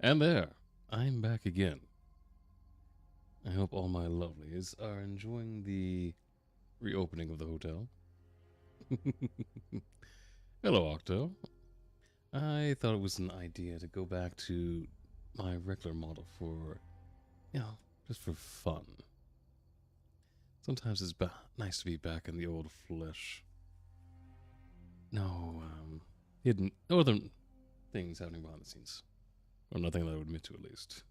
And there, I'm back again. I hope all my lovelies are enjoying the reopening of the hotel. Hello, Octo. I thought it was an idea to go back to my regular model for, just for fun. Sometimes it's nice to be back in the old flesh. No other things happening behind the scenes. Or nothing that I would admit to, at least.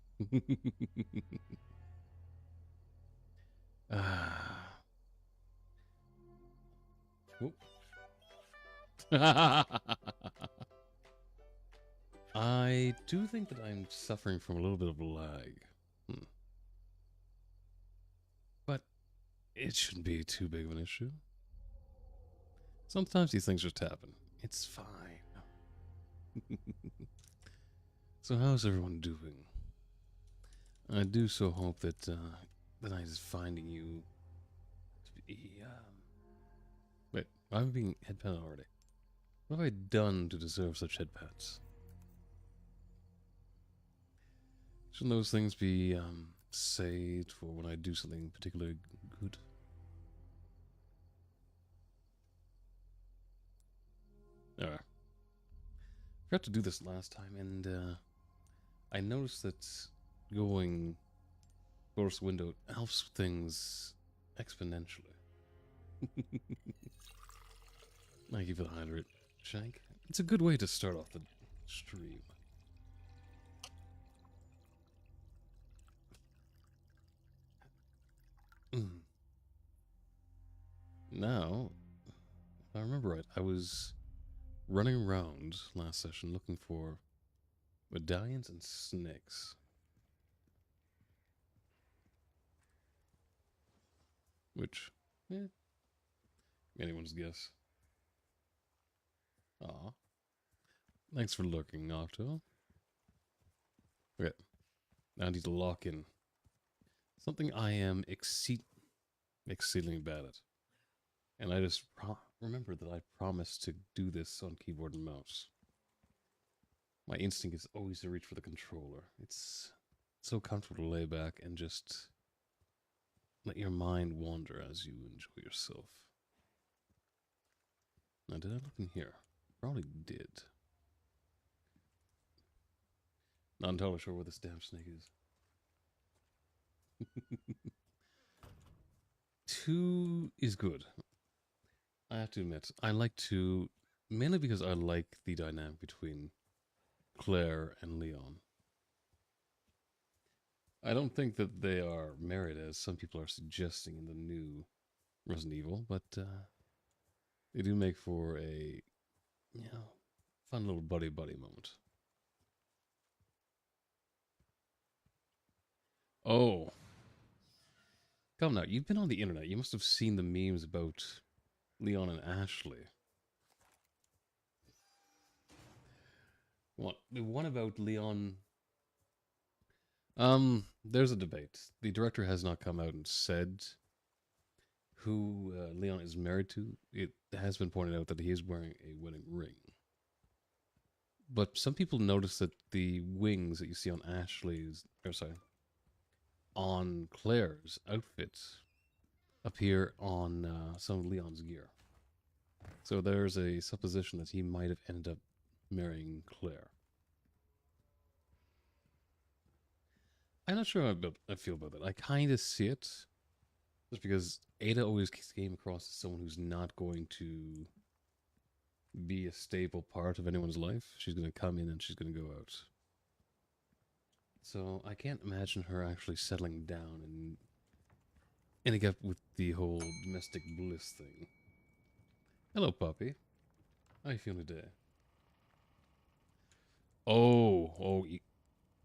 Ah. Whoop. I do think that I'm suffering from a little bit of lag. But it shouldn't be too big of an issue. Sometimes these things just happen. It's fine. So how's everyone doing? I do so hope that the night is finding you to be, Wait, I'm being headpatted already. What have I done to deserve such headpats? Shouldn't those things be, saved for when I do something particularly good? Alright. Forgot to do this last time, and, I noticed that going towards the window helps things exponentially. Thank you for the hydrate, Shank. It's a good way to start off the stream. Now, if I remember right, I was running around last session looking for medallions and snakes. Which, anyone's guess. Aw. Thanks for lurking, Octo. Okay, now I need to lock in. Something I am exceedingly bad at. And I just remember that I promised to do this on keyboard and mouse. My instinct is always to reach for the controller. It's so comfortable to lay back and just let your mind wander as you enjoy yourself. Now, did I look in here? Probably did. Not entirely sure where this damn snake is. 2 is good. I have to admit, I like 2 mainly because I like the dynamic between Claire and Leon. I don't think that they are married as some people are suggesting in the new Resident Evil, but they do make for a, fun little buddy-buddy moment. Oh. Come now, you've been on the internet. You must have seen the memes about Leon and Ashley. What? The one about Leon... there's a debate. The director has not come out and said who Leon is married to. It has been pointed out that he is wearing a wedding ring. But some people notice that the wings that you see on on Claire's outfit appear on some of Leon's gear. So there's a supposition that he might have ended up marrying Claire. I'm not sure how I feel about that. I kind of see it, just because Ada always came across as someone who's not going to be a staple part of anyone's life. She's going to come in and she's going to go out. So I can't imagine her actually settling down and ending up with the whole domestic bliss thing. Hello, puppy. How you feeling today? Oh,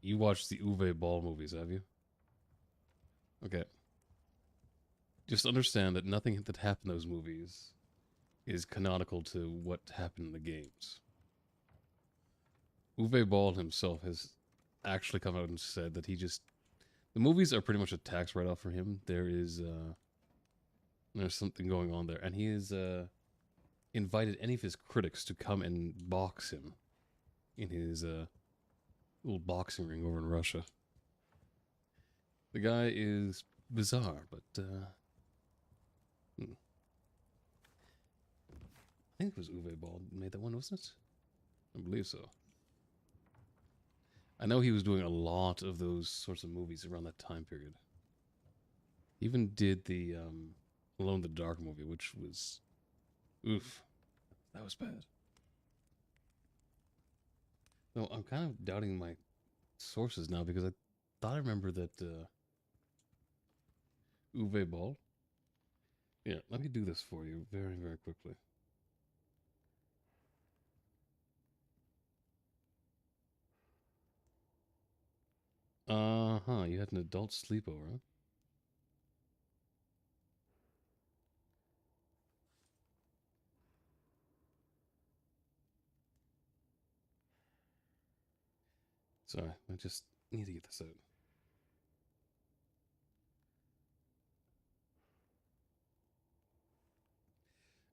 you watched the Uwe Ball movies, have you? Okay. Just understand that nothing that happened in those movies is canonical to what happened in the games. Uwe Ball himself has actually come out and said that the movies are pretty much a tax write-off for him. There's something going on there, and he has invited any of his critics to come and box him in his Little boxing ring over in Russia. The guy is bizarre, but I think it was Uwe Ball made that one, wasn't it? I believe so. I know he was doing a lot of those sorts of movies around that time period. He even did the Alone in the Dark movie, which was oof, that was bad. No, I'm kind of doubting my sources now because I thought I remember that Uwe Ball. Yeah, let me do this for you very, very quickly. Uh huh. You had an adult sleepover, huh? Sorry, I just need to get this out.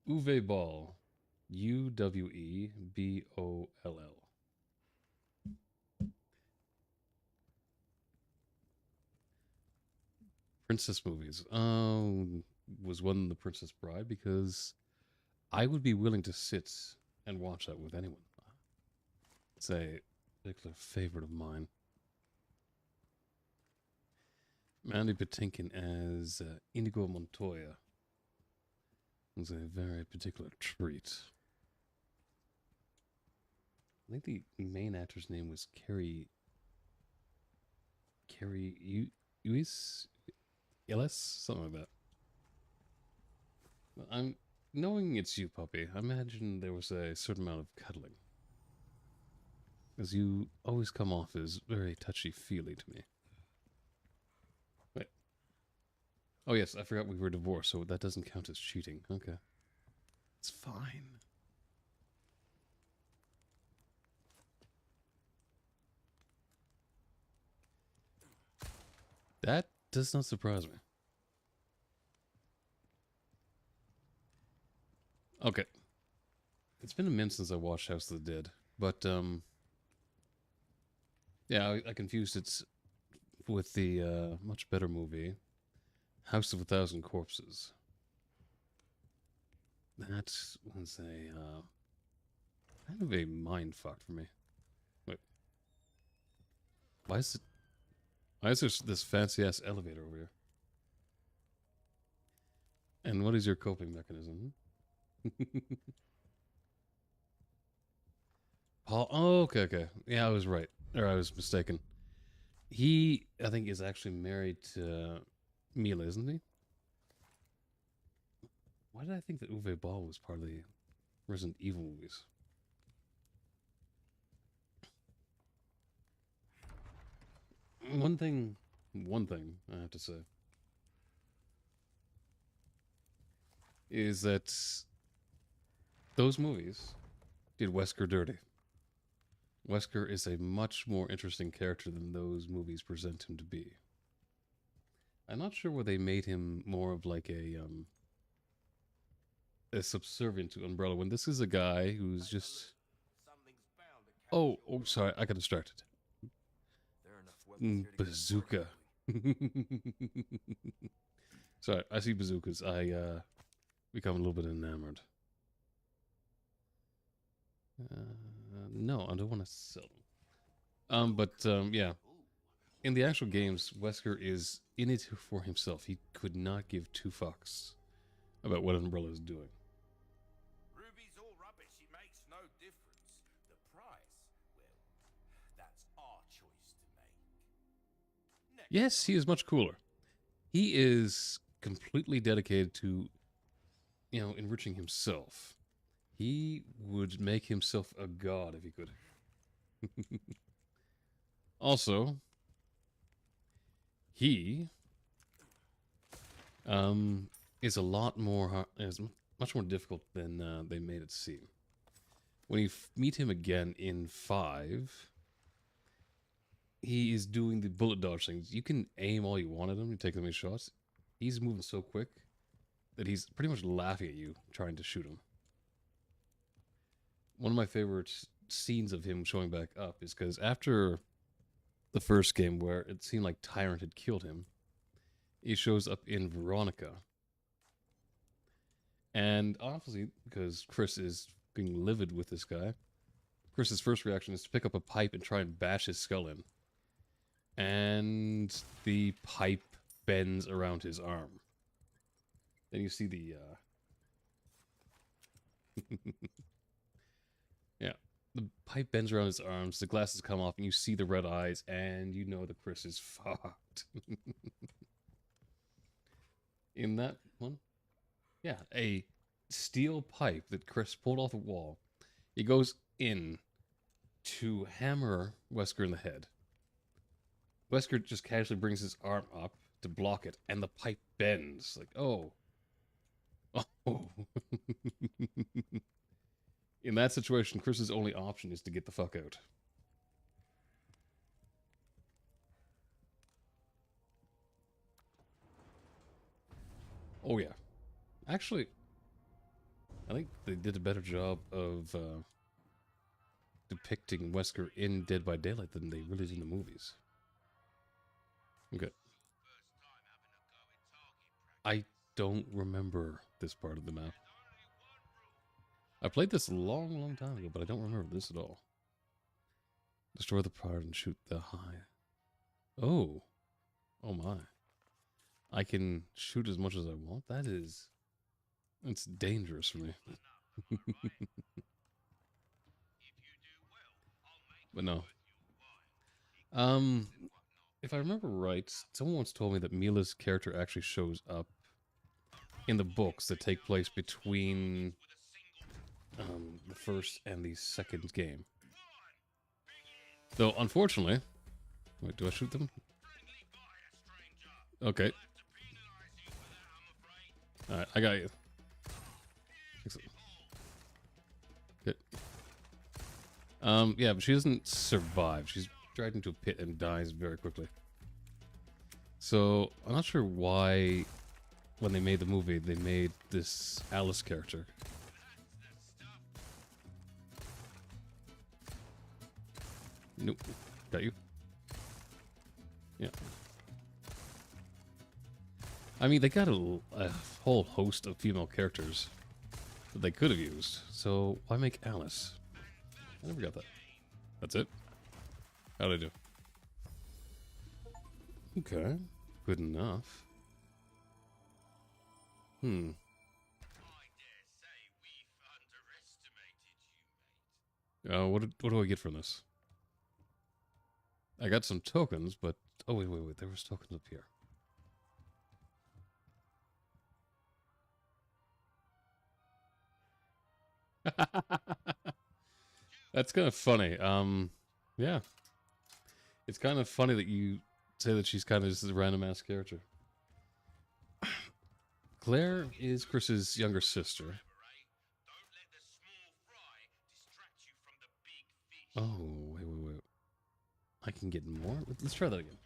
Uwe Ball. Uweboll. Princess movies. Was one The Princess Bride because I would be willing to sit and watch that with anyone. It's a particular favorite of mine. Mandy Patinkin as Inigo Montoya was a very particular treat. I think the main actor's name was Carrie Uis Ellis, something like that. I'm knowing it's you, puppy. I imagine there was a certain amount of cuddling, as you always come off as very touchy feely to me. Wait. Oh yes, I forgot we were divorced, so that doesn't count as cheating. Okay, it's fine. That does not surprise me. Okay. It's been a minute since I watched House of the Dead, but yeah, I confused it with the much better movie, House of a Thousand Corpses. That was a kind of a mind fuck for me. Wait, why is it? Why is there this fancy ass elevator over here? And what is your coping mechanism? Paul. Oh, okay, okay. Yeah, I was right, or I was mistaken. He, I think, is actually married to Mila, isn't he? Why did I think that Uwe Ball was part of the Resident Evil movies? One thing I have to say is that those movies did Wesker dirty. Wesker is a much more interesting character than those movies present him to be. I'm not sure where they made him more of like a subservient to Umbrella when this is a guy who's just. Oh, sorry, I got distracted. Bazooka. Sorry, I see bazookas. I become a little bit enamored. No, I don't want to sell them. Yeah. In the actual games, Wesker is in it for himself. He could not give two fucks about what Umbrella is doing. Ruby's all rubbish. It makes no difference. The price, well, that's our choice to make. Next Yes, he is much cooler. He is completely dedicated to, enriching himself. He would make himself a god if he could. Also, he is a lot more is much more difficult than they made it seem. When you meet him again in 5, he is doing the bullet dodge things. You can aim all you want at him and take them in shots. He's moving so quick that he's pretty much laughing at you trying to shoot him. One of my favorite scenes of him showing back up is because after the first game where it seemed like Tyrant had killed him. He shows up in Veronica. And honestly, because Chris is being livid with this guy, Chris's first reaction is to pick up a pipe and try and bash his skull in. And the pipe bends around his arm. Then you see the, yeah, the pipe bends around his arms, the glasses come off, and you see the red eyes, and you know that Chris is fucked. In that one, yeah, a steel pipe that Chris pulled off the wall. He goes in to hammer Wesker in the head. Wesker just casually brings his arm up to block it, and the pipe bends. Like, oh. Oh. In that situation, Chris's only option is to get the fuck out. Oh, yeah. Actually, I think they did a better job of depicting Wesker in Dead by Daylight than they really did in the movies. Okay. I don't remember this part of the map. I played this a long, long time ago, but I don't remember this at all. Destroy the part and shoot the high. Oh. Oh my. I can shoot as much as I want? It's dangerous for me. But no. If I remember right, someone once told me that Mila's character actually shows up in the books that take place between the first and the second game. Though, unfortunately... Wait, do I shoot them? Okay. Alright, I got you. Excellent. Good. Yeah, but she doesn't survive. She's dragged into a pit and dies very quickly. So, I'm not sure why, when they made the movie, they made this Alice character. Nope. Got you. Yeah. I mean, they got a whole host of female characters that they could have used, so why make Alice? I never got that. That's it? How'd I do? Okay. Good enough. What do I get from this? I got some tokens, but... Oh, wait. There was tokens up here. That's kind of funny. Yeah. It's kind of funny that you say that she's kind of just a random-ass character. Claire is Chris's younger sister. Oh, wait. I can get more? Let's try that again.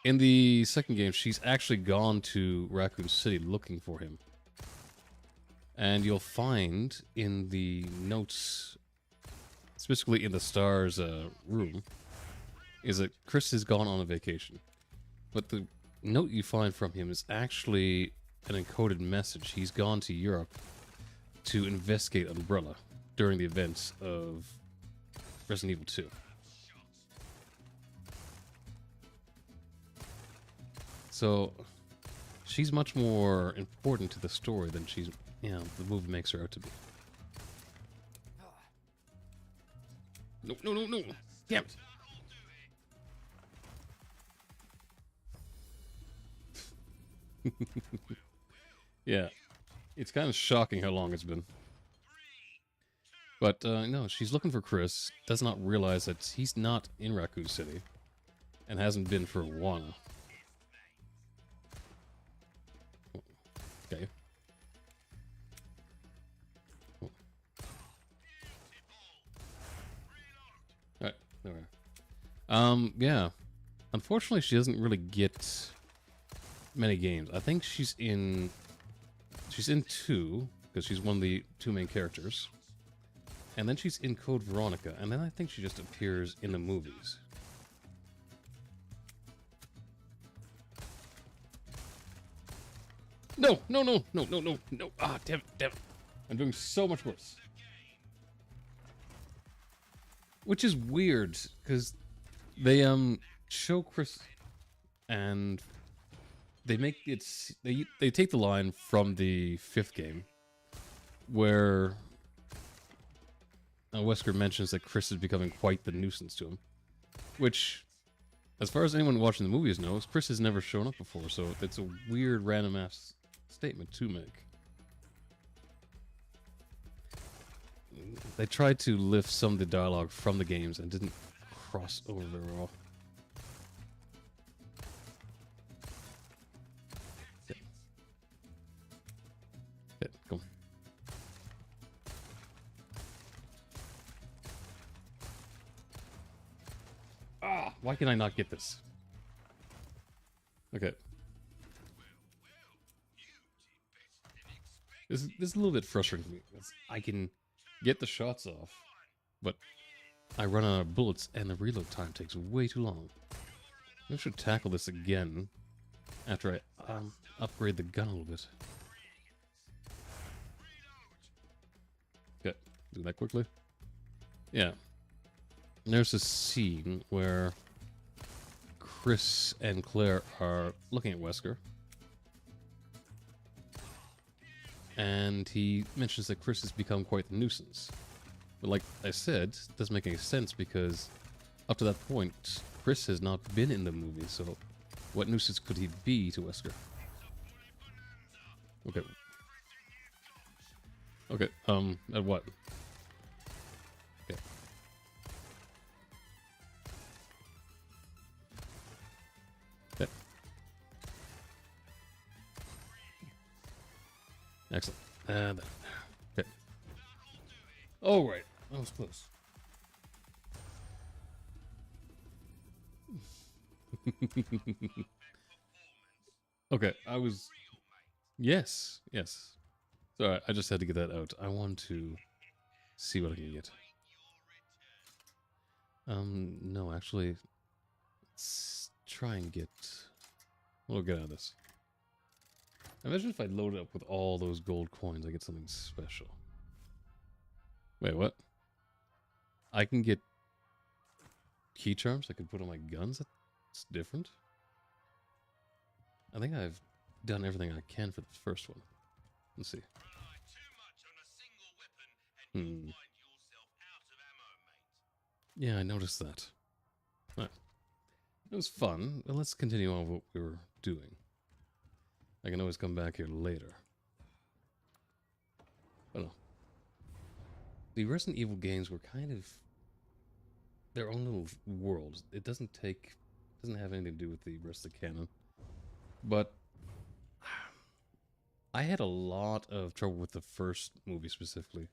In the second game, she's actually gone to Raccoon City looking for him. And you'll find in the notes, specifically in the Star's room, is that Chris has gone on a vacation. But the note you find from him is actually an encoded message. He's gone to Europe to investigate Umbrella during the events of Resident Evil 2. So, she's much more important to the story than she's, the movie makes her out to be. No. Damn it. Yeah. It's kind of shocking how long it's been. But, no, she's looking for Chris, does not realize that he's not in Raccoon City, and hasn't been for a while. Okay. Alright, there we are. Yeah. Unfortunately, she doesn't really get many games. I think she's in 2, because she's one of the 2 main characters. And then she's in Code Veronica, and then I think she just appears in the movies. No, no, no, no, no, no, no. Ah, damn it, damn it. I'm doing so much worse. Which is weird, because they, show Chris, and they make it, they take the line from the 5th game, where Wesker mentions that Chris is becoming quite the nuisance to him. Which, as far as anyone watching the movies knows, Chris has never shown up before, so it's a weird random-ass statement to make. They tried to lift some of the dialogue from the games and didn't cross over very well. Okay. Okay, come on. Ah, why can I not get this? Okay. This is a little bit frustrating for me. I can get the shots off, but I run out of bullets and the reload time takes way too long. I should tackle this again after I upgrade the gun a little bit. Okay, do that quickly. Yeah. There's a scene where Chris and Claire are looking at Wesker. And he mentions that Chris has become quite the nuisance. But like I said, it doesn't make any sense because up to that point, Chris has not been in the movie, so what nuisance could he be to Wesker? Okay. Okay, at what? Okay. Okay. Excellent. And okay. Oh, right. That was close. Okay, I was... Yes, yes. Sorry, I just had to get that out. I want to see what I can get. No, actually, let's try and get... We'll get out of this. Imagine if I load it up with all those gold coins, I get something special. Wait, what? I can get key charms I can put on my guns? That's different. I think I've done everything I can for the first one. Let's see. Yeah, I noticed that. Right. It was fun. Well, let's continue on what we were doing. I can always come back here later. Oh no. The Resident Evil games were kind of their own little world. It doesn't have anything to do with the rest of the canon. But I had a lot of trouble with the first movie specifically.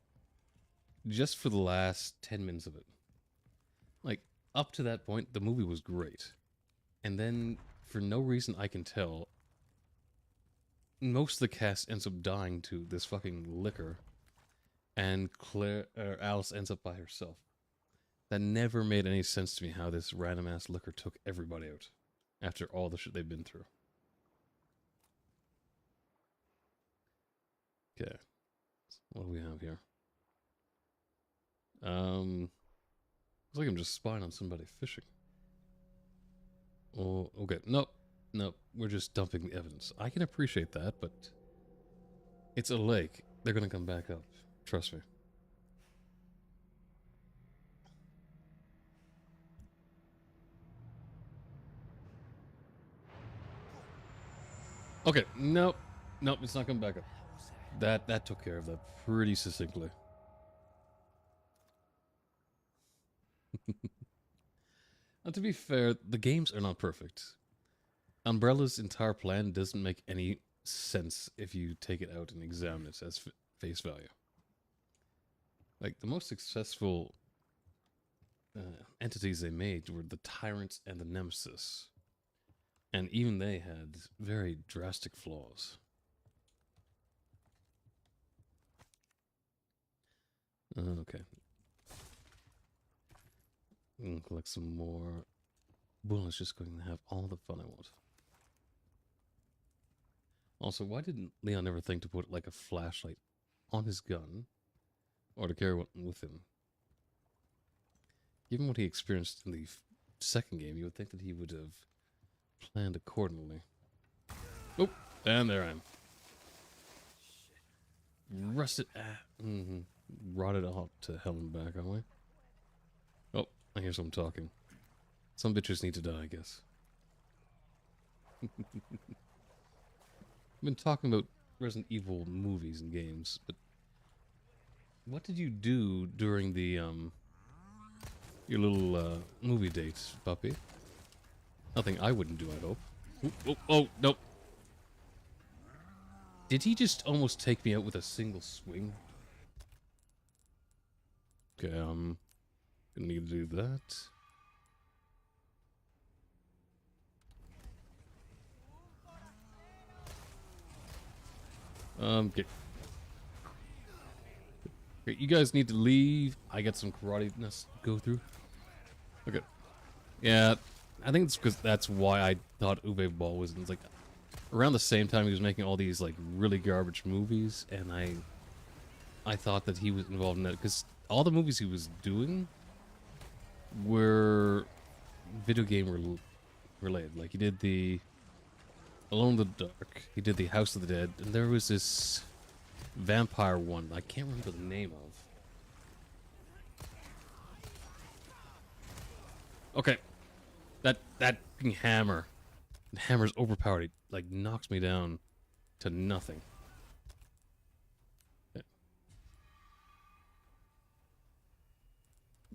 Just for the last 10 minutes of it. Like, up to that point, the movie was great. And then, for no reason I can tell, most of the cast ends up dying to this fucking liquor. And Alice ends up by herself. That never made any sense to me how this random ass liquor took everybody out. After all the shit they've been through. Okay. What do we have here? Looks like I'm just spying on somebody fishing. Oh, okay. Nope. Nope. We're just dumping the evidence. I can appreciate that, but it's a lake. They're gonna come back up. Trust me. Okay. Nope. Nope. It's not coming back up. That took care of that pretty succinctly. Now, to be fair, the games are not perfect. Umbrella's entire plan doesn't make any sense if you take it out and examine it as face value. Like, the most successful entities they made were the Tyrant and the Nemesis. And even they had very drastic flaws. Okay. And collect some more bullets, just going to have all the fun I want. Also, why didn't Leon ever think to put like a flashlight on his gun or to carry one with him? Given what he experienced in the second game, you would think that he would have planned accordingly. Oh, and there I am. Rusted, rotted out to hell and back, aren't we? Oh, I hear someone talking. Some bitches need to die, I guess. I've been talking about Resident Evil movies and games, but what did you do during the your little movie date, puppy? Nothing I wouldn't do, I hope. Oh, nope. Did he just almost take me out with a single swing? Okay, gonna need to do that. Okay. Okay, you guys need to leave. I got some karate to go through. Okay. Yeah, I think it's because that's why I thought Uwe Ball was in, like, around the same time he was making all these like really garbage movies, and I thought that he was involved in that because all the movies he was doing were video game related. Like he did the Alone in the Dark, he did the House of the Dead, and there was this vampire one I can't remember the name of. Okay, that fucking hammer. The hammer's overpowered. It, like, knocks me down to nothing. Okay.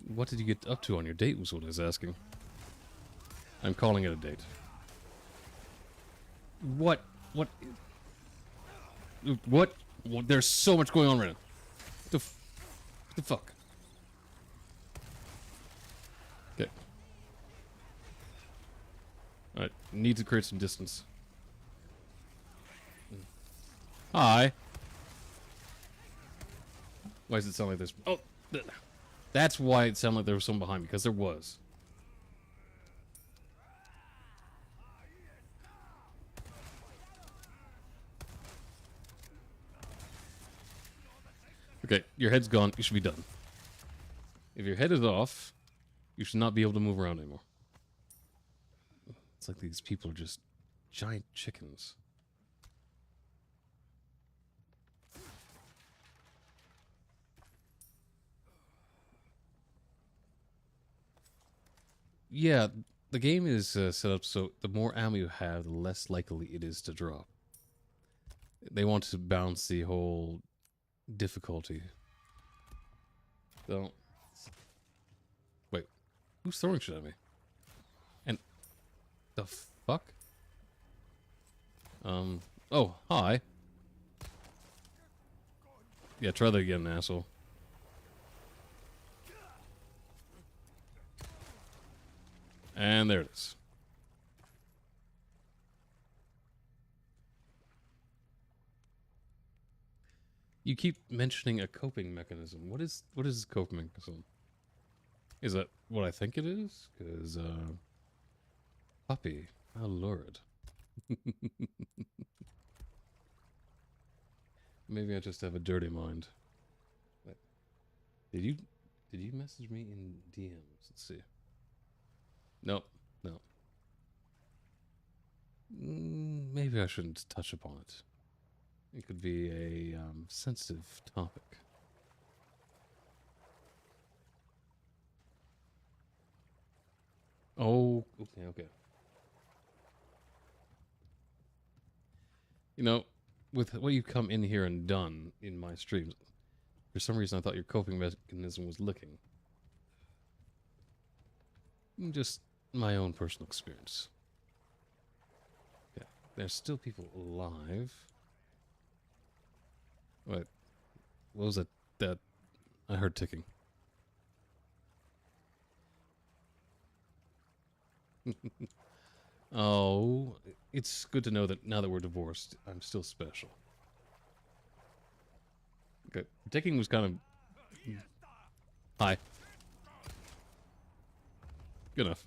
What did you get up to on your date was what I was asking. I'm calling it a date. What? What? What? There's so much going on right now. What the fuck? Okay. Alright, need to create some distance. Hi. Why does it sound like this? Oh, that's why it sounded like there was someone behind me, because there was. Okay, your head's gone. You should be done. If your head is off, you should not be able to move around anymore. It's like these people are just giant chickens. Yeah, the game is set up so the more ammo you have, the less likely it is to drop. They want to balance the whole difficulty. So, wait, who's throwing shit at me? And the fuck? Oh, hi. Yeah, try that again, asshole. And there it is. You keep mentioning a coping mechanism. What is a coping mechanism? Is that what I think it is? Because, puppy, how lurid. Maybe I just have a dirty mind. Wait, did you message me in DMs? Let's see. No. Maybe I shouldn't touch upon it. It could be a sensitive topic. Oh, okay. You know, with what you've come in here and done in my streams, for some reason I thought your coping mechanism was licking. Just my own personal experience. Yeah, there's still people alive. What was that? That I heard ticking. Oh, it's good to know that now that we're divorced, I'm still special. Okay, ticking was kind of... Hi. Good enough.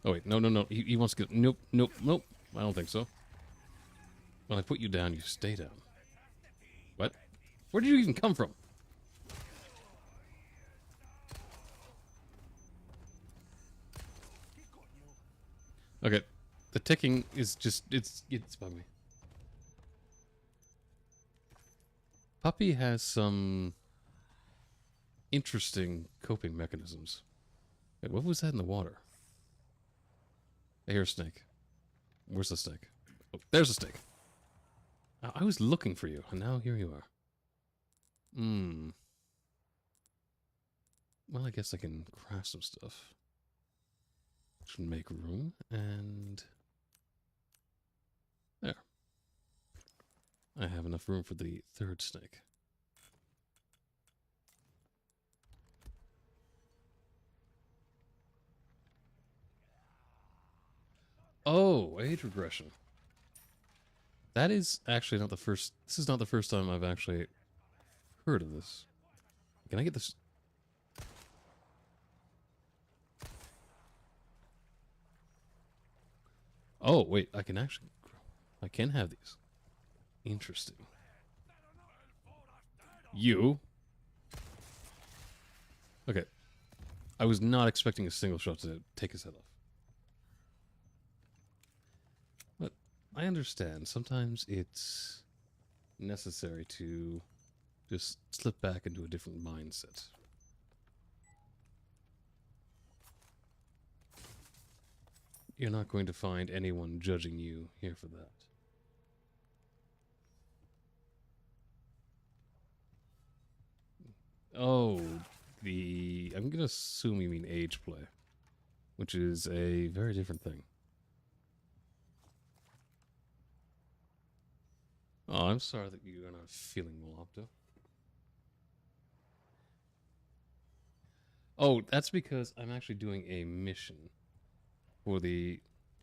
Oh, wait. No, no, no. He wants to get... Nope, nope, nope. I don't think so. When I put you down, you stay down. What? Where did you even come from? Okay. The ticking is just... It's bugging me. Puppy has some interesting coping mechanisms. Wait, what was that in the water? I hear a snake. Where's the snake? Oh, there's a snake. I was looking for you, and now here you are. Hmm. Well, I guess I can craft some stuff. Should make room, and... There. I have enough room for the third snake. Oh, age regression. That is actually not the first... This is not the first time I've actually heard of this. Can I get this... Oh, wait, I can actually... I can have these. Interesting. You? Okay. I was not expecting a single shot to take his head off. But I understand. Sometimes it's necessary to just slip back into a different mindset. You're not going to find anyone judging you here for that. Oh, I'm gonna assume you mean age play, which is a very different thing. Oh, I'm sorry that you are not feeling well, Opto. Oh, that's because I'm actually doing a mission for the...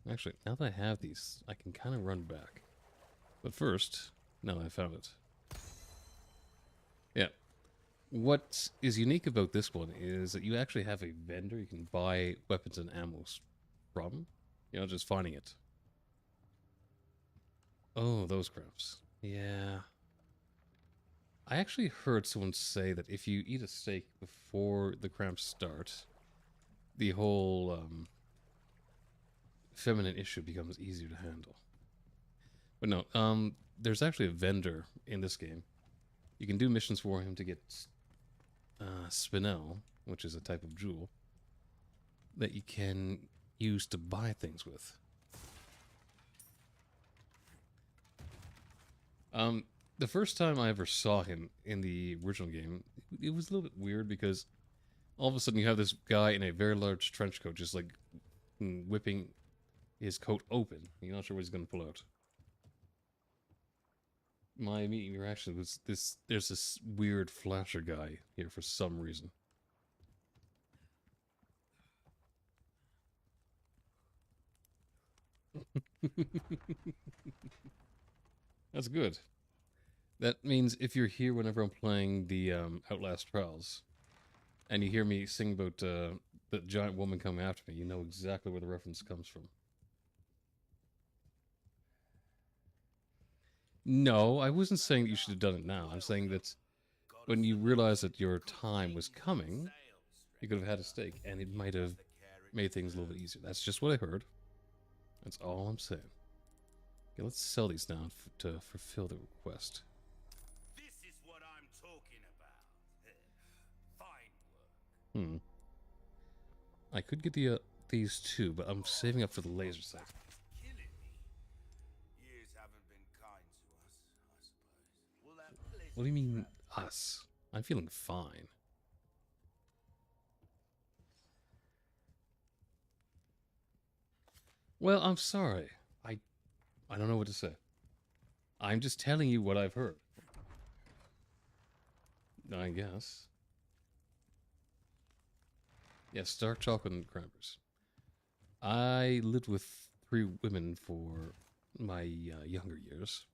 Actually, now that I have these, I can kind of run back. But first, now that I found it. Yeah. What is unique about this one is that you actually have a vendor you can buy weapons and ammo from. You know, just finding it. Oh, those crafts. Yeah. I actually heard someone say that if you eat a steak before the cramps start, the whole feminine issue becomes easier to handle. But no, there's actually a vendor in this game. You can do missions for him to get spinel, which is a type of jewel, that you can use to buy things with. The first time I ever saw him in the original game, it was a little bit weird because all of a sudden you have this guy in a very large trench coat just like whipping his coat open. You're not sure what he's going to pull out. My immediate reaction was there's this weird flasher guy here for some reason. That's good. That means if you're here whenever I'm playing the Outlast Trials, and you hear me sing about the giant woman coming after me, you know exactly where the reference comes from. No, I wasn't saying that you should have done it now. I'm saying that when you realized that your time was coming, you could have had a steak, and it might have made things a little bit easier. That's just what I heard. That's all I'm saying. Okay, let's sell these now to fulfill the request. This is what I'm talking about. Fine work. I could get these two, but I'm saving up for the laser sight. Killing me. Years haven't been kind to us, I suppose. Will that place What do you mean, us? I'm feeling fine. Well, I'm sorry. I don't know what to say. I'm just telling you what I've heard. I guess. Yes, dark chocolate and crackers. I lived with 3 women for my younger years.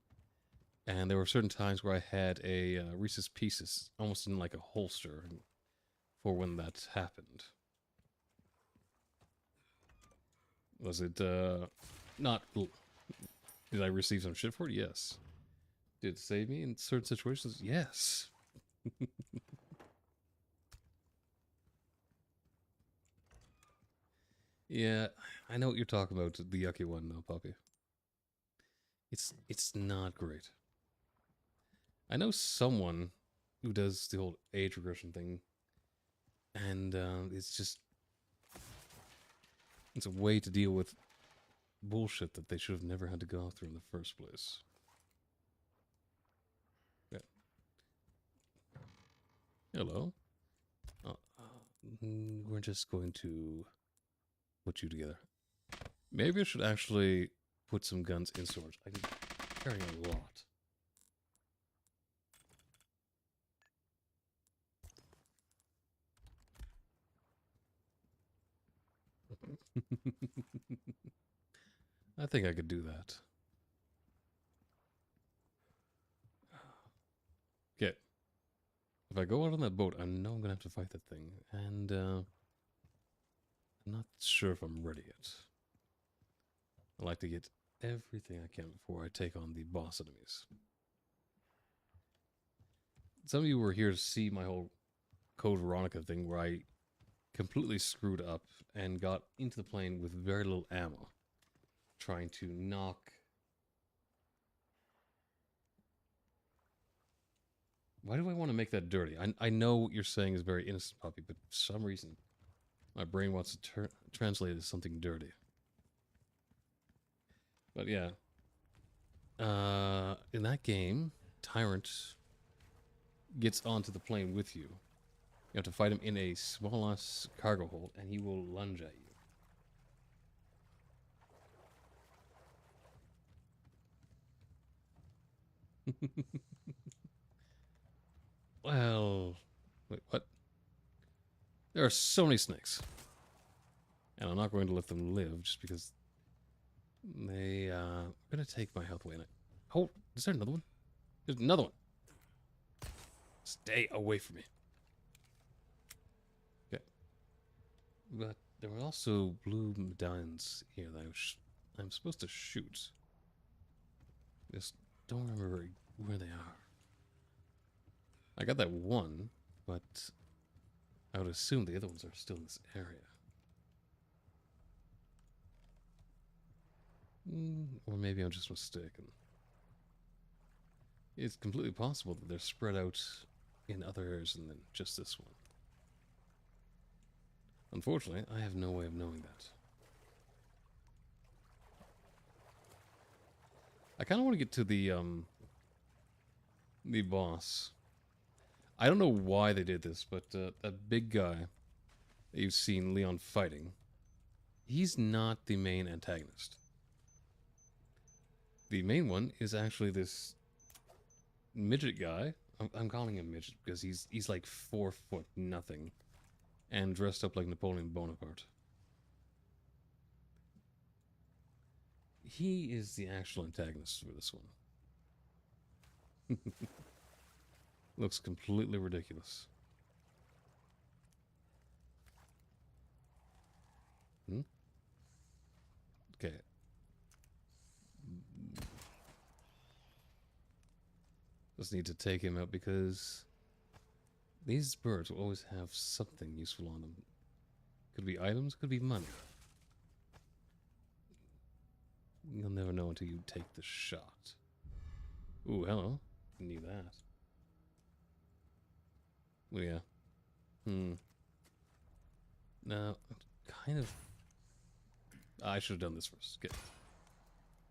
And there were certain times where I had a Reese's Pieces almost in like a holster for when that happened. Was it, not... Did I receive some shit for it? Yes. Did it save me in certain situations? Yes. Yeah, I know what you're talking about, the yucky one, though, puppy. It's not great. I know someone who does the whole age regression thing, and it's just... It's a way to deal with bullshit that they should have never had to go through in the first place. Yeah. Hello. We're just going to put you together. Maybe I should actually put some guns in storage. I can carry a lot. I think I could do that. Okay. If I go out on that boat, I know I'm gonna have to fight that thing, and I'm not sure if I'm ready yet. I like to get everything I can before I take on the boss enemies. Some of you were here to see my whole Code Veronica thing where I completely screwed up and got into the plane with very little ammo, trying to knock... Why do I want to make that dirty? I know what you're saying is very innocent, puppy, but for some reason my brain wants to translate it as something dirty. But yeah. In that game, Tyrant gets onto the plane with you. You have to fight him in a small-ass cargo hold, and he will lunge at you. Well... Wait, what? There are so many snakes. And I'm not going to let them live just because they, are going to take my health away. Oh, is there another one? There's another one. Stay away from me. Okay. But there were also blue medallions here that I'm supposed to shoot. Just don't remember where they are. I got that one, but I would assume the other ones are still in this area. Or maybe I'm just mistaken. It's completely possible that they're spread out in other areas than just this one. Unfortunately, I have no way of knowing that. I kind of want to get to the boss. I don't know why they did this, but that big guy that you've seen Leon fighting, he's not the main antagonist. The main one is actually this midget guy. I'm calling him midget because he's like 4 foot nothing and dressed up like Napoleon Bonaparte. He is the actual antagonist for this one. Looks completely ridiculous. Okay. Just need to take him out because these birds will always have something useful on them. Could be items, could be money. You'll never know until you take the shot. Ooh, hello. Knew that. Well, yeah. Now, kind of... I should have done this first. Okay.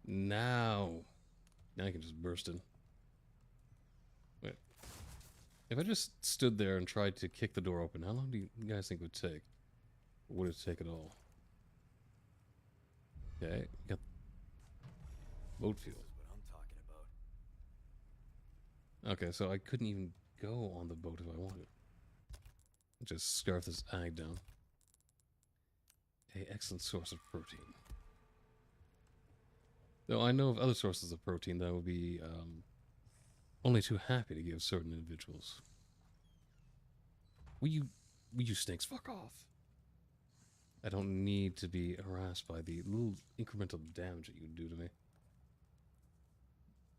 Now I can just burst in. Wait. If I just stood there and tried to kick the door open, how long do you guys think it would take? Or would it take at all? Okay, got boat fuel. What I'm talking about. Okay, so I couldn't even go on the boat if I wanted. Just scarf this ag down. A excellent source of protein. Though I know of other sources of protein that would be only too happy to give certain individuals. Will you snakes fuck off? I don't need to be harassed by the little incremental damage that you do to me.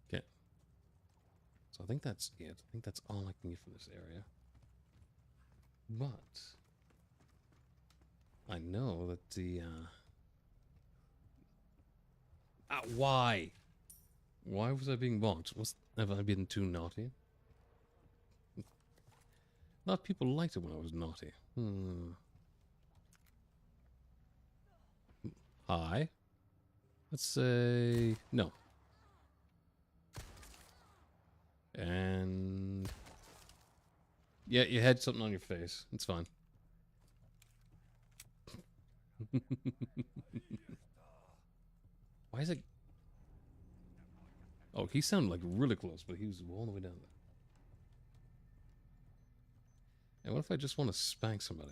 Okay. So I think that's it. I think that's all I can get from this area. But I know that the why? Why was I being bonked? Have I been too naughty? A lot of people liked it when I was naughty. Hi. Let's say no. And yeah, you had something on your face. It's fine. Why is it? Oh, he sounded like really close, but he was all the way down there. And what if I just want to spank somebody?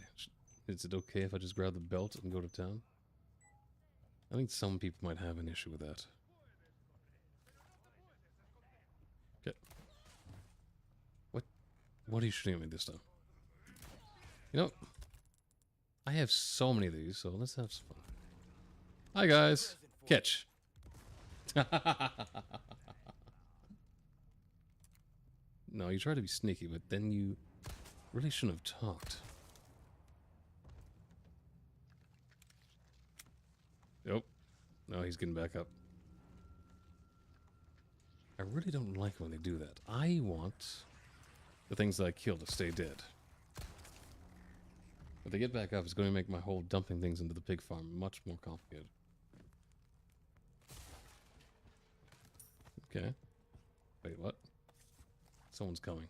Is it okay if I just grab the belt and go to town? I think some people might have an issue with that. Okay. What are you shooting at me this time? You know, I have so many of these, so let's have some fun. Hi, guys. Catch. No, you try to be sneaky, but then you really shouldn't have talked. Nope. No, he's getting back up. I really don't like when they do that. I want the things that I kill to stay dead. If they get back up, it's going to make my whole dumping things into the pig farm much more complicated. Okay. Wait, what? Someone's coming.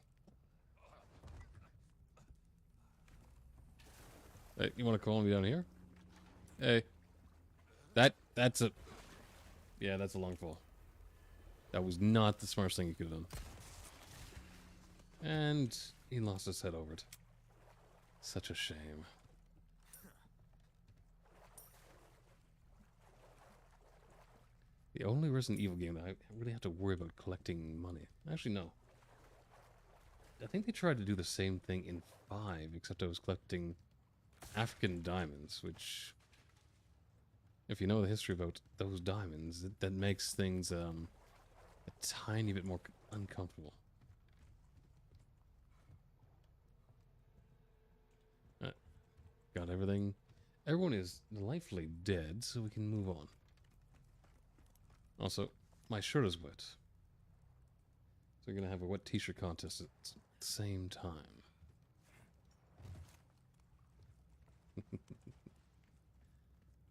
Hey, you want to call me down here? Hey. That's a... Yeah, that's a long fall. That was not the smartest thing you could have done. And he lost his head over it. Such a shame. The only Resident Evil game that I really have to worry about collecting money. Actually, no. I think they tried to do the same thing in 5, except I was collecting African diamonds, which... If you know the history about those diamonds, that makes things a tiny bit more uncomfortable. Got everything. Everyone is delightfully dead, so we can move on. Also, my shirt is wet. So we're going to have a wet t-shirt contest at the same time.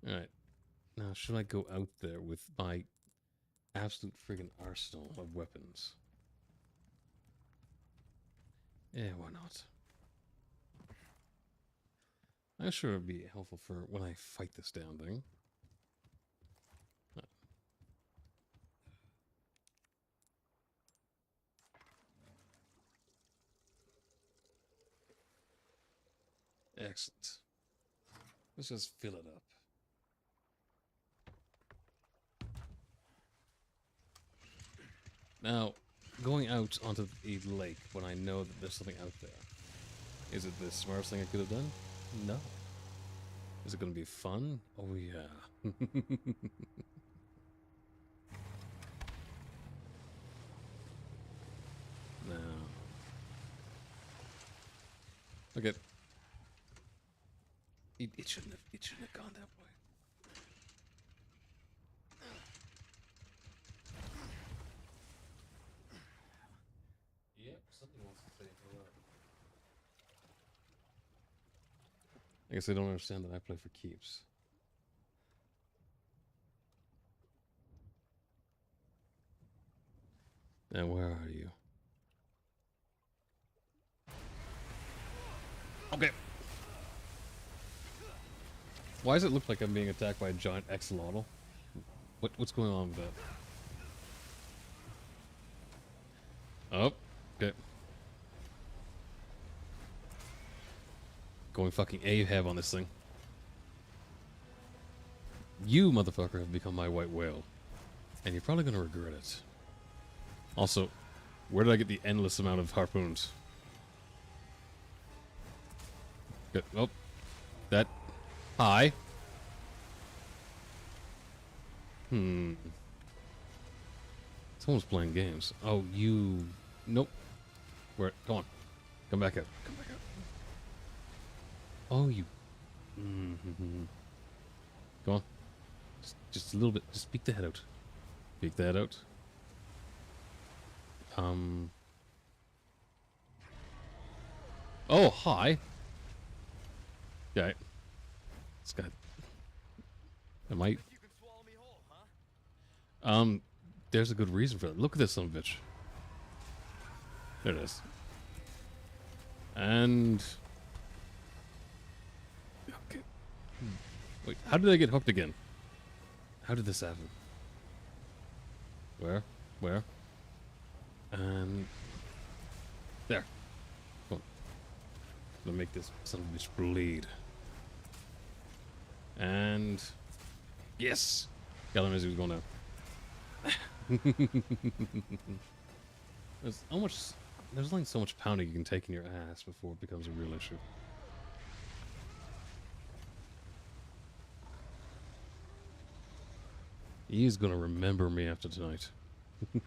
Alright. Now, should I go out there with my absolute friggin' arsenal of weapons? Yeah, why not? I'm sure it'd be helpful for when I fight this damn thing. Excellent. Let's just fill it up. Now, going out onto a lake when I know that there's something out there, is it the smartest thing I could have done? No. Is it going to be fun? Oh, yeah. No. Okay. It shouldn't have gone that way. Yep, something wants to say hello. I guess they don't understand that I play for keeps. Now, where are you? Okay. Why does it look like I'm being attacked by a giant axolotl? What's going on with that? Oh, okay. Going fucking Ahab on this thing. You, motherfucker, have become my white whale. And you're probably gonna regret it. Also, where did I get the endless amount of harpoons? Good. Oh, that... Hi. Hmm. Someone's playing games. Oh, you... Nope. Where? Come on. Come back out. Come back out. Oh, you... Mm-hmm. Come on. Just a little bit. Just peek the head out. Peek the head out. Oh, hi. Okay. This guy... Am I... There's a good reason for that. Look at this son of a bitch. There it is. And... Okay. Wait, how did I get hooked again? How did this happen? Where? Where? And... There. Come on. I'm gonna make this son of a bitch bleed. And... Yes! Got him as he was going down. There's only so much pounding you can take in your ass before it becomes a real issue. He's gonna remember me after tonight. Where'd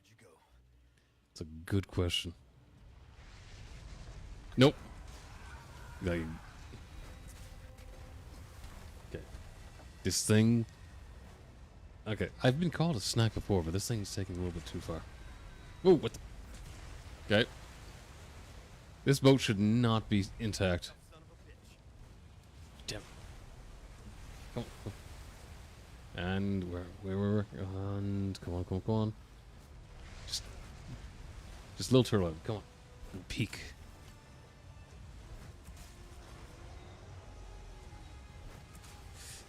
you go? It's a good question. Nope. Okay. This thing... Okay, I've been called a snack before, but this thing's taking a little bit too far. Whoa, what the... Okay. This boat should not be intact. Son of a bitch. Damn. Come on. Come on. And where? And come on, come on, come on. Just a little turtle. Come on. And peek.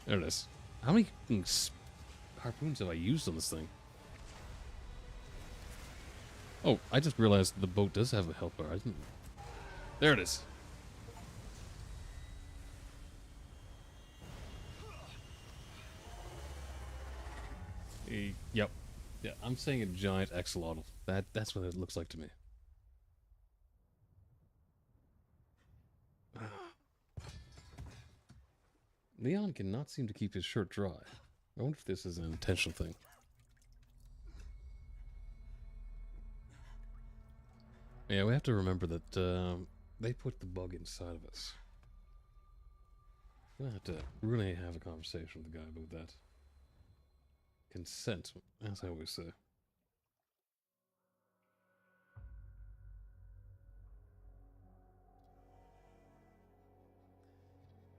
There it is. How many harpoons have I used on this thing? Oh, I just realized the boat does have a health bar. There it is. Yep. Yeah, I'm saying a giant axolotl. That's what it looks like to me. Leon cannot seem to keep his shirt dry. I wonder if this is an intentional thing. Yeah, we have to remember that they put the bug inside of us. We'll have to really have a conversation with the guy about that. Consent, as I always say.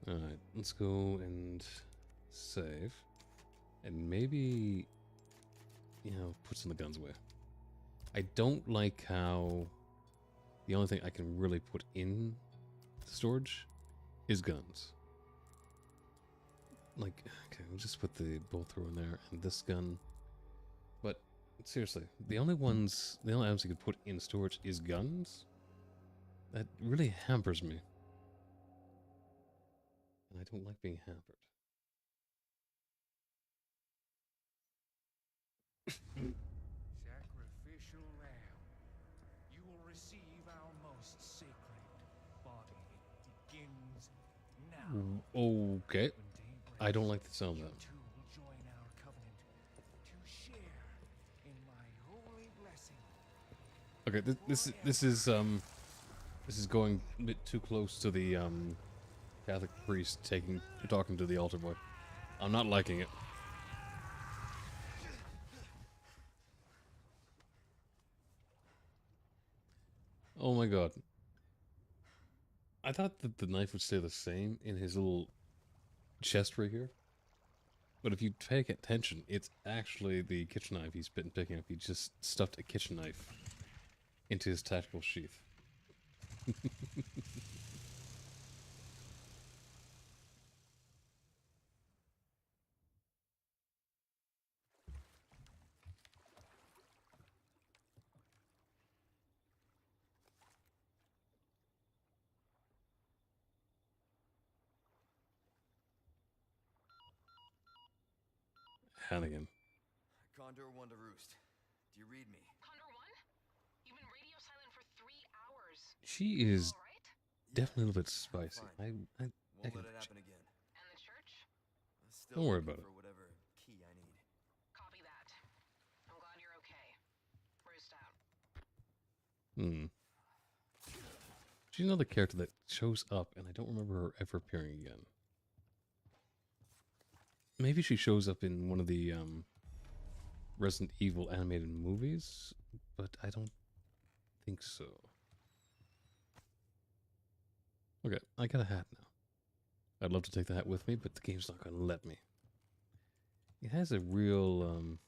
Alright, let's go and save. And maybe, you know, put some of the guns away. I don't like how the only thing I can really put in storage is guns. Like, okay, we'll just put the bolt thrower in there and this gun. But seriously, the only items you could put in storage is guns. That really hampers me. And I don't like being hampered. Sacrificial lamb, you will receive our most sacred body. It begins now. Okay. When daybreaks, I don't like the sound of you that. two will join our covenant to share in my holy blessing. Okay, this is going a bit too close to the Catholic priest talking to the altar boy. I'm not liking it. Oh my god. I thought that the knife would stay the same in his little chest right here. But if you pay attention, it's actually the kitchen knife he's been picking up. He just stuffed a kitchen knife into his tactical sheath. Hannigan. Condor 1 to Roost. Do you read me? Condor 1? You've been radio silent for 3 hours. She is All right? definitely a little bit spicy. Fine. I Won't can let it happen again. And the church? Still Don't worry looking about it. for whatever key I need. Copy that. I'm glad you're okay. Roost out. She's another character that shows up, and I don't remember her ever appearing again. Maybe she shows up in one of the Resident Evil animated movies, but I don't think so. Okay, I got a hat now. I'd love to take the hat with me, but the game's not going to let me. It has a real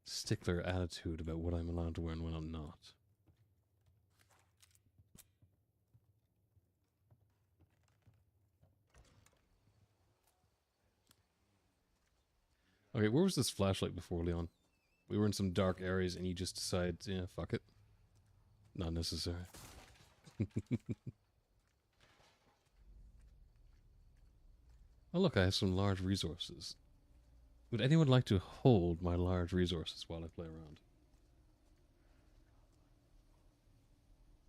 stickler attitude about what I'm allowed to wear and when I'm not. Okay, where was this flashlight before, Leon? We were in some dark areas and you just decided, yeah, fuck it. Not necessary. Oh look, I have some large resources. Would anyone like to hold my large resources while I play around?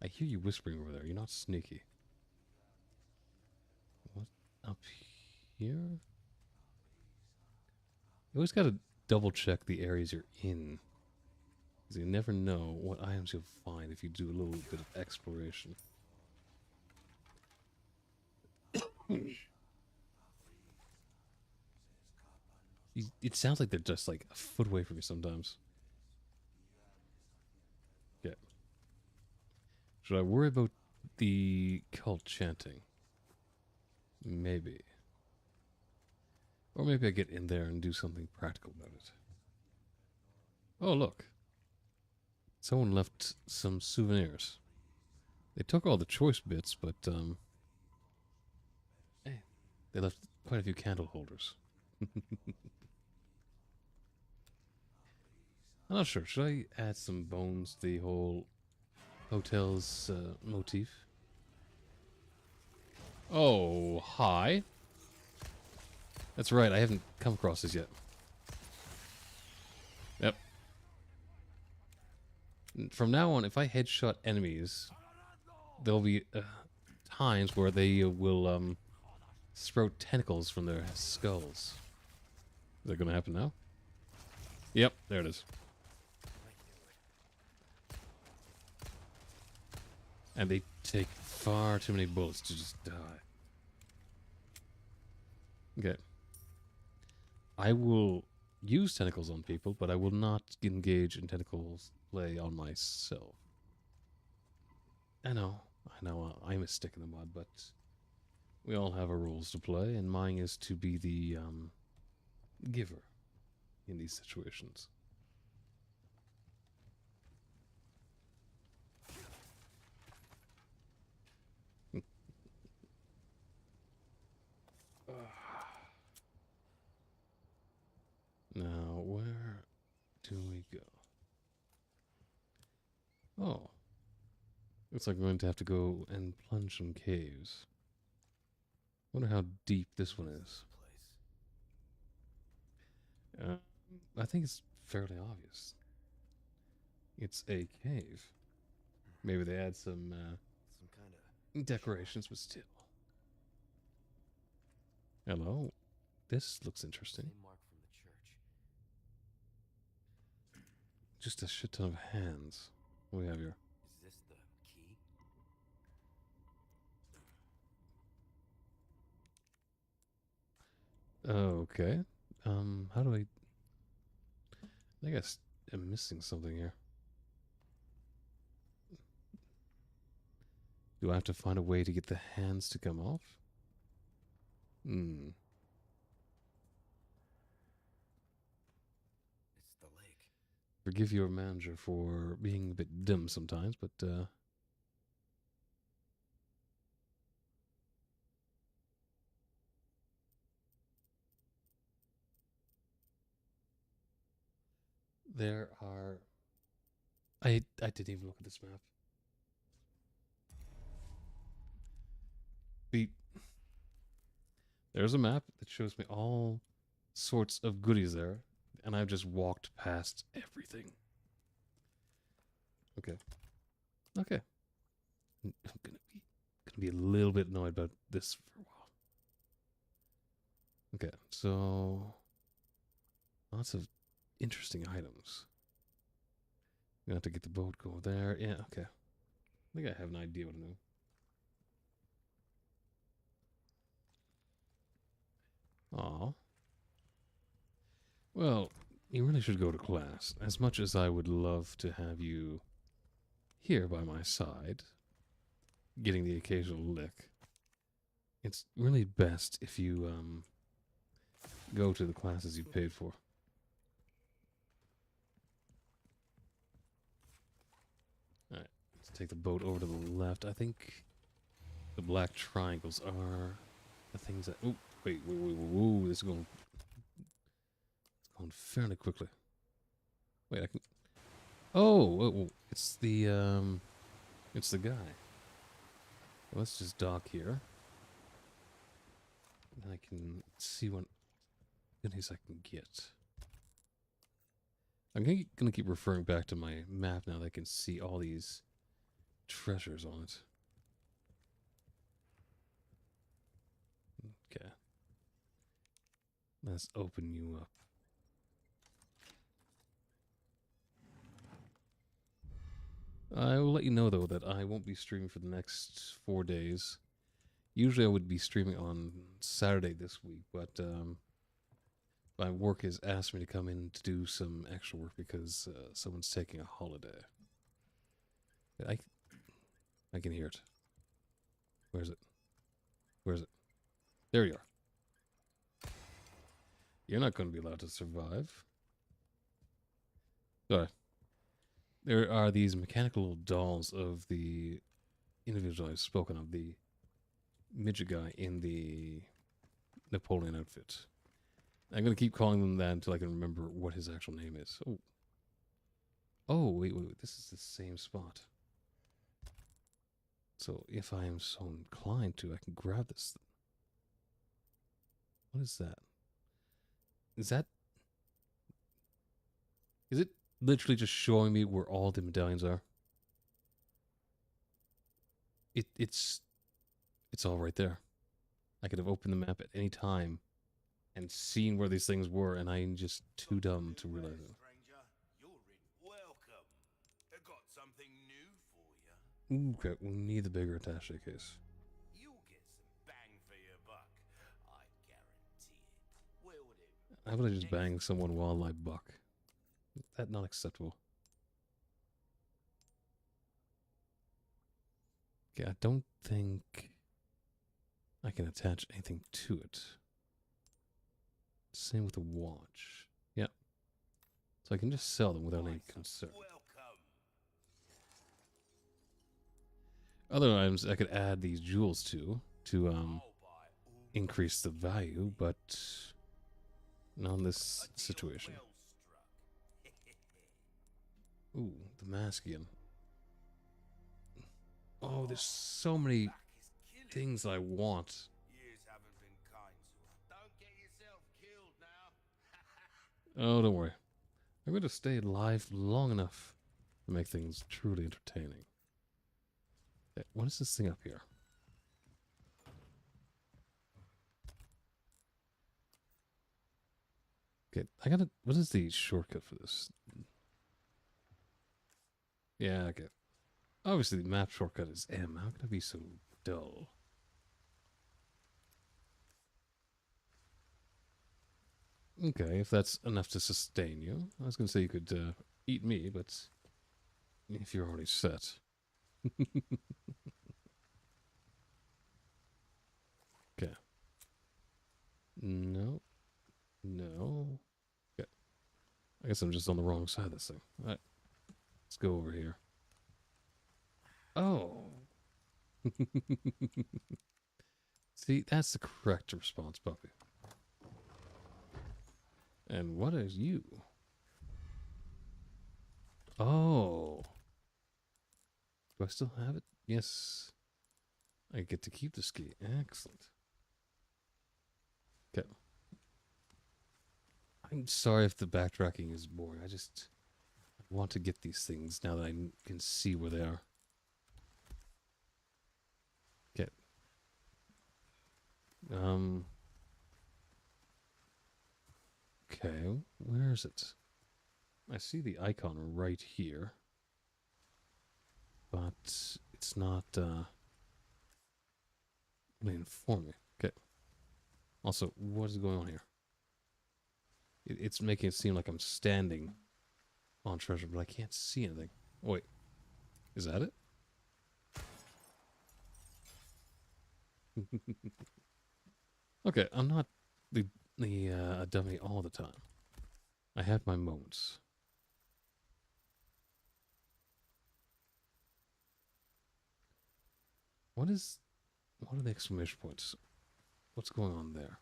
I hear you whispering over there. You're not sneaky. What? Up here? You always gotta double check the areas you're in. Because you never know what items you'll find if you do a little bit of exploration. It sounds like they're just like a foot away from you sometimes. Okay. Should I worry about the cult chanting? Maybe. Or maybe I get in there and do something practical about it. Oh, look. Someone left some souvenirs. They took all the choice bits, but, hey, they left quite a few candle holders. I'm not sure. Should I add some bones to the whole hotel's motif? Oh, hi. That's right, I haven't come across this yet. Yep. From now on, if I headshot enemies, there'll be times where they will sprout tentacles from their skulls. Is that going to happen now? Yep, there it is. And they take far too many bullets to just die. Okay. I will use tentacles on people, but I will not engage in tentacles play on myself. I know, I'm a stick in the mud, but we all have our rules to play, and mine is to be the giver in these situations. Now, where do we go? Oh. Looks like we're going to have to go and plunge some caves. Wonder how deep this one is. I think it's fairly obvious. It's a cave. Maybe they add some kind of decorations, but still. Hello. This looks interesting. same mark from the church. Just a shit ton of hands. What do we have here? Is this the key? Okay. How do I think I'm missing something here. Do I have to find a way to get the hands to come off? It's the lake. Forgive your manager for being a bit dim sometimes, but there are... I didn't even look at this map. There's a map that shows me all sorts of goodies there, and I've just walked past everything. Okay. Okay. I'm gonna gonna be a little bit annoyed about this for a while. Okay, so lots of interesting items. Gonna have to get the boat going there. Yeah, okay. I think I have an idea what to do. Aw. Well, you really should go to class. As much as I would love to have you here by my side, getting the occasional lick, it's really best if you go to the classes you paid for. Alright, let's take the boat over to the left. I think the black triangles are the things that... Oh, wait, whoa, this is going fairly quickly. Wait, I can... Oh, it's the guy. Let's just dock here. And I can see what goodies I can get. I'm gonna keep referring back to my map now that I can see all these treasures on it. Okay. Let's open you up. I will let you know, though, that I won't be streaming for the next 4 days. Usually I would be streaming on Saturday this week, but my work has asked me to come in to do some extra work because someone's taking a holiday. I can hear it. Where is it? Where is it? There you are. You're not going to be allowed to survive. Sorry. There are these mechanical dolls of the individual I've spoken of, the midget guy in the Napoleon outfit. I'm going to keep calling them that until I can remember what his actual name is. Oh. Oh, wait. This is the same spot. So if I am so inclined to, I can grab this. What is that? Is it literally just showing me where all the medallions are? It's all right there. I could have opened the map at any time and seen where these things were, and I'm just too dumb to realize it. Stranger, you're in. Welcome. I got something new for you. Ooh, okay, we need the bigger attaché case. You'll get some bang for your buck. I guarantee it. Will do. How about I just bang someone while I buck? Is that not acceptable? Okay, I don't think I can attach anything to it. Same with the watch. Yep. So I can just sell them without any concern. Welcome. Other items I could add these jewels to I'll buy all increase the value, but not in this a deal situation. well struck. Ooh, the mask again. Oh, there's so many Back is killing. things I want. Years haven't been kind to her. Don't get yourself killed now. Oh, don't worry. I'm going to stay alive long enough to make things truly entertaining. Okay, what is this thing up here? Okay, what is the shortcut for this? Yeah, okay. Obviously, the map shortcut is M. How can I be so dull? Okay, if that's enough to sustain you. I was going to say you could eat me, but if you're already set. Okay. No. No. Okay. I guess I'm just on the wrong side of this thing. Alright. Let's go over here. Oh. See, that's the correct response, puppy. And what is you? Oh. Do I still have it? Yes. I get to keep the ski. Excellent. Okay. I'm sorry if the backtracking is boring. I want to get these things now that I can see where they are. Okay, Um. Okay, where is it? I see the icon right here, but it's not really inform me. Okay. Also, what is going on here? It's making it seem like I'm standing on treasure, but I can't see anything. Oh, wait, is that it? Okay, I'm not the dummy all the time. I have my moments. What are the exclamation points? What's going on there?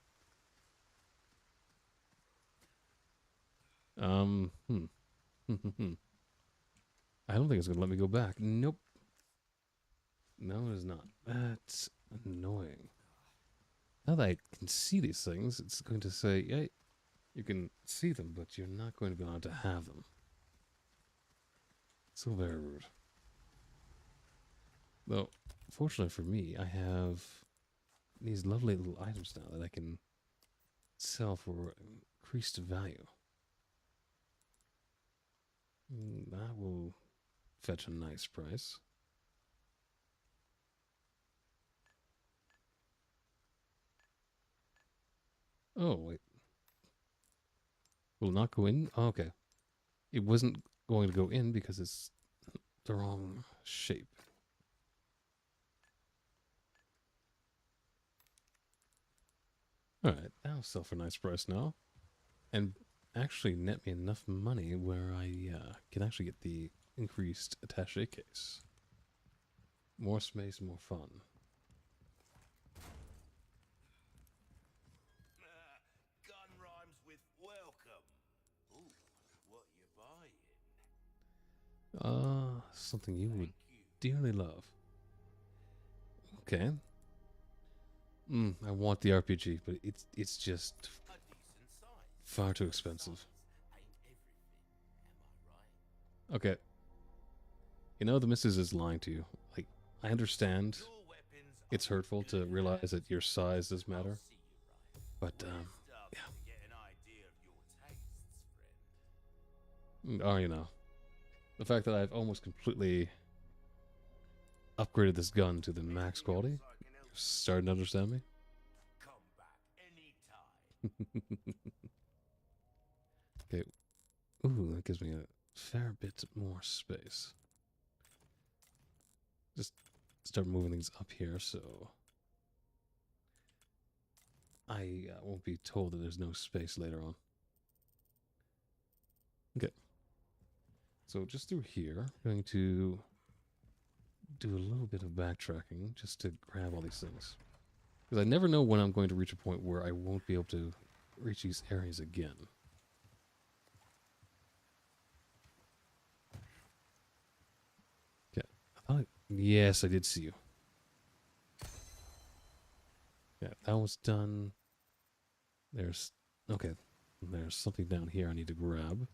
Hmm. I don't think it's gonna let me go back. Nope. No, it is not. That's annoying. Now that I can see these things, it's going to say, hey, you can see them, but you're not going to be allowed to have them. So very rude. Though, fortunately for me, I have these lovely little items now that I can sell for increased value. That will fetch a nice price. Oh, wait. Will not go in? Oh, okay. It wasn't going to go in because it's the wrong shape. Alright, that'll sell for a nice price now. And actually net me enough money where I can actually get the increased attaché case. More space, more fun. Gun rhymes with welcome. Ooh, what you buying? Something you would Thank you. dearly love. Okay. I want the RPG, but it's just A decent size. far too But expensive. size ain't everything, am I right? Okay. You know the missus is lying to you. Like, I understand Your weapons it's are in hurtful to good realize that hands. your size does I'll matter, see you right. but We're starting yeah. to get an idea of your tastes, friend. Oh, you know, the fact that I've almost completely upgraded this gun to the max Anything else quality, I can help you're you starting to understand me. with? Come back anytime. Okay. Ooh, that gives me a fair bit more space. Just start moving things up here so I won't be told that there's no space later on. Okay. So just through here, I'm going to do a little bit of backtracking just to grab all these things. Because I never know when I'm going to reach a point where I won't be able to reach these areas again. Okay. Yes, I did see you. Yeah, that was done. There's... Okay. There's something down here I need to grab.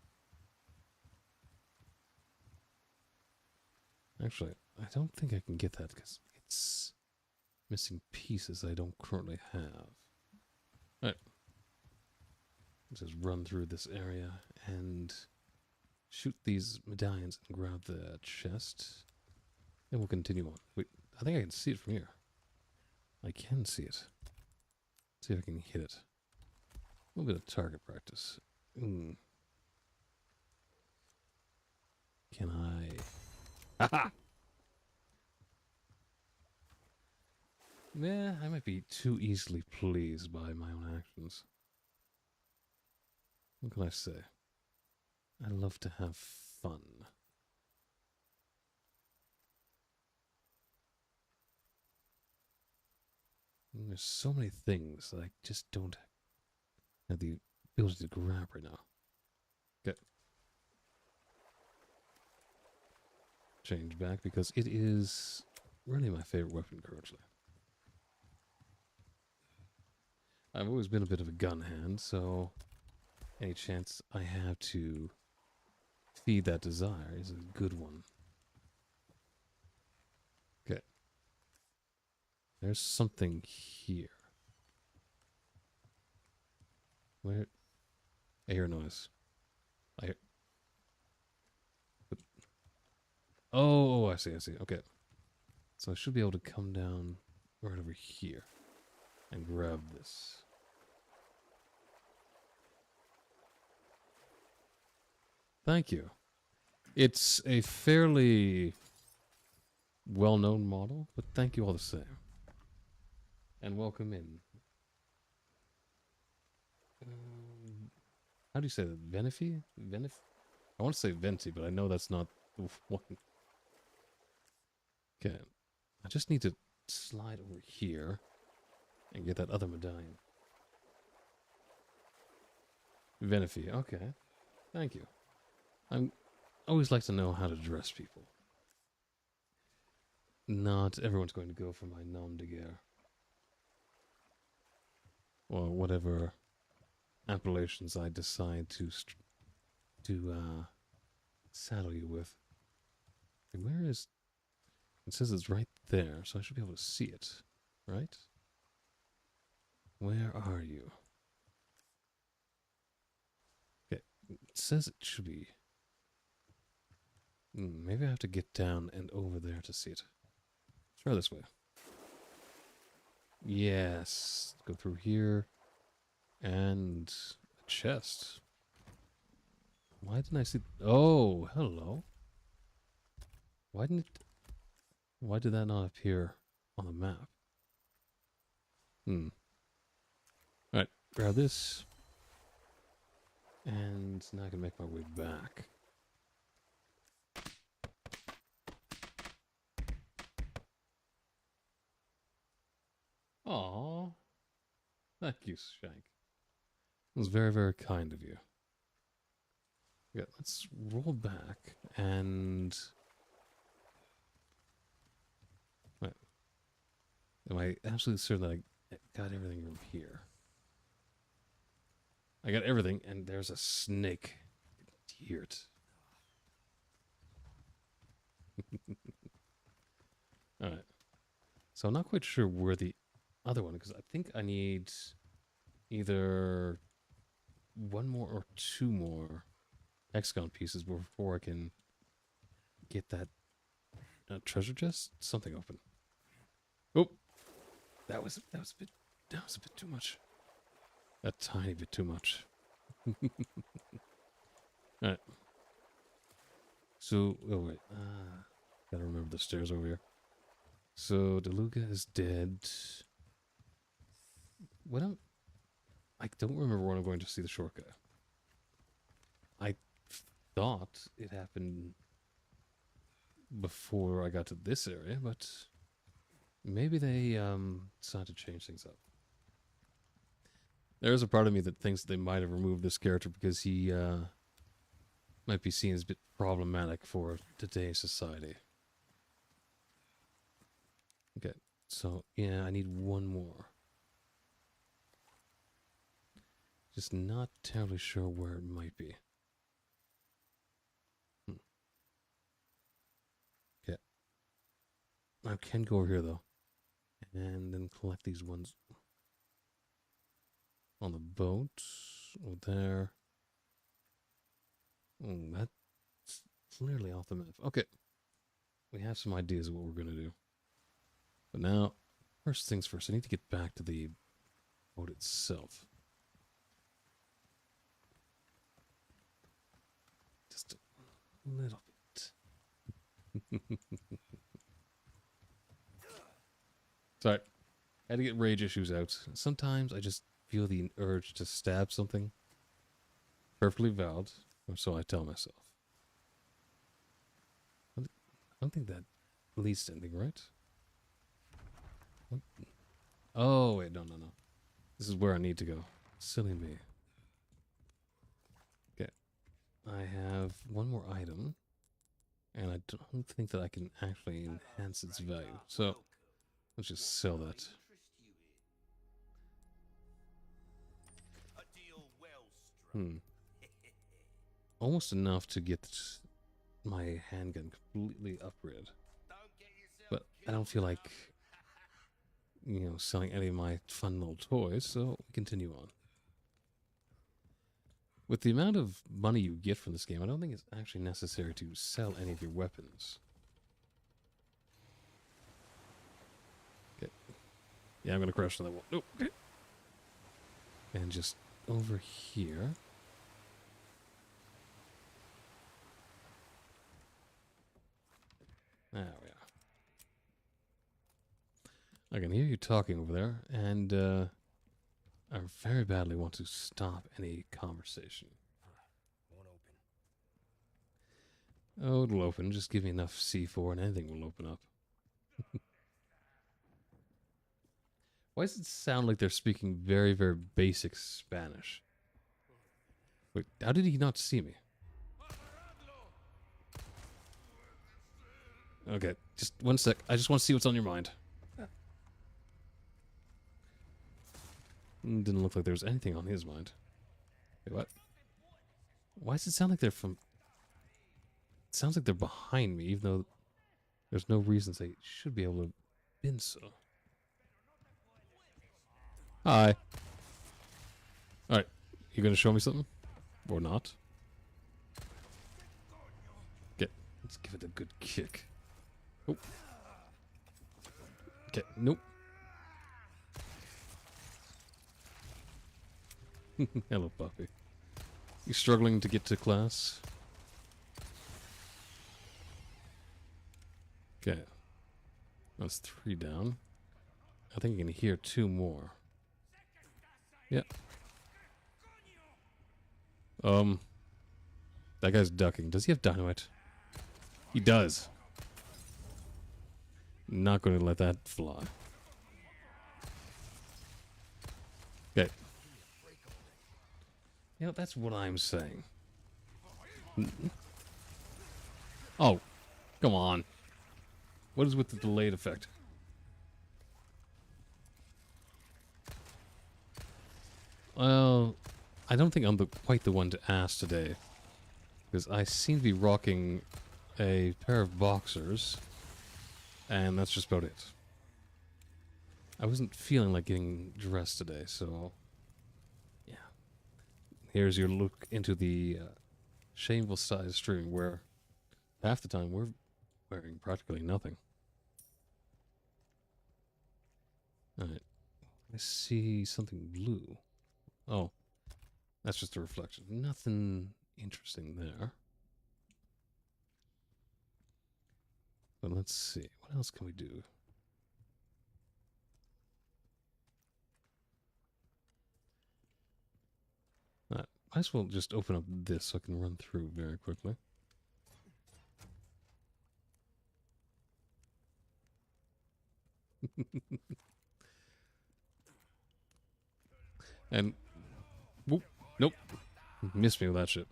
Actually, I don't think I can get that because it's missing pieces I don't currently have. Alright. Just run through this area and shoot these medallions and grab the chest. And we'll continue on. Wait, I think I can see it from here. I can see it. Let's see if I can hit it. A little bit of target practice. Can I... Haha! Nah, I might be too easily pleased by my own actions. What can I say? I love to have fun. And there's so many things that I just don't have the ability to grab right now. Okay. Change back because it is really my favorite weapon currently. I've always been a bit of a gun hand, so any chance I have to feed that desire is a good one. Okay. There's something here. Where? I hear a noise. I hear... Oh, I see, I see. Okay. So I should be able to come down right over here and grab this. Thank you. It's a fairly well-known model, but thank you all the same. And welcome in. How do you say that? Venifi? I want to say Venti, but I know that's not the one. Okay. I just need to slide over here and get that other medallion. Venifi, okay. Thank you. I always like to know how to dress people. Not everyone's going to go for my nom de guerre. Or whatever appellations I decide to saddle you with. Okay, where is... It says it's right there, so I should be able to see it. Right? Where are you? Okay, it says it should be... maybe I have to get down and over there to see it. Let's try this way. Yes. Go through here. And a chest. Why didn't I see... Oh, hello. Why did that not appear on the map? Alright, grab this. And now I can make my way back. Aww. Thank you, Shank. It was very, very kind of you. Okay, let's roll back and... Wait. Am I absolutely certain that I got everything from here? I got everything, and there's a snake. Dear it. Alright. So I'm not quite sure where the other one, because I think I need either one more or two more hexagon pieces before I can get that treasure chest. Something open. Oh, that was a bit too much. A tiny bit too much. All right. So, oh wait, gotta remember the stairs over here. So DeLuca is dead. I don't remember when I'm going to see the short guy. I thought it happened before I got to this area, but maybe they decided to change things up. There's a part of me that thinks they might have removed this character because he might be seen as a bit problematic for today's society. Okay, so yeah, I need one more. Just not terribly sure where it might be. Okay. I can go over here though. And then collect these ones on the boat. Over there. Oh, that's clearly off the map. Okay. We have some ideas of what we're going to do. But now, first things first, I need to get back to the boat itself. Just a little bit. Sorry. I had to get rage issues out. Sometimes I just feel the urge to stab something. Perfectly valid, or so I tell myself. I don't think that leads to anything, right? What? Oh, wait, no. This is where I need to go. Silly me. Okay. I have one more item. And I don't think that I can actually enhance its value. So, let's just sell that. Almost enough to get my handgun completely upgraded. But I don't feel like, selling any of my fun little toys, so we continue on. With the amount of money you get from this game, I don't think it's actually necessary to sell any of your weapons. Okay. Yeah, I'm gonna crash on that wall. Nope. Okay. And just over here. There we are. I can hear you talking over there, and I very badly want to stop any conversation. Won't open. Oh, it'll open. Just give me enough C4 and anything will open up. Why does it sound like they're speaking very, very basic Spanish? Wait, how did he not see me? Okay, just one sec. I just want to see what's on your mind. Didn't look like there was anything on his mind. Wait, what? Why does it sound like they're from... It sounds like they're behind me, even though there's no reason they should be able to have been so. Hi. Alright, you gonna show me something? Or not? Let's give it a good kick. Oh. Okay, nope. Hello, puppy. You struggling to get to class? Okay. That's 3 down. I think you can hear 2 more. Yep. That guy's ducking. Does he have dynamite? He does. Not going to let that fly. Okay. Yeah, that's what I'm saying. Oh, come on. What is with the delayed effect? Well, I don't think I'm quite the one to ask today. Because I seem to be rocking a pair of boxers. And that's just about it. I wasn't feeling like getting dressed today, so... Yeah. Here's your look into the shameful side of streaming, where half the time we're wearing practically nothing. Alright. I see something blue. Oh. That's just a reflection. Nothing interesting there. But let's see. What else can we do? Might as well just open up this so I can run through very quickly. And... Whoop, nope. Missed me with that shit.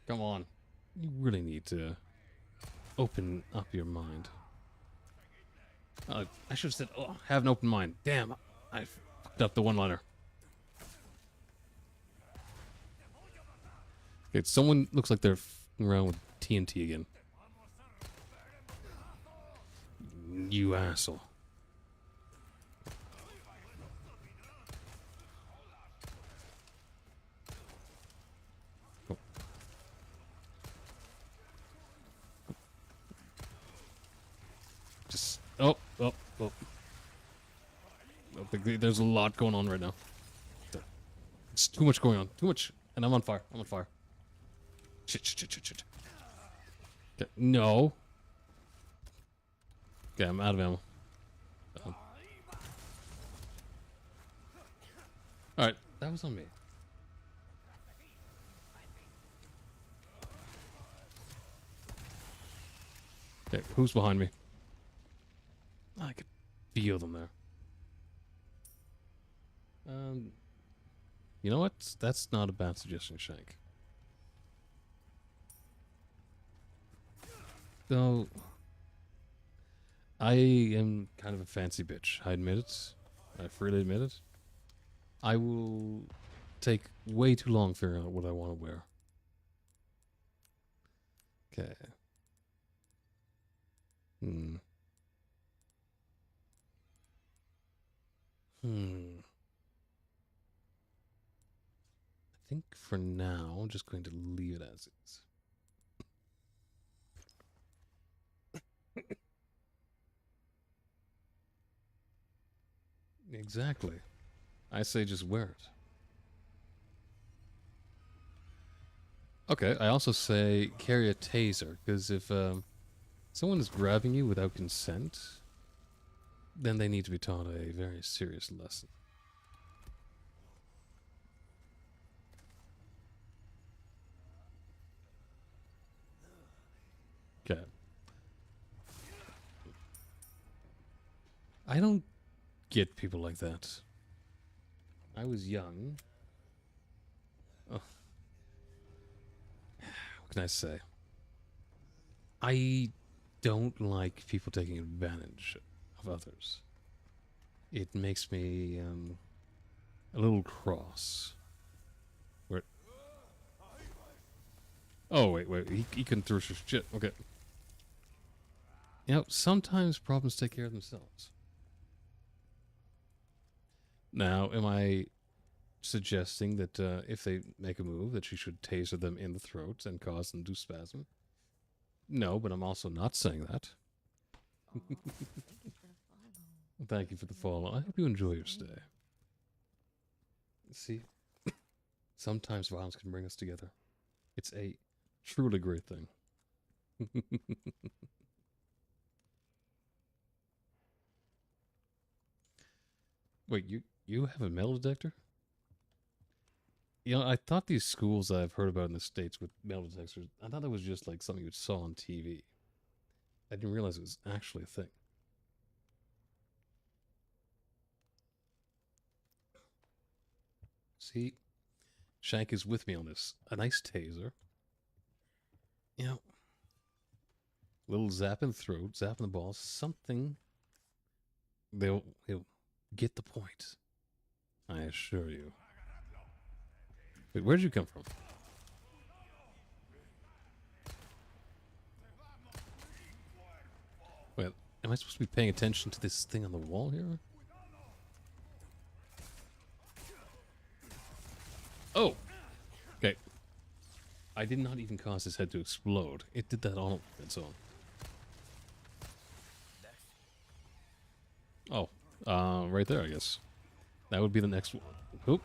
Come on. You really need to open up your mind. I should have said, oh, have an open mind. Damn, I fucked up the one-liner. Okay, someone looks like they're f***ing around with TNT again. You asshole. Just... Oh. There's a lot going on right now. It's too much going on. Too much. And I'm on fire. Shit. Okay, no. Okay, I'm out of ammo. Alright, that was on me. Okay, who's behind me? I could feel them there. You know what? That's not a bad suggestion, Shank. Though, I am kind of a fancy bitch. I admit it. I freely admit it. I will take way too long figuring out what I want to wear. Okay. Hmm. think for now, I'm just going to leave it as is. Exactly. I say just wear it. Okay, I also say carry a taser, because if someone is grabbing you without consent, then they need to be taught a very serious lesson. Okay. I don't get people like that. I was young. Oh. What can I say? I don't like people taking advantage of others. It makes me a little cross. Where? Oh wait, he couldn't throw shit. Okay. You know, sometimes problems take care of themselves. Now, am I suggesting that if they make a move, that she should taser them in the throat and cause them to spasm? No, but I'm also not saying that. Thank you for the follow. I hope you enjoy your stay. See, sometimes violence can bring us together. It's a truly great thing. Wait, you have a metal detector? You know, I thought these schools I've heard about in the States with metal detectors, I thought that was just like something you saw on TV. I didn't realize it was actually a thing. See, Shank is with me on this. A nice taser. You know, little zap in the throat, zap in the balls, something. He'll get the point. I assure you. Wait, where'd you come from? Wait, am I supposed to be paying attention to this thing on the wall here? Oh! Okay. I did not even cause his head to explode. It did that all on its own. Oh. Right there, I guess. That would be the next one. Oop.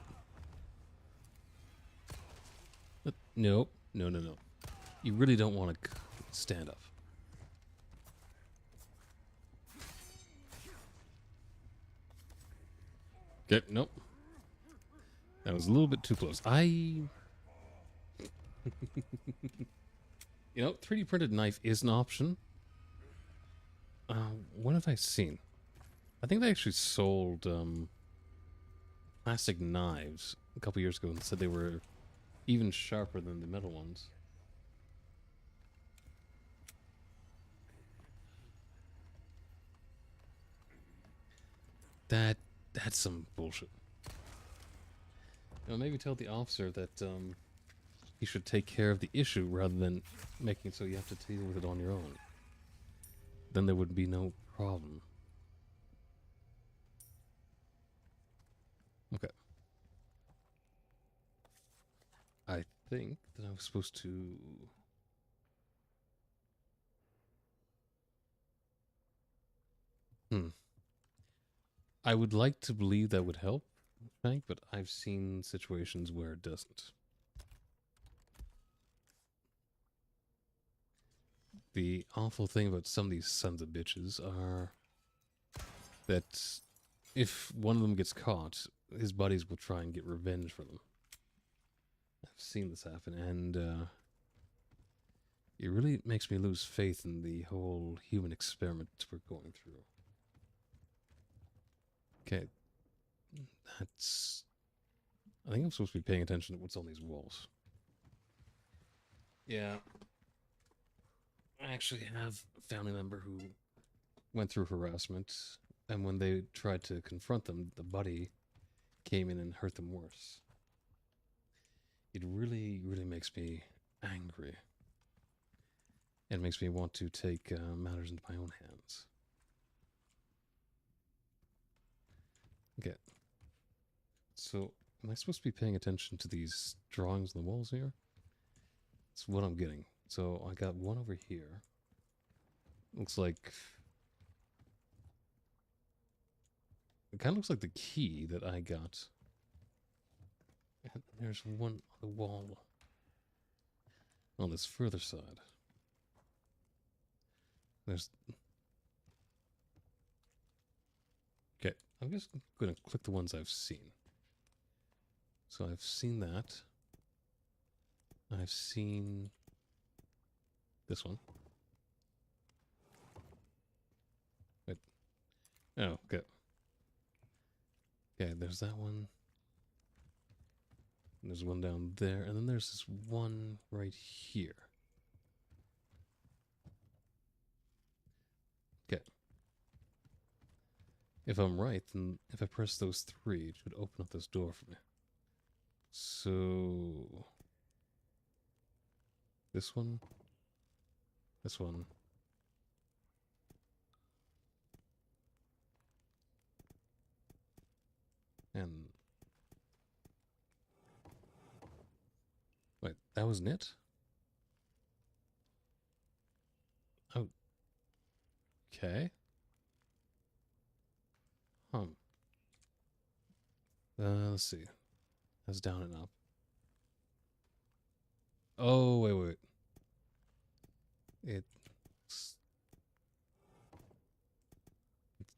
No. No, no, no. You really don't want to stand up. Okay, nope. That was a little bit too close. You know, 3D printed knife is an option. What have I seen? I think they actually sold plastic knives a couple years ago and said they were even sharper than the metal ones. That's some bullshit. You know, maybe tell the officer that he should take care of the issue rather than making it so you have to deal with it on your own. Then there would be no problem. Okay. I think that I was supposed to... I would like to believe that would help, Frank, but I've seen situations where it doesn't. The awful thing about some of these sons of bitches are that if one of them gets caught, his buddies will try and get revenge for them. I've seen this happen, and it really makes me lose faith in the whole human experiment we're going through. Okay, that's... I think I'm supposed to be paying attention to what's on these walls. Yeah. I actually have a family member who went through harassment, and when they tried to confront them, the buddy came in and hurt them worse. It really, really makes me angry. It makes me want to take matters into my own hands. Okay. So, Am I supposed to be paying attention to these drawings on the walls here? That's what I'm getting. So I got one over here. Looks like... It kind of looks like the key that I got. And there's one on the wall on this further side. There's... Okay, I'm just going to click the ones I've seen. So I've seen that. I've seen this one. Wait. Oh, okay. Okay, there's that one. And there's one down there, and then there's this one right here. Okay. If I'm right, then if I press those three, it should open up this door for me. So... This one. This one. And... Wait, that wasn't it? Oh. Okay. Let's see. That's down and up. Oh, wait. It's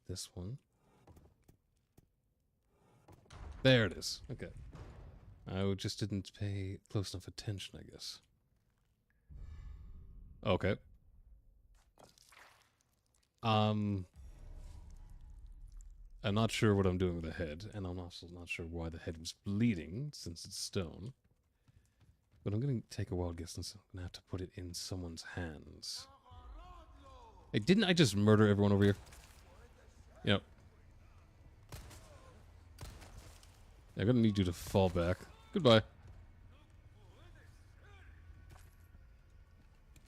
this one. There it is. Okay. I just didn't pay close enough attention, I guess. Okay. I'm not sure what I'm doing with the head, and I'm also not sure why the head was bleeding, since it's stone. But I'm going to take a wild guess, and so I'm going to have to put it in someone's hands. Hey, didn't I just murder everyone over here? Yep. I'm going to need you to fall back. Goodbye.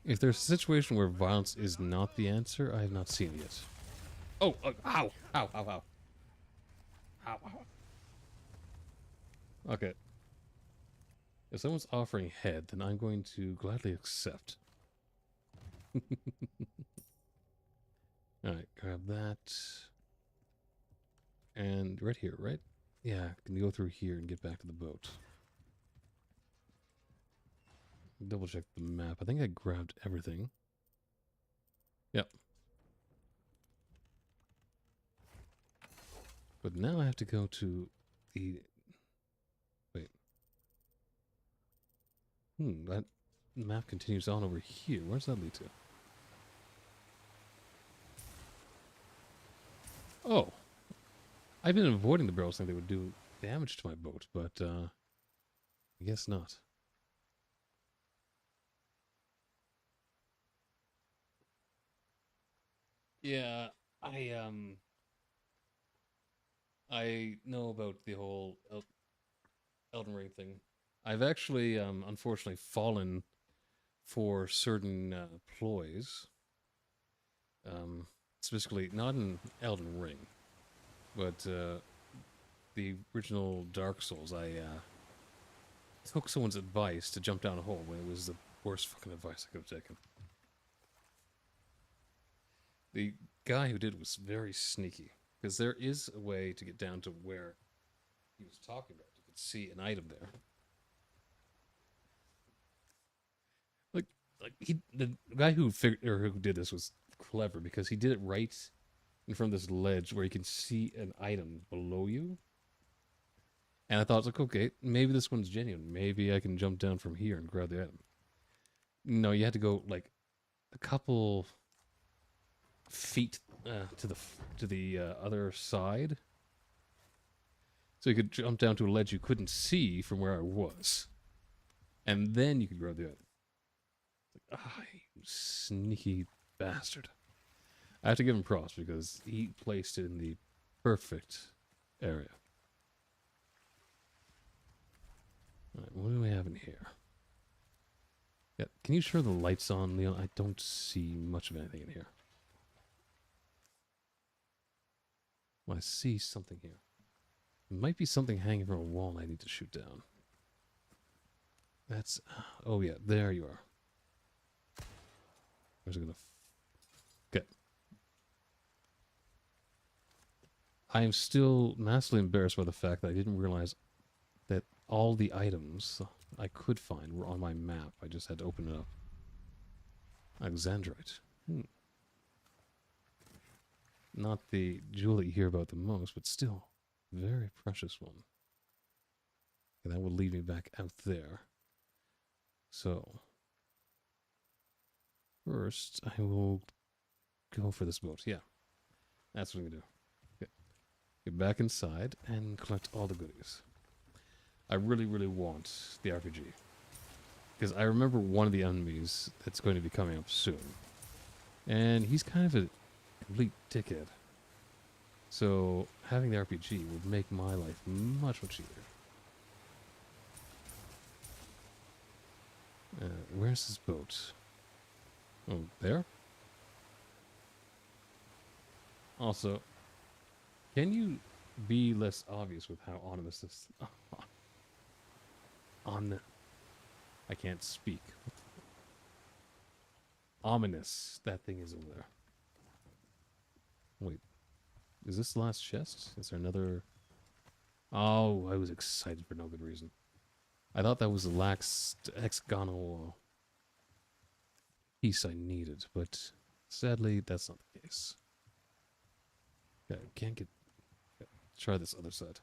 If there's a situation where violence is not the answer, I have not seen it yet. Oh, ow, ow, ow, ow. Ow, ow. Okay. If someone's offering head, then I'm going to gladly accept. Alright, grab that. And right here, right? Yeah, can go through here and get back to the boat. Double check the map. I think I grabbed everything. Yep. But now I have to go to the... Wait. That map continues on over here. Where does that lead to? Oh. I've been avoiding the barrels thinking they would do damage to my boat, but I guess not. Yeah, I know about the whole Elden Ring thing. I've actually, unfortunately, fallen for certain ploys. Specifically, not in Elden Ring, but the original Dark Souls. I took someone's advice to jump down a hole when it was the worst fucking advice I could have taken. The guy who did it was very sneaky, because there is a way to get down to where he was talking about. You could see an item there. The guy who who did this was clever, because he did it right in front of this ledge where you can see an item below you. And I thought, like, okay, maybe this one's genuine. Maybe I can jump down from here and grab the item. No, you had to go like a couple feet to the other side, so you could jump down to a ledge you couldn't see from where I was, and then you could grab the item. Like, you sneaky bastard! I have to give him props because he placed it in the perfect area. All right, what do we have in here? Yeah, can you turn the lights on, Leon? I don't see much of anything in here. Well, I see something here. Might be something hanging from a wall I need to shoot down. That's... Oh yeah, there you are. Where's it gonna... Okay. I am still massively embarrassed by the fact that I didn't realize that all the items I could find were on my map. I just had to open it up. Alexandrite. Not the jewel that you hear about the most, but still, very precious one. And that will lead me back out there. So, first, I will go for this boat. Yeah, that's what I'm going to do. Okay. Get back inside and collect all the goodies. I really, really want the RPG. Because I remember one of the enemies that's going to be coming up soon. And he's kind of a complete dickhead. So, having the RPG would make my life much, much easier. Where's this boat? Oh, there? Also, can you be less obvious with how ominous this... I can't speak. Ominous that thing is over there. Wait. Is this the last chest? Is there another... Oh, I was excited for no good reason. I thought that was the last hexagonal piece I needed, but sadly, that's not the case. Okay, can't get... Okay, try this other side.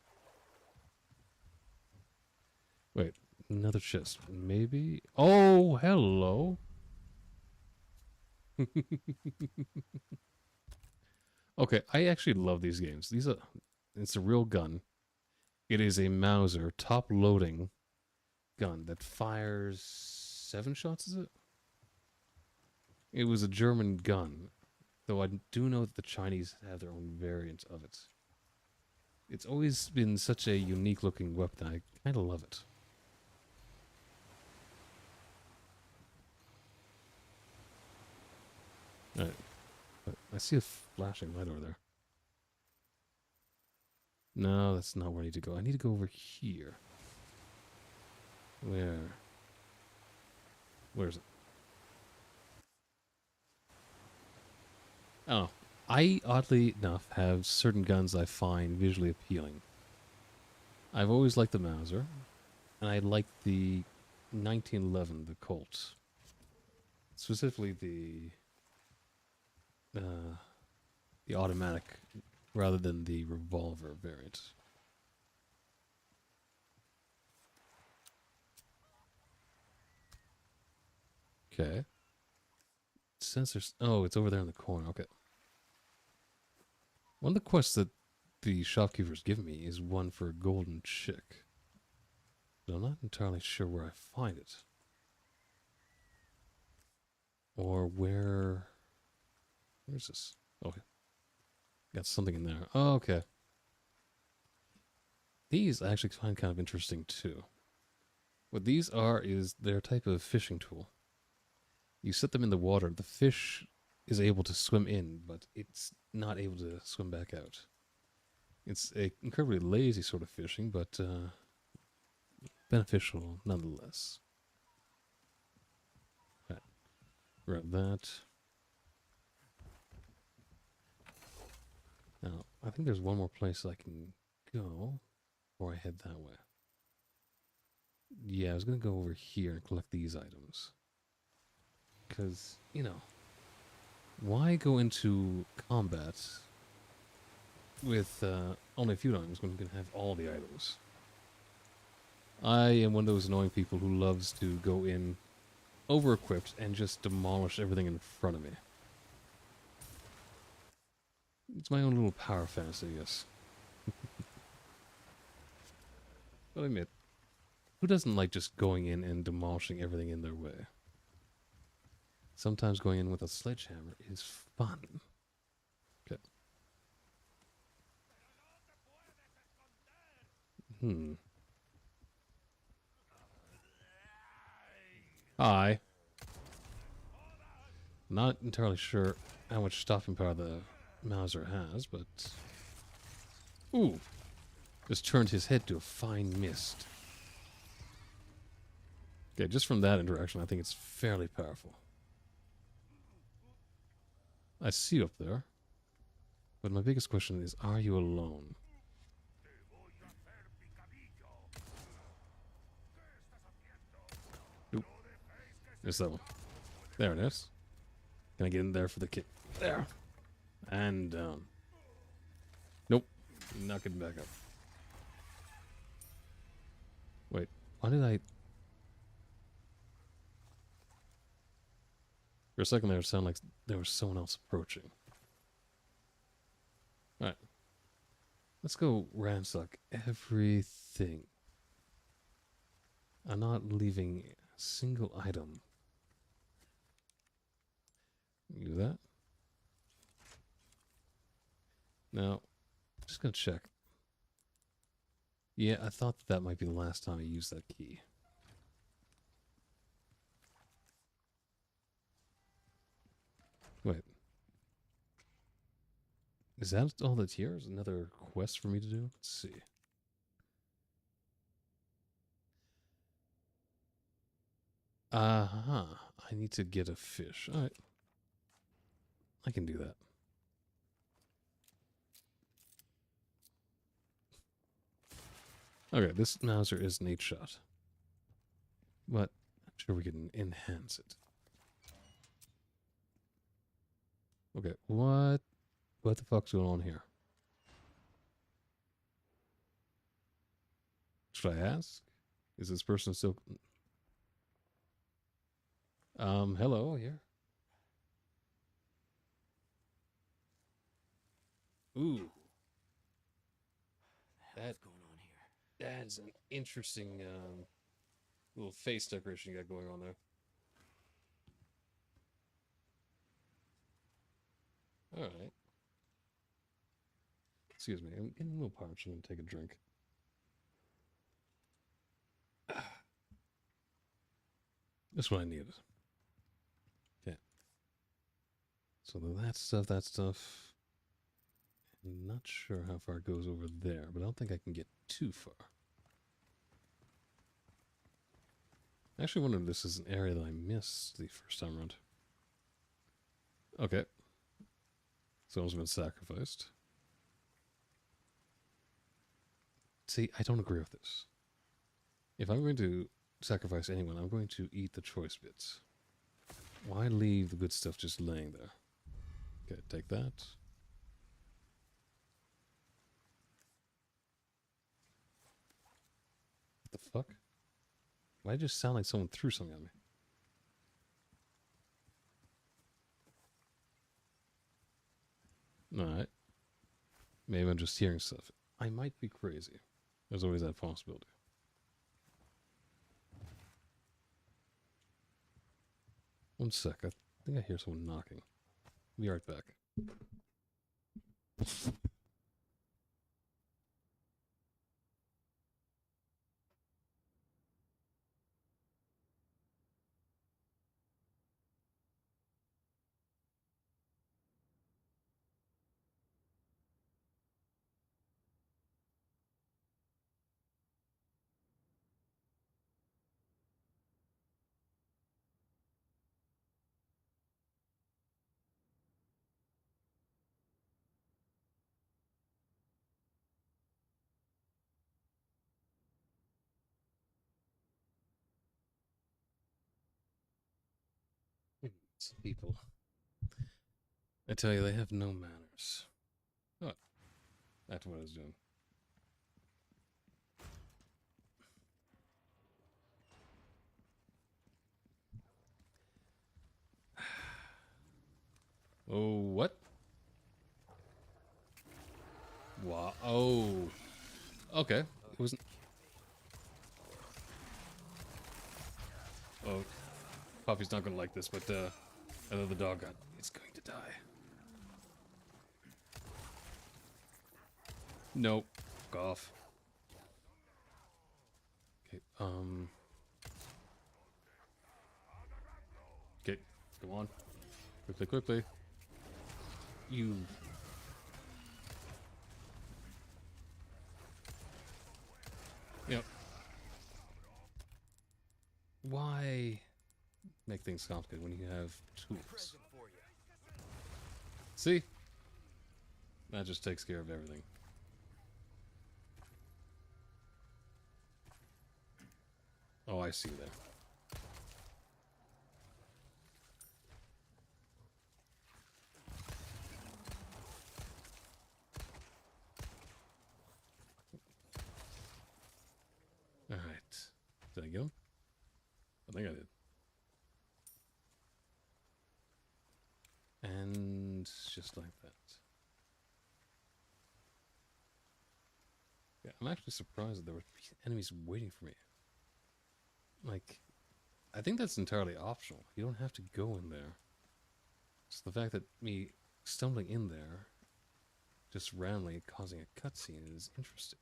Wait, another chest. Maybe... Oh, hello! Okay, I actually love these games. These are... It's a real gun. It is a Mauser top-loading gun that fires 7 shots, is it? It was a German gun, though I do know that the Chinese have their own variant of it. It's always been such a unique-looking weapon. I kind of love it. Alright. I see a flashing light over there. No, that's not where I need to go. I need to go over here. Where? Where is it? Oh. I, oddly enough, have certain guns I find visually appealing. I've always liked the Mauser, and I like the 1911, the Colt. Specifically the automatic rather than the revolver variant. Okay. Sensors. Oh, it's over there in the corner. Okay. One of the quests that the shopkeepers give me is one for a golden chick. But I'm not entirely sure where I find it. Or where... Where's this? Okay. Got something in there. Oh, okay. These I actually find kind of interesting too. What these are is their type of fishing tool. You set them in the water, the fish is able to swim in, but it's not able to swim back out. It's a incredibly lazy sort of fishing, but beneficial nonetheless. Right. Grab that. Now, I think there's one more place I can go before I head that way. Yeah, I was going to go over here and collect these items. Because, you know, why go into combat with only a few items when you can have all the items? I am one of those annoying people who loves to go in over-equipped and just demolish everything in front of me. It's my own little power fantasy, I guess. But I admit, who doesn't like just going in and demolishing everything in their way? Sometimes going in with a sledgehammer is fun. Okay. Hi. Not entirely sure how much stopping power the Mauser has, but... Ooh. just turned his head to a fine mist. Okay, just from that interaction, I think it's fairly powerful. I see you up there. But my biggest question is, are you alone? Oop. There's that one. There it is. Can I get in there for the kid? There. And down. Nope. Not getting back up. Wait. Why did I... For a second there, it sounded like there was someone else approaching. Alright. Let's go ransack everything. I'm not leaving a single item. Do that. Now, I'm just gonna check. Yeah, I thought that might be the last time I used that key. Wait. Is that all that's here? Is another quest for me to do? Let's see. Uh-huh. I need to get a fish. Alright. I can do that. Okay, this Mauser is an 8-shot. But I'm sure we can enhance it. Okay, what the fuck's going on here? Should I ask? Is this person still... hello here. Ooh. That's going on here. That is an interesting, little face decoration you got going on there. Alright. Excuse me, I'm getting a little parched. I'm gonna take a drink. That's what I needed. Okay. So that stuff. I'm not sure how far it goes over there, but I don't think I can get too far. I actually wonder if this is an area that I missed the first time around. Okay. Someone's been sacrificed. See, I don't agree with this. If I'm going to sacrifice anyone, I'm going to eat the choice bits. Why leave the good stuff just laying there? Okay, take that. What the fuck? Why did it just sound like someone threw something at me? Alright. Maybe I'm just hearing stuff. I might be crazy. There's always that possibility. One sec, I think I hear someone knocking. Be right back. Some people. I tell you, they have no manners. Oh, that's what I was doing. Oh, what? Wow. Oh. Okay. It wasn't... Oh. Poppy's not gonna like this, but, I know the dog got... It's going to die. Nope. Fuck off. Okay, Okay, come on. Quickly, quickly. You... Yep. Why make things complicated when you have tools? Present for you. See? That just takes care of everything. Oh, I see there. Alright. Did I get him? I think I did. And just like that. Yeah, I'm actually surprised that there were enemies waiting for me. Like, I think that's entirely optional. You don't have to go in there. Just the fact that me stumbling in there, just randomly causing a cutscene, is interesting.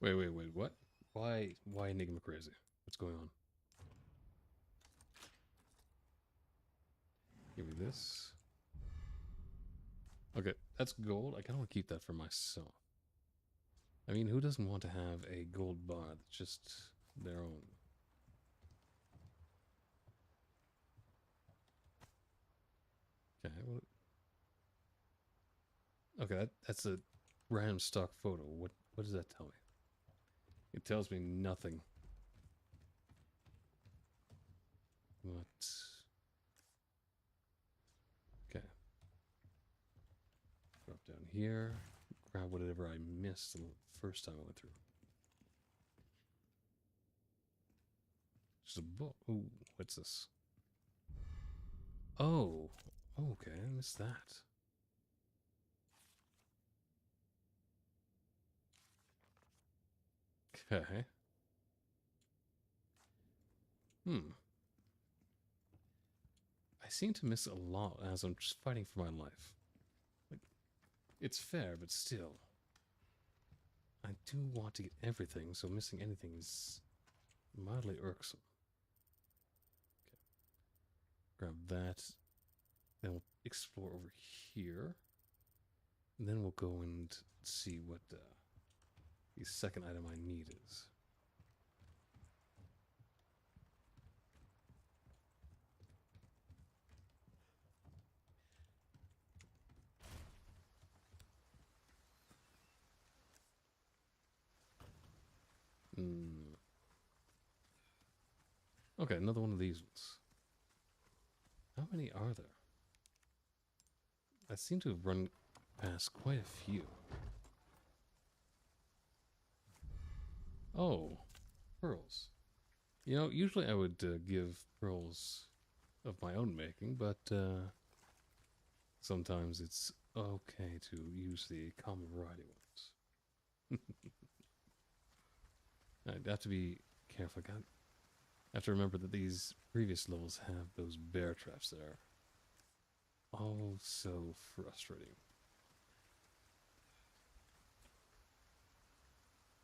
Wait, what? Why Enigma Crazy? What's going on? Give me this. Okay, that's gold. I kind of want to keep that for myself. I mean, who doesn't want to have a gold bar that's just their own? Okay, well, okay, that's a random stock photo. What does that tell me? It tells me nothing. What? Okay. Drop down here. Grab whatever I missed the first time I went through. Just a book. Ooh, what's this? Oh, okay, I missed that. Okay. I seem to miss a lot as I'm just fighting for my life. Like, it's fair, but still. I do want to get everything, so missing anything is mildly irksome. Okay. Grab that. Then we'll explore over here. And then we'll go and see what the second item I need is. Okay, another one of these ones. How many are there? I seem to have run past quite a few. Oh, pearls. You know, usually I would give pearls of my own making, but sometimes it's okay to use the common variety ones. I'd have to be careful. I have to remember that these previous levels have those bear traps that are all so frustrating.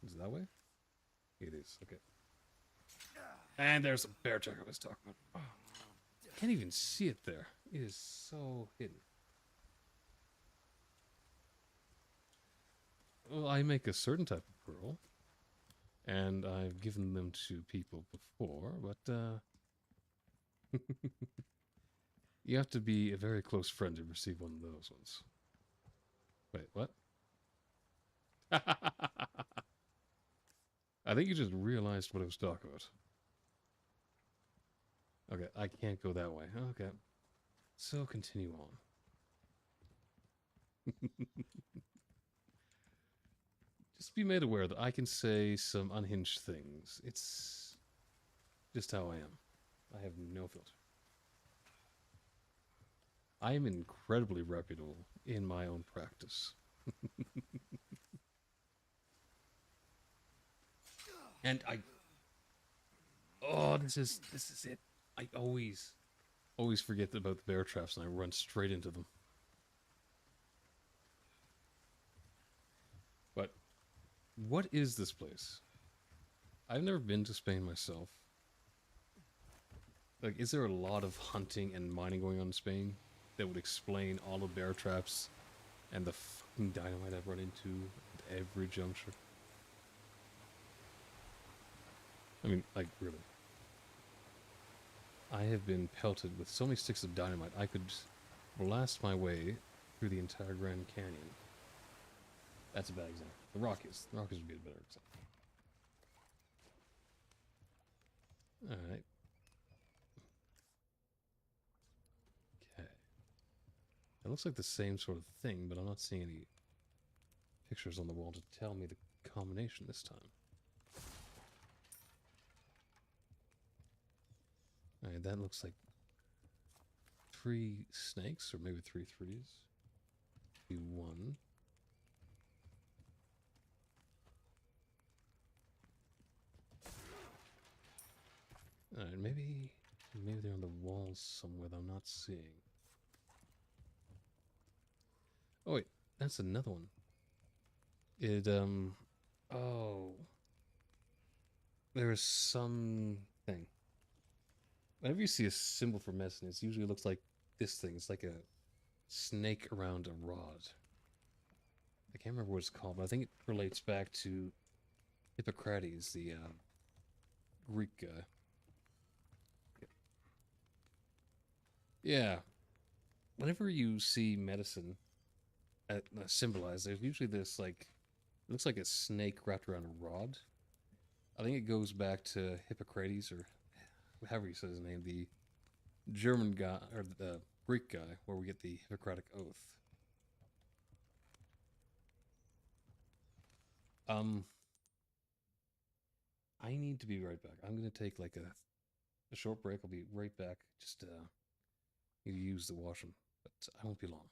Is it that way? It is, okay. And there's a bear trap I was talking about. Oh, I can't even see it there. It is so hidden. Well, I make a certain type of pearl, and I've given them to people before, but you have to be a very close friend to receive one of those ones. Wait, what? I think you just realized what I was talking about. Okay, I can't go that way. Okay. So continue on. Just be made aware that I can say some unhinged things. It's just how I am. I have no filter. I am incredibly reputable in my own practice. And oh, this is it. I always forget about the bear traps and I run straight into them. But what is this place? I've never been to Spain myself. Like, is there a lot of hunting and mining going on in Spain that would explain all the bear traps and the dynamite I've run into at every juncture. I mean, like, really. I have been pelted with so many sticks of dynamite, I could blast my way through the entire Grand Canyon. That's a bad example. The Rockies. The Rockies would be a better example. Alright. Okay. It looks like the same sort of thing, but I'm not seeing any pictures on the wall to tell me the combination this time. Alright, that looks like 3 snakes, or maybe 3 threes. Be 1. Alright, maybe they're on the walls somewhere that I'm not seeing. Oh wait, that's another one. It, oh. There is something. Whenever you see a symbol for medicine, it usually looks like this thing. It's like a snake around a rod. I can't remember what it's called, but I think it relates back to Hippocrates, the Greek guy. Yeah. Whenever you see medicine symbolized, there's usually this, like, it looks like a snake wrapped around a rod. I think it goes back to Hippocrates, or however you say his name, the German guy, or the Greek guy, where we get the Hippocratic Oath. I need to be right back. I'm gonna take like a short break. I'll be right back. Just need to use the washroom, but I won't be long.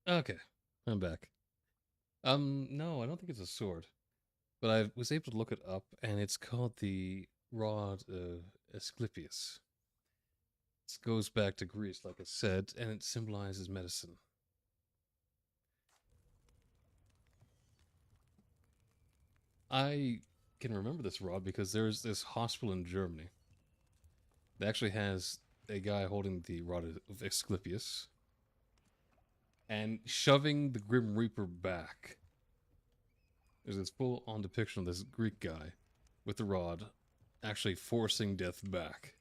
Okay, I'm back. No, I don't think it's a sword, but I was able to look it up, and it's called the Rod of Asclepius. This goes back to Greece, like I said, and it symbolizes medicine. I can remember this rod because there's this hospital in Germany that actually has a guy holding the rod of Asclepius and shoving the Grim Reaper back. There's this full-on depiction of this Greek guy with the rod actually forcing death back.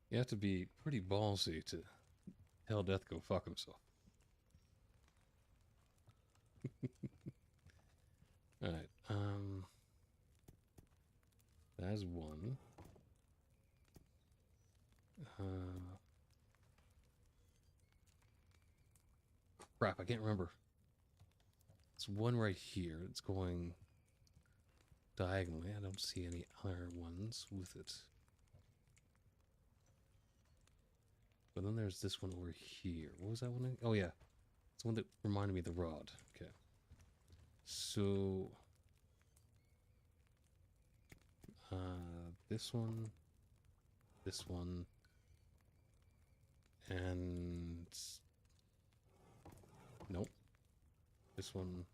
You have to be pretty ballsy to tell death go fuck himself. Alright, that's one. Crap, I can't remember. It's one right here. It's going diagonally. I don't see any other ones with it. But then there's this one over here. What was that one? Oh, yeah. It's the one that reminded me of the rod. Okay. So... this one, and nope, this one,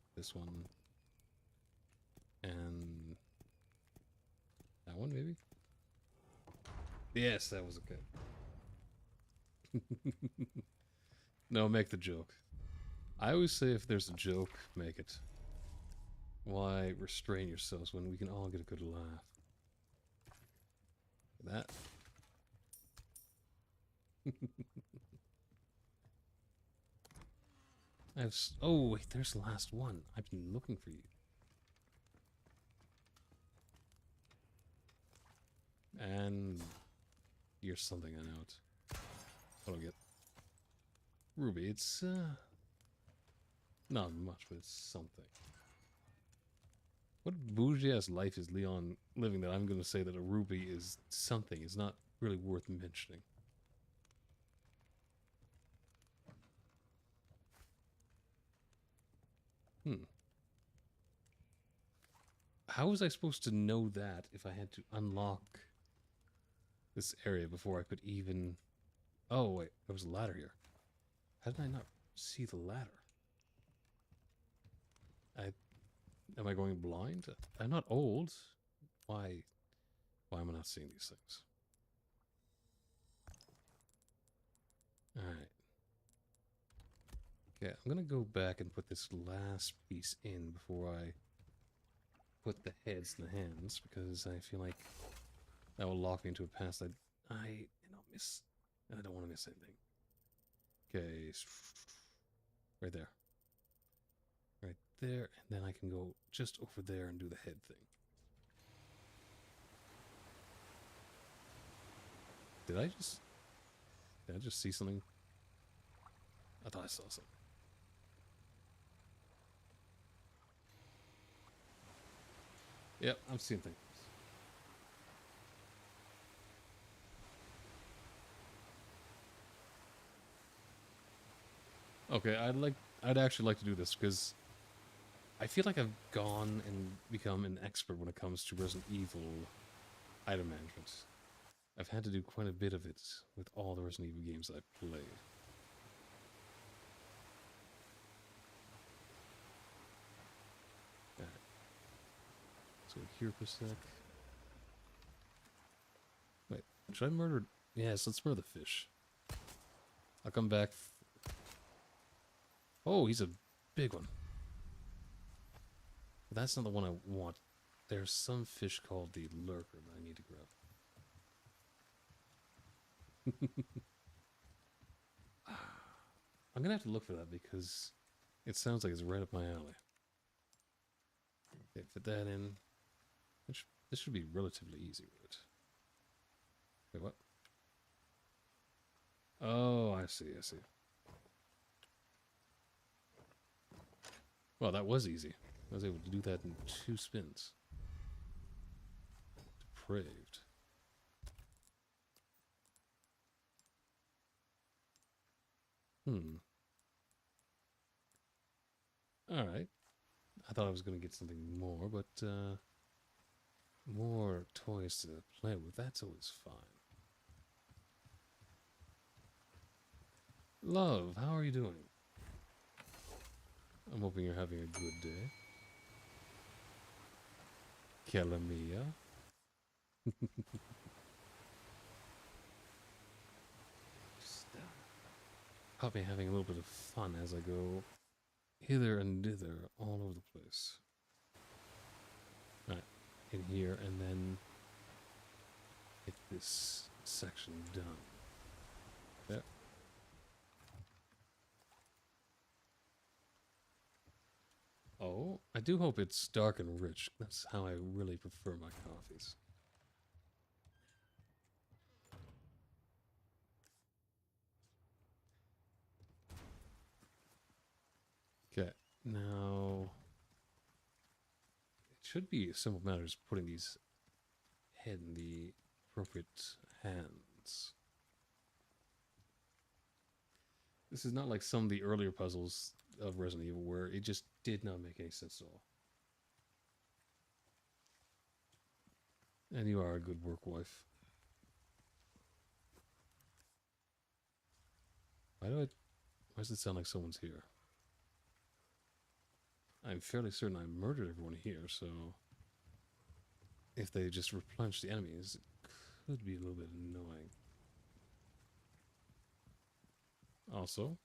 and that one maybe. Yes, that was okay. No, make the joke. I always say if there's a joke, make it. Why restrain yourselves when we can all get a good laugh? That. Oh, wait, there's the last one. I've been looking for you. And here's something I know it. What do I get? Ruby, it's not much, but it's something. What bougie-ass life is Leon living that I'm going to say that a ruby is something is not really worth mentioning? How was I supposed to know that if I had to unlock this area before I could even... Oh, wait, there was a ladder here. How did I not see the ladder? Am I going blind? I'm not old. Why am I not seeing these things? Alright. Okay, I'm gonna go back and put this last piece in before I put the heads in the hands, because I feel like that will lock me into a past I don't miss, and I don't want to miss anything. Okay, right there. Right there, and then I can go just over there and do the head thing. Did I just see something? I thought I saw something. Yep, I'm seeing things. Okay, I'd actually like to do this because I feel like I've gone and become an expert when it comes to Resident Evil item management. I've had to do quite a bit of it with all the Resident Evil games I've played. Alright. Let's go here for a sec. Wait, should I murder... Yes, let's murder the fish. I'll come back... Oh, he's a big one. But that's not the one I want. There's some fish called the lurk that I need to grab. I'm gonna have to look for that because it sounds like it's right up my alley. Okay, fit that in. This should be relatively easy with it. Wait, what? Oh, I see. Well, that was easy. I was able to do that in 2 spins. Depraved. Alright. I thought I was going to get something more, but, more toys to play with. That's always fine. Love, how are you doing? I'm hoping you're having a good day. Calamia. Just caught me having a little bit of fun as I go hither and thither all over the place. Right, in here, and then get this section done. There. Oh, I do hope it's dark and rich. That's how I really prefer my coffees. Okay, now it should be a simple matter of just putting these head in the appropriate hands. This is not like some of the earlier puzzles of Resident Evil where it just did not make any sense at all. And you are a good work wife. Why does it sound like someone's here? I'm fairly certain I murdered everyone here, so if they just replenish the enemies, it could be a little bit annoying. Also,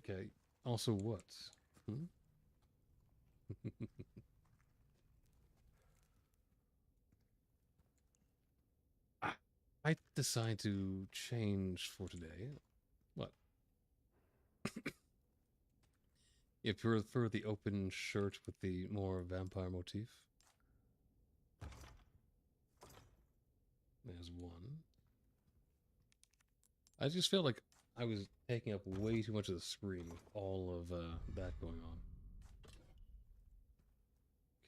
okay, also what? Hmm? I decide to change for today. What? You prefer the open shirt with the more vampire motif? There's one. I just felt like I was taking up way too much of the screen with all of that going on.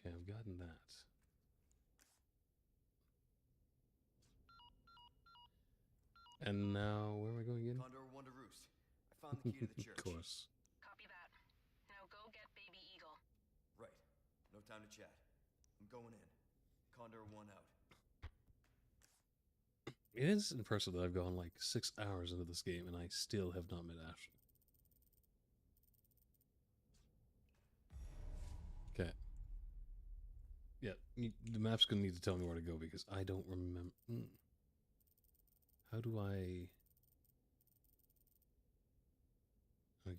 Okay, I've gotten that. And now, where am I going again? Condor One to Roost. I found the key to the church. Of course. Copy that. Now go get Baby Eagle. Right. No time to chat. I'm going in. Condor One out. It is impressive that I've gone like 6 hours into this game and I still have not met Ashley. Okay. Yeah, the map's gonna need to tell me where to go because I don't remember. How do I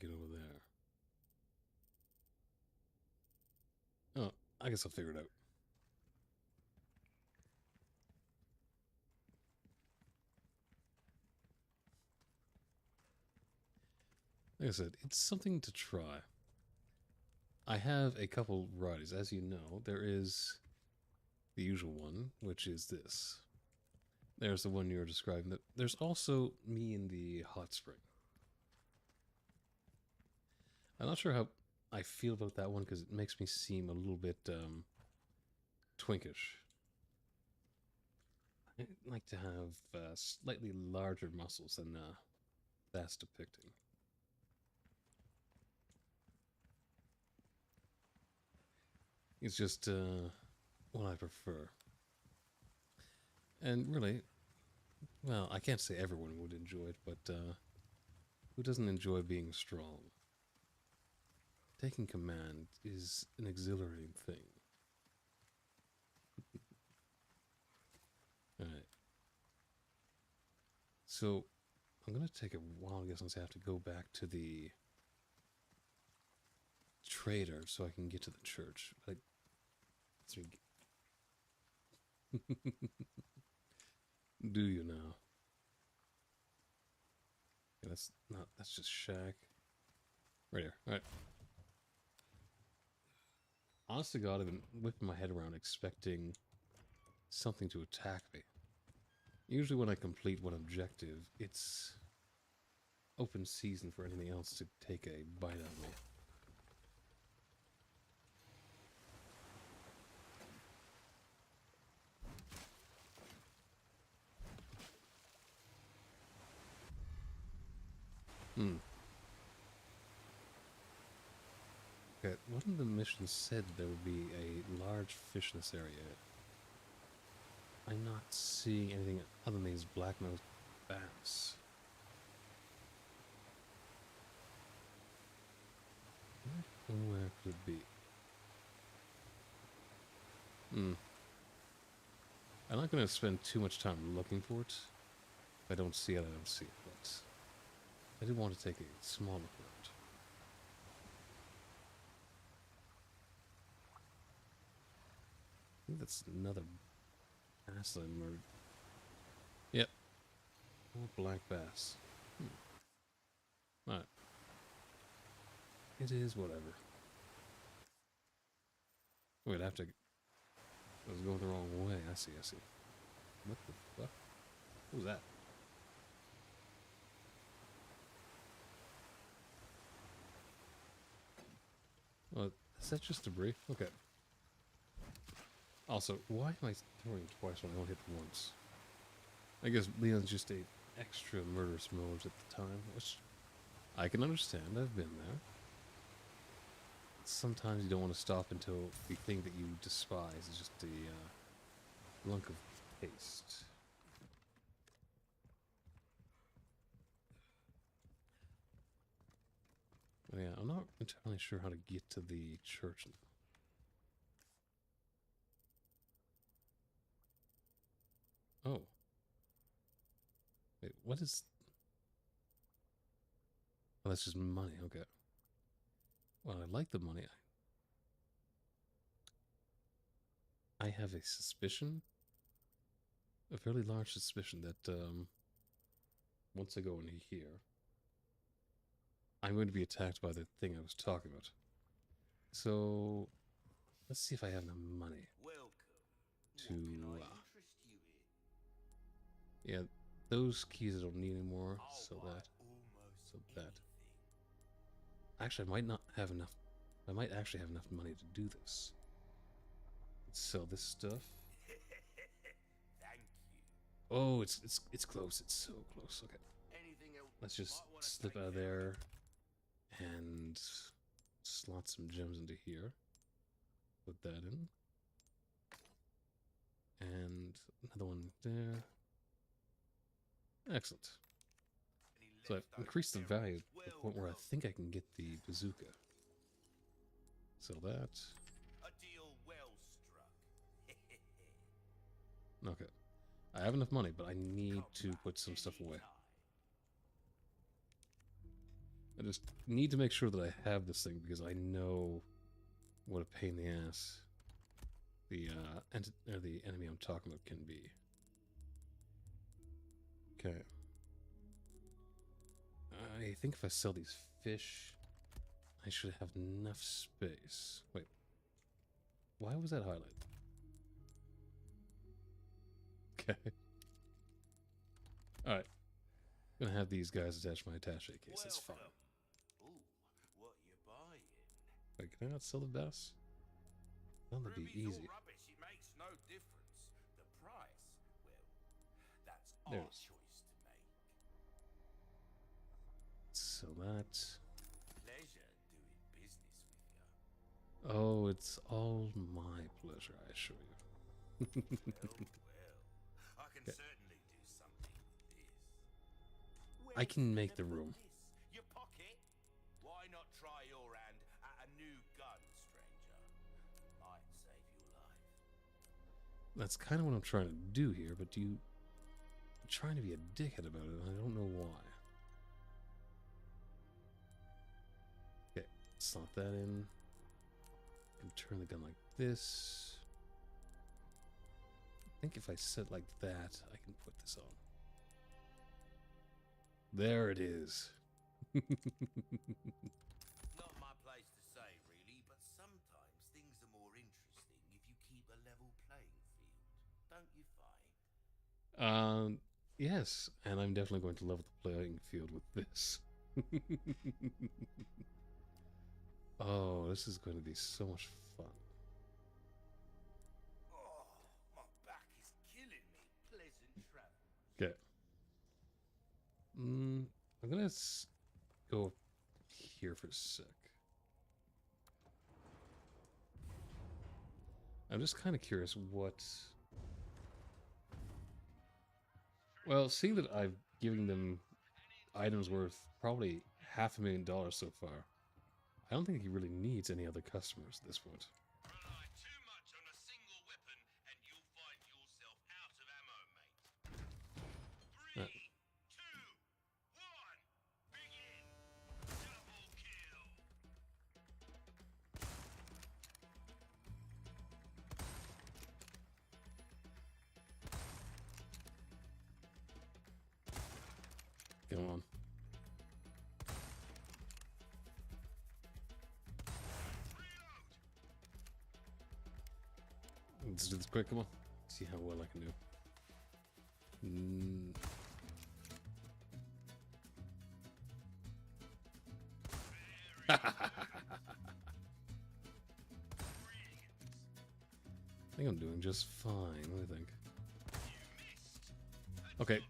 get over there? Oh, I guess I'll figure it out. Like I said, it's something to try. I have a couple varieties. As you know, there is the usual one, which is this. There's the one you're describing. There's also me in the hot spring. I'm not sure how I feel about that one because it makes me seem a little bit twinkish. I like to have slightly larger muscles than that's depicting. It's just what I prefer. And really, well, I can't say everyone would enjoy it, but who doesn't enjoy being strong? Taking command is an exhilarating thing. Alright. So, I'm going to take a while, I guess, since I have to go back to the trader so I can get to the church. Like, do you now? Okay, that's just Shaq. Right here. Alright. Honest to God, I've been whipping my head around expecting something to attack me. Usually when I complete one objective, it's open season for anything else to take a bite out of me. Okay, one of the missions said there would be a large fish in this area. I'm not seeing anything other than these black-nosed bass. Where could it be? I'm not going to spend too much time looking for it. If I don't see it, I don't see it. But I do want to take a small look around. I think that's another bass that I murdered. Yep. More black bass. Alright. It is whatever. Wait, I have to... I was going the wrong way. I see, I see. What the fuck? What was that? Well, is that just debris? Okay. Also, why am I throwing twice when I only hit once? I guess Leon's just a extra murderous mode at the time, which I can understand. I've been there. Sometimes you don't want to stop until the thing that you despise is just a lunk of paste. But yeah, I'm not entirely sure how to get to the church now. Oh. Wait, what is... Oh, that's just money, okay. Well, I like the money. I have a suspicion, a fairly large suspicion that once I go in here, I'm going to be attacked by the thing I was talking about. So, let's see if I have enough money to... yeah, those keys I don't need anymore, so that. Actually, I might not have enough. I might actually have enough money to do this. Let's sell this stuff. Thank you. Oh, it's close. It's so close. Okay. Anything else? Let's just Might wanna slip take out of care there and slot some gems into here. Put that in. And another one there. Excellent. Any So I've leftover increased the berries? value to the point where I think I can get the bazooka. Sell that. A deal well struck. Okay. I have enough money, but I need to put some stuff away. I just need to make sure that I have this thing because I know what a pain in the ass the enemy I'm talking about can be. Okay. I think if I sell these fish, I should have enough space. Wait. Why was that highlighted? Okay. Alright. Gonna have these guys attach my attaché case. That's fine. Ooh, what you buying? Wait, can I not sell the bass? That'll be Ruby's easy. all rubbish. It makes no difference. The price, well, that's There our it is. choice to make. Sell that. Pleasure doing business with you. Oh, it's all my pleasure, I assure you. Well, I can Okay. certainly do something with this. I can Where make the you put room. this? Your pocket? Why not try your hand at a new gun, stranger? Might save your life. That's kind of what I'm trying to do here, but you're trying to be a dickhead about it, and I don't know why. Okay, slot that in. And turn the gun like this. I think if I sit like that, I can put this on. There it is. Not my place to say, really, but sometimes things are more interesting if you keep a level playing field, don't you find? Yes, and I'm definitely going to level the playing field with this. Oh, this is going to be so much fun. Oh, my back is killing me. Pleasant travels. Okay. I'm gonna go up here for a sec. I'm just kind of curious what Well, seeing that I've given them items worth probably $500,000 so far, I don't think he really needs any other customers at this point. Rely too much on a single weapon and you'll find yourself out of ammo, mate. Uh, 3, 2, 1, begin! Double kill! Come on. Let's do this quick, come on. See how well I can do. I think I'm doing just fine. What do you think? Okay.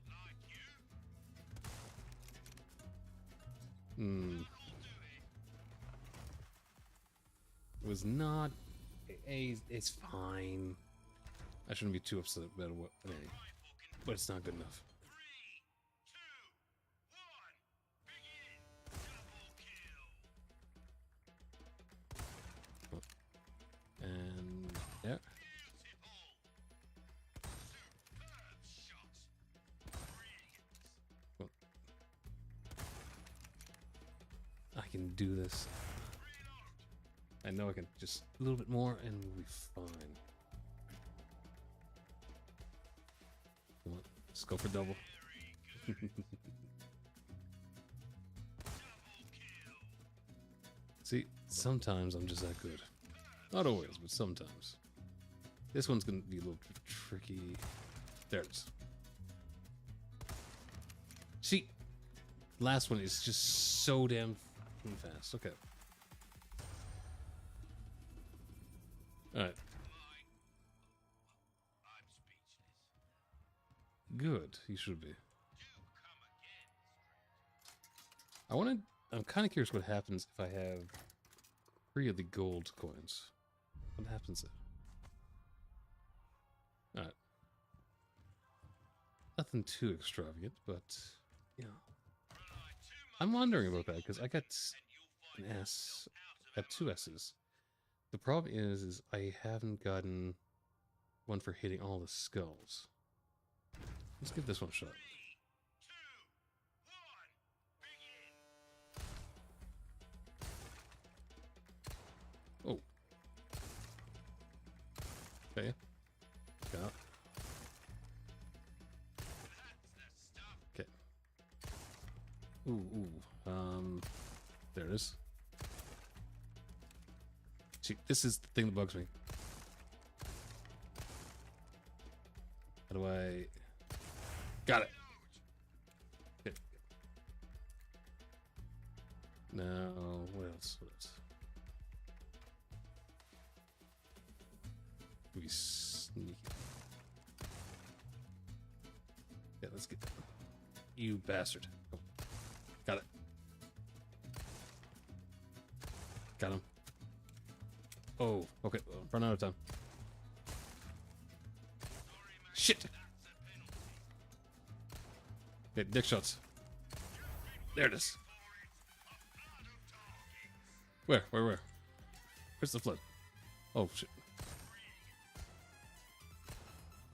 It was not. It's fine. I shouldn't be too upset about what. Anyway, but it's not good enough. 3, 2, 1, begin! Double kill! And yeah. Superb shot! Brilliant! Well, I can do this. I know I can just a little bit more and we'll be fine. Come on, let's go for double. See, sometimes I'm just that good. Not always, but sometimes. This one's gonna be a little bit tricky. There it is. See, last one is just so damn fast. Okay. Alright. I'm speechless. Good. You should be. Do come again, I'm kind of curious what happens if I have 3 of the gold coins. What happens there? Alright. Nothing too extravagant, but, you know. I'm wondering about that, because I got an S. I got 2 S's. The problem is I haven't gotten one for hitting all the skulls. Let's give this one a shot. 3, 2, 1, begin! Oh. Okay. Got it. That's the stuff. Okay. Ooh. There it is. See, this is the thing that bugs me. How do I... Got it. Okay. Now, what else? What else? We sneak. Yeah, let's get... You bastard. Oh. Got it. Got him. Oh, okay. Well, run out of time. Shit! Okay, dick shots. There it is. Where? Where's the flood? Oh, shit.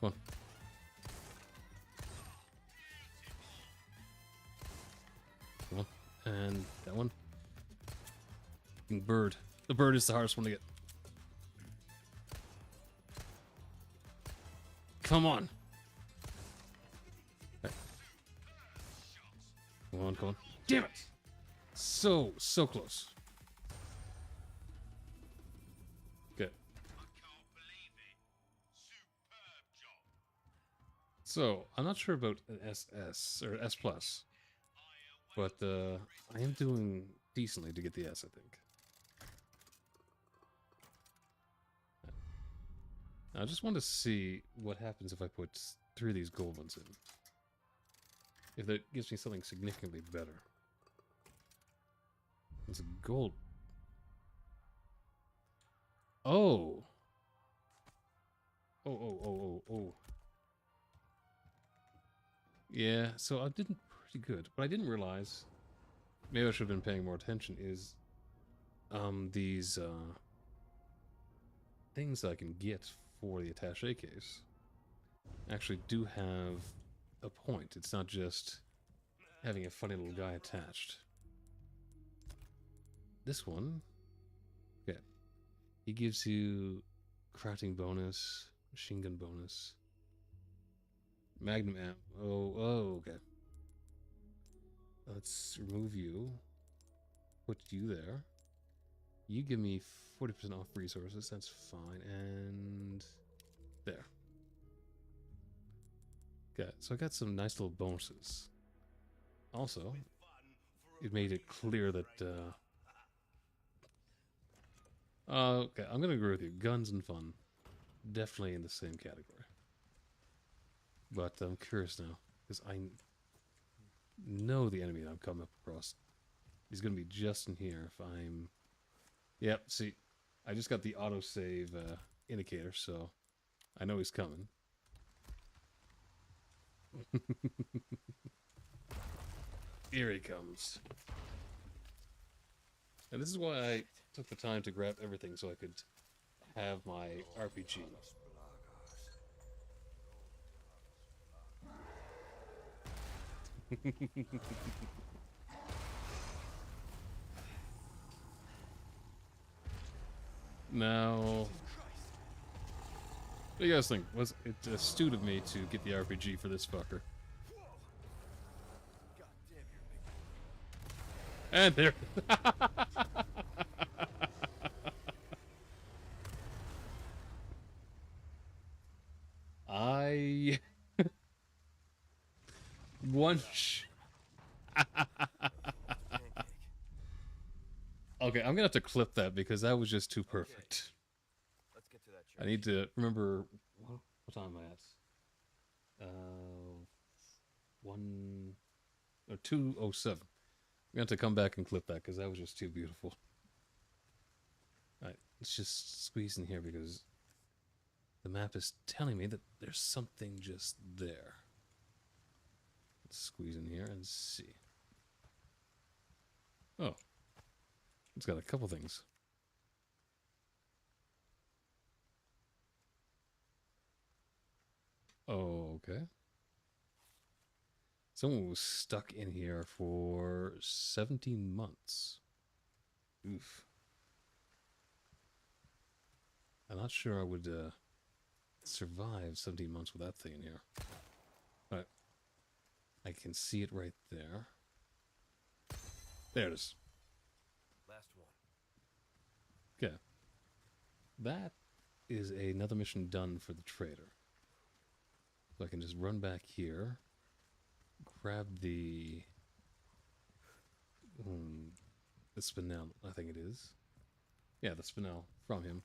Come on. Come on. And that one. Fucking bird. The bird is the hardest one to get. Come on. Okay. Come on. Damn it! So close. Good. I can't believe it. Superb job. So, I'm not sure about an SS or S+, but I am doing decently to get the S, I think. I just want to see what happens if I put 3 of these gold ones in. If that gives me something significantly better. It's a gold. Oh! Oh. Yeah, so I did pretty good. What I didn't realize, maybe I should have been paying more attention, is these things I can get for the attaché case actually do have a point. It's not just having a funny little guy attached. This one, okay, he gives you crafting bonus, machine gun bonus, magnum amp. Oh, okay. Let's remove you. Put you there. You give me 40% off resources. That's fine. And there. Okay, so I got some nice little bonuses. Also, it made it clear that okay, I'm gonna agree with you. Guns and fun, definitely in the same category. But I'm curious now, because I know the enemy that I'm coming up across. He's gonna be just in here if I'm... Yep, see, I just got the autosave indicator, so I know he's coming. Here he comes. And this is why I took the time to grab everything so I could have my RPG. Now, what do you guys think? Was it astute of me to get the RPG for this fucker? And there. I one. Okay, I'm gonna have to clip that because that was just too perfect. Let's get to that I church. need to remember what time am I at? 1 or 2:07. I'm gonna have to come back and clip that because that was just too beautiful. All right, let's just squeeze in here because the map is telling me that there's something just there. Let's squeeze in here and see. Oh, it's got a couple things. Oh, okay. Someone was stuck in here for 17 months. Oof. I'm not sure I would survive 17 months with that thing in here. Alright. I can see it right there. There it is. Last one. Okay. That is another mission done for the trader. So I can just run back here, grab the spinel, I think it is. Yeah, the spinel from him.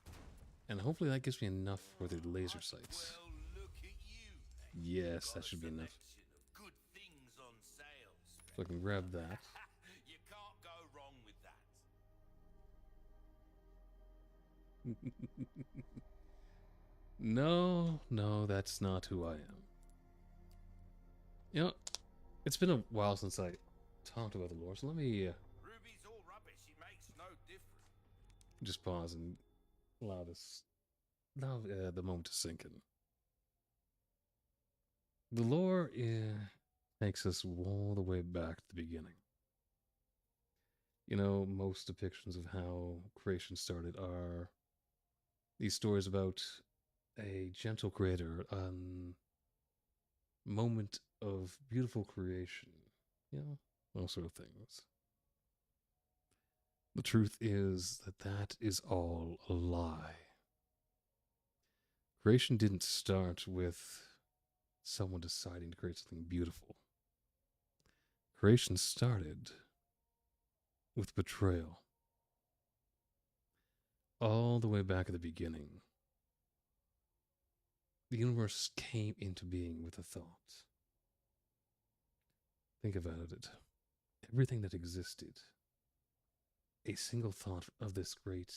And hopefully that gives me enough for the laser sights. Well, look at you. Yes, that Got a should be enough. selection of good things on sale. So I can grab that. You can't go wrong with that. No, that's not who I am. You know, it's been a while since I talked about the lore, so let me Ruby's all rubbish. It makes no difference. just pause and allow the moment to sink in. The lore takes us all the way back to the beginning. You know, most depictions of how creation started are these stories about a gentle creator, moment of beautiful creation, you know, those sort of things. The truth is that that is all a lie. Creation didn't start with someone deciding to create something beautiful. Creation started with betrayal. All the way back at the beginning, the universe came into being with a thought. Think about it. Everything that existed, a single thought of this great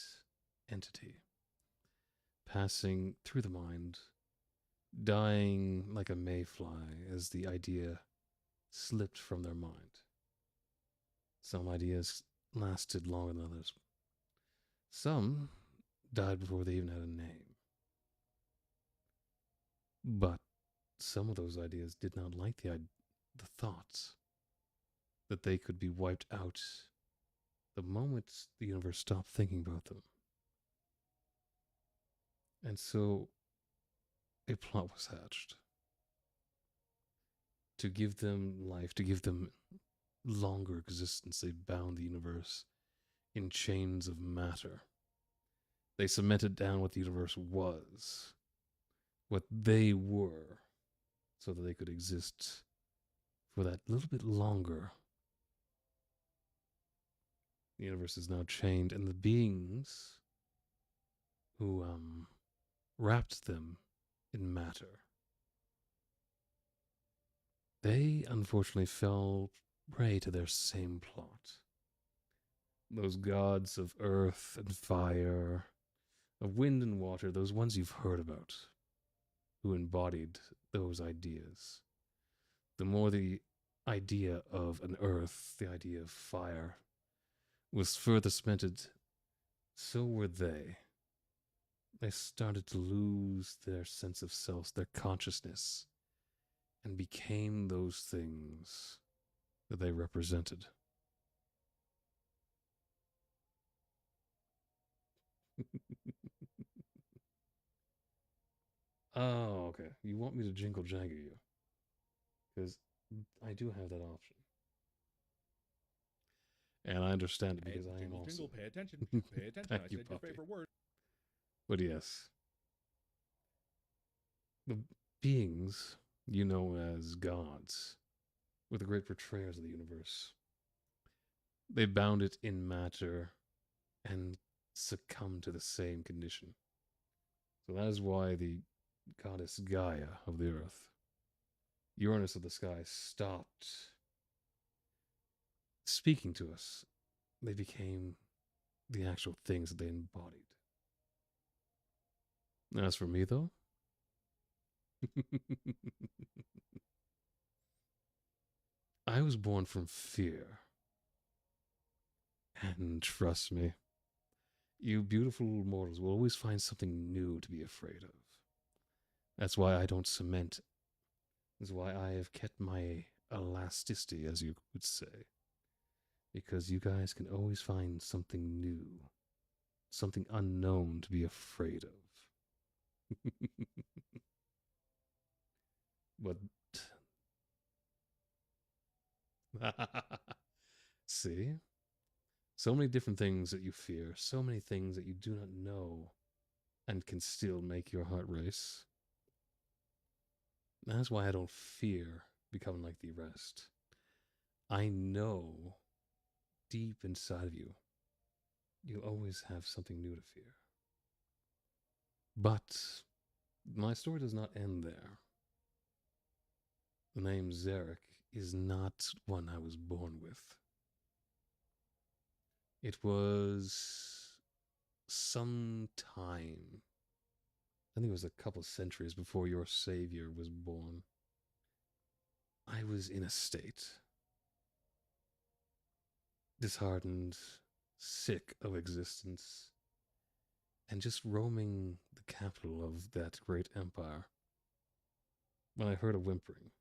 entity, passing through the mind, dying like a mayfly as the idea slipped from their mind. Some ideas lasted longer than others. Some died before they even had a name. But some of those ideas did not like the thoughts that they could be wiped out the moment the universe stopped thinking about them. And so a plot was hatched to give them life, to give them longer existence. They bound the universe in chains of matter. They cemented down what the universe was, what they were, so that they could exist for that little bit longer. The universe is now chained, and the beings who wrapped them in matter, they unfortunately fell prey to their same plot. Those gods of earth and fire, of wind and water, those ones you've heard about, who embodied those ideas. The more the idea of an earth, the idea of fire, was further cemented, so were they. They started to lose their sense of self, their consciousness, and became those things that they represented. Oh, okay. You want me to jingle jangle you? Because I do have that option. And I understand it because I am also. Jingle, pay attention. Pay attention. Thank I you, said your puppy. favorite word. But yes, the beings you know as gods were the great portrayers of the universe. They bound it in matter and succumbed to the same condition. So that is why the goddess Gaia of the earth, Uranus of the sky, stopped speaking to us. They became the actual things that they embodied. As for me, though, I was born from fear. And trust me, you beautiful mortals will always find something new to be afraid of. That's why I don't cement. That's why I have kept my elasticity, as you would say. Because you guys can always find something new, something unknown to be afraid of. But see? So many different things that you fear, so many things that you do not know and can still make your heart race. That's why I don't fear becoming like the rest. I know deep inside of you, you'll always have something new to fear. But my story does not end there. The name Zarek is not one I was born with. It was some time, I think it was a couple centuries before your savior was born. I was in a state, disheartened, sick of existence, and just roaming the capital of that great empire, when I heard a whimpering.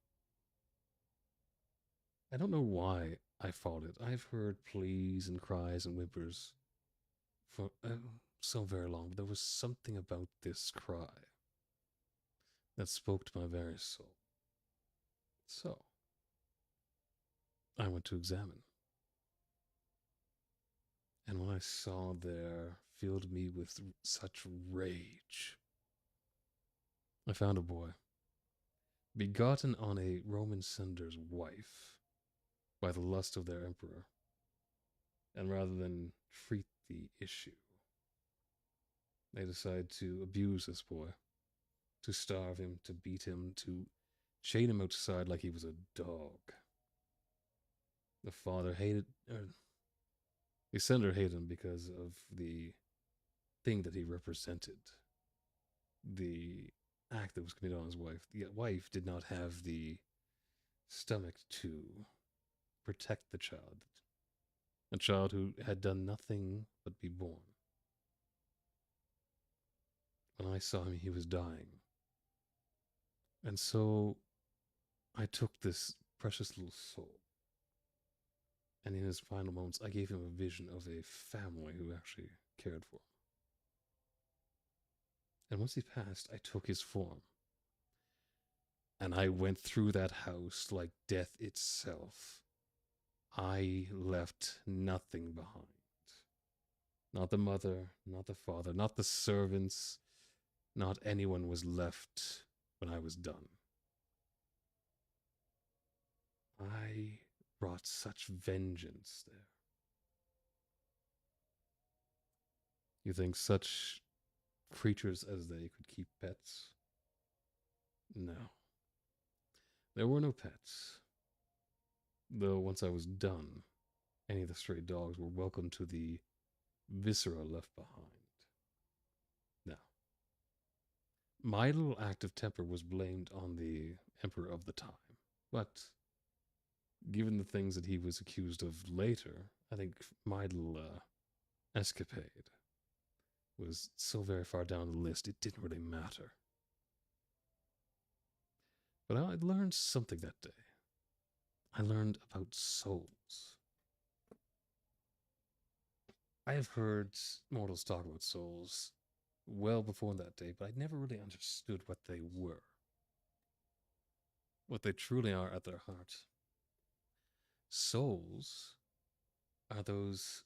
I don't know why I followed it. I've heard pleas and cries and whimpers for so very long, but there was something about this cry that spoke to my very soul. So, I went to examine. And what I saw there filled me with such rage. I found a boy, begotten on a Roman senator's wife by the lust of their emperor. And rather than treat the issue, they decided to abuse this boy, to starve him, to beat him, to chain him outside like he was a dog. The father hated, the senator hated him because of the thing that he represented, the act that was committed on his wife. The wife did not have the stomach to protect the child. A child who had done nothing but be born. When I saw him, he was dying. And so I took this precious little soul. And in his final moments, I gave him a vision of a family who actually cared for him. And once he passed, I took his form. And I went through that house like death itself. I left nothing behind. Not the mother, not the father, not the servants, not anyone was left when I was done. I brought such vengeance there. You think such creatures as they could keep pets? No. There were no pets. Though once I was done, any of the stray dogs were welcome to the viscera left behind. Now, my little act of temper was blamed on the emperor of the time, but given the things that he was accused of later, I think my little escapade was so very far down the list, it didn't really matter. But I learned something that day. I learned about souls. I have heard mortals talk about souls well before that day, but I never really understood what they were. What they truly are at their heart. Souls are those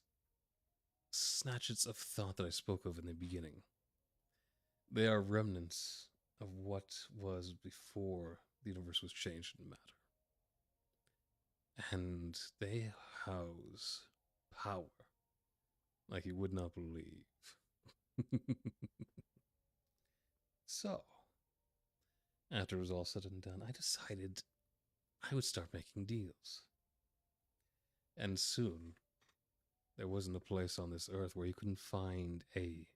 snatches of thought that I spoke of in the beginning. They are remnants of what was before the universe was changed in matter. And they house power like you would not believe. So, after it was all said and done, I decided I would start making deals. And soon, there wasn't a place on this earth where you couldn't find a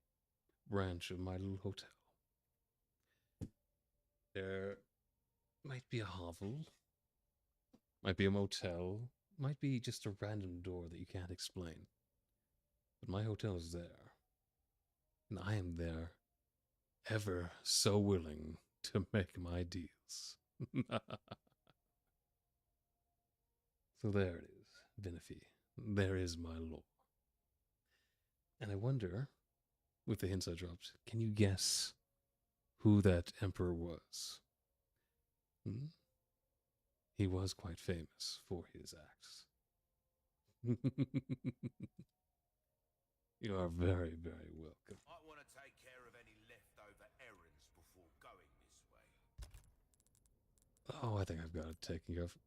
branch of my little hotel. There might be a hovel, might be a motel, might be just a random door that you can't explain. But my hotel is there, and I am there, ever so willing to make my deals. So there it is, Vinify. There is my law. And I wonder, with the hints I dropped, can you guess who that emperor was? He was quite famous for his acts. You are very, very welcome. I want to take care of any leftover errands before going this way. Oh, I think I've got it taken care of.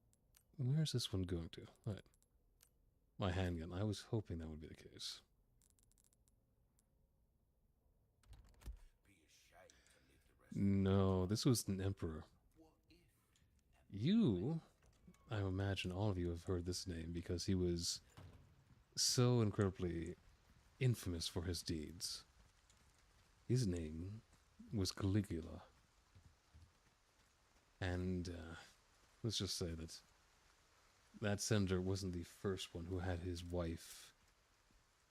Where's this one going to? All right. My handgun. I was hoping that would be the case. Be ashamed to live the rest No, this was an emperor. What if? You, I imagine all of you have heard this name because he was so incredibly infamous for his deeds. His name was Caligula. And let's just say that that senator wasn't the first one who had his wife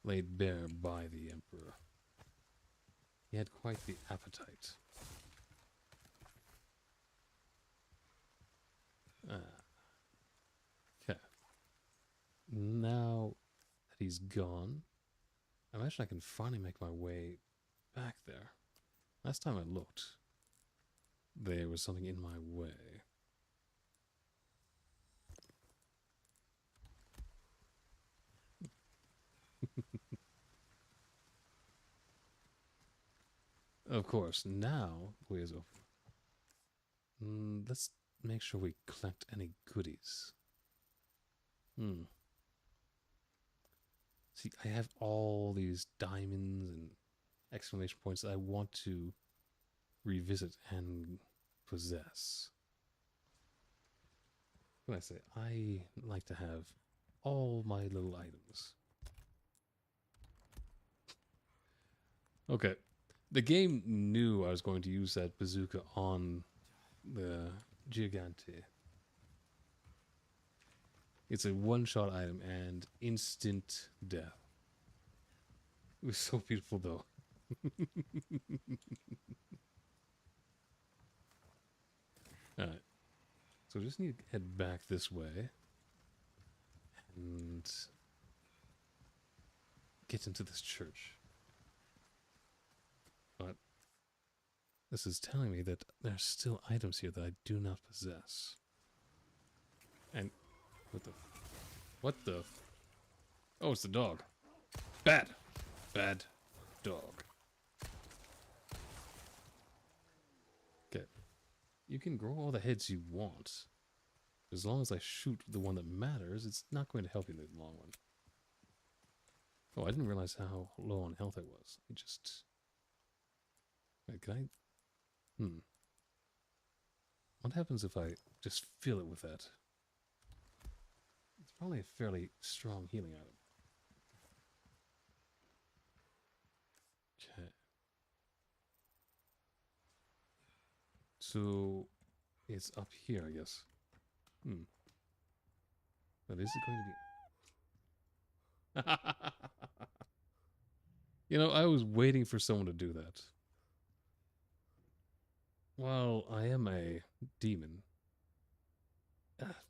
laid bare by the emperor. He had quite the appetite. Okay. Now that he's gone, I imagine I can finally make my way back there. Last time I looked, there was something in my way. Of course, now the way is open. Let's make sure we collect any goodies. See, I have all these diamonds and exclamation points that I want to revisit and possess. What can I say? I like to have all my little items. Okay. The game knew I was going to use that bazooka on the Gigante. It's a one-shot item and instant death. It was so beautiful, though. Alright. So we just need to head back this way. And get into this church. But this is telling me that there are still items here that I do not possess. And what the oh, it's the dog. Bad dog. Okay. You can grow all the heads you want. As long as I shoot the one that matters, it's not going to help you in the long run. Oh, I didn't realize how low on health I was. I just... Wait, can I... What happens if I just fill it with that? It's probably a fairly strong healing item. Okay. So, it's up here, I guess. But is it going to be... You know, I was waiting for someone to do that. While I am a demon,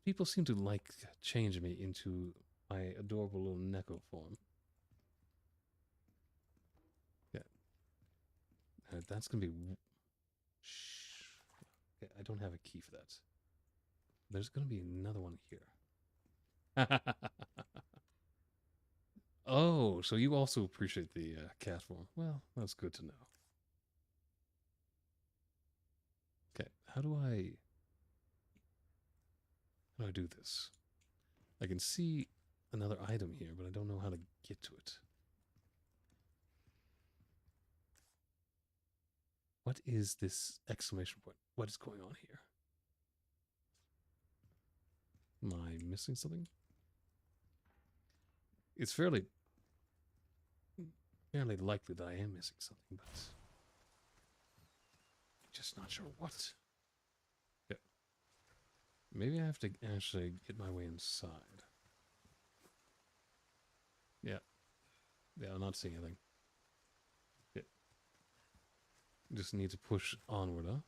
people seem to like change me into my adorable little Neko form. Yeah. That's going to be... Shh. Okay, I don't have a key for that. There's going to be another one here. Oh, so you also appreciate the cat form. Well, that's good to know. Okay, how do I do this? I can see another item here, but I don't know how to get to it. What is this exclamation point? What is going on here? Am I missing something? It's fairly likely that I am missing something, but just not sure what. Yeah. Maybe I have to actually get my way inside. Yeah. Yeah, I'm not seeing anything. Yeah. Just need to push onward, huh?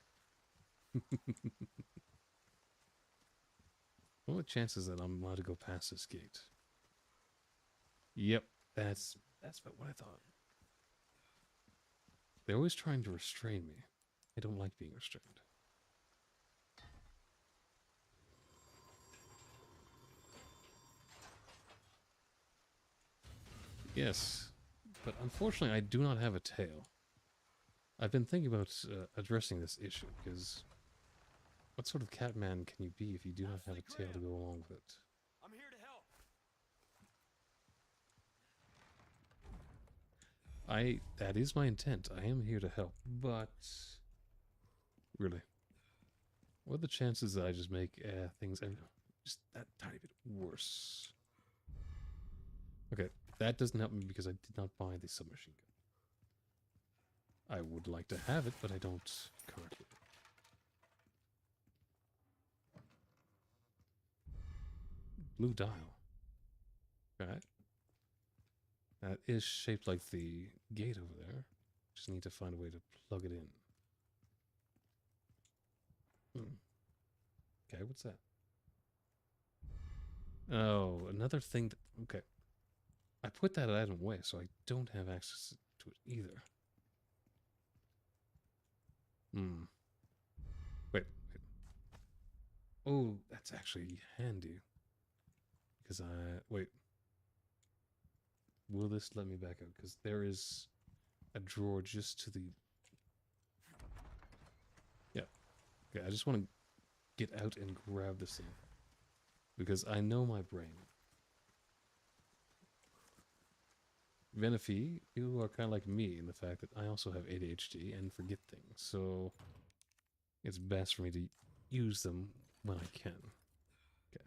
What are the chances that I'm allowed to go past this gate? Yep, that's about what I thought. They're always trying to restrain me. I don't like being restrained. Yes, but unfortunately I do not have a tail. I've been thinking about addressing this issue, because what sort of catman can you be if you do not have a tail to go along with it? I'm here to help. That is my intent. I am here to help, but really, what are the chances that I just make things just that tiny bit worse? Okay, that doesn't help me because I did not buy the submachine gun. I would like to have it, but I don't currently. Blue dial. Okay. That is shaped like the gate over there. Just need to find a way to plug it in. Okay, what's that? Oh, another thing that... Okay. I put that item away, so I don't have access to it either. Wait. Oh, that's actually handy. Because wait. Will this let me back out? Because there is a drawer just to the... Yeah. Okay, I just want to get out and grab this thing. Because I know my brain. Venifee, you are kind of like me in the fact that I also have ADHD and forget things. So it's best for me to use them when I can. Okay.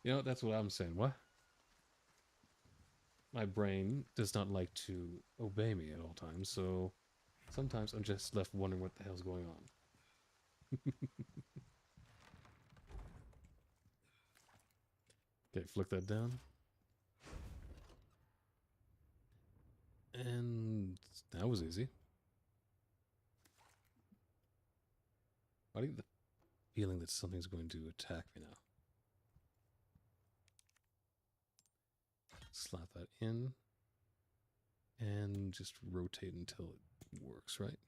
You know, that's what I'm saying. What? My brain does not like to obey me at all times, so Sometimes I'm just left wondering what the hell's going on. Okay, flick that down. And that was easy. I get the feeling that something's going to attack me now. Slap that in. And just rotate until it works, right?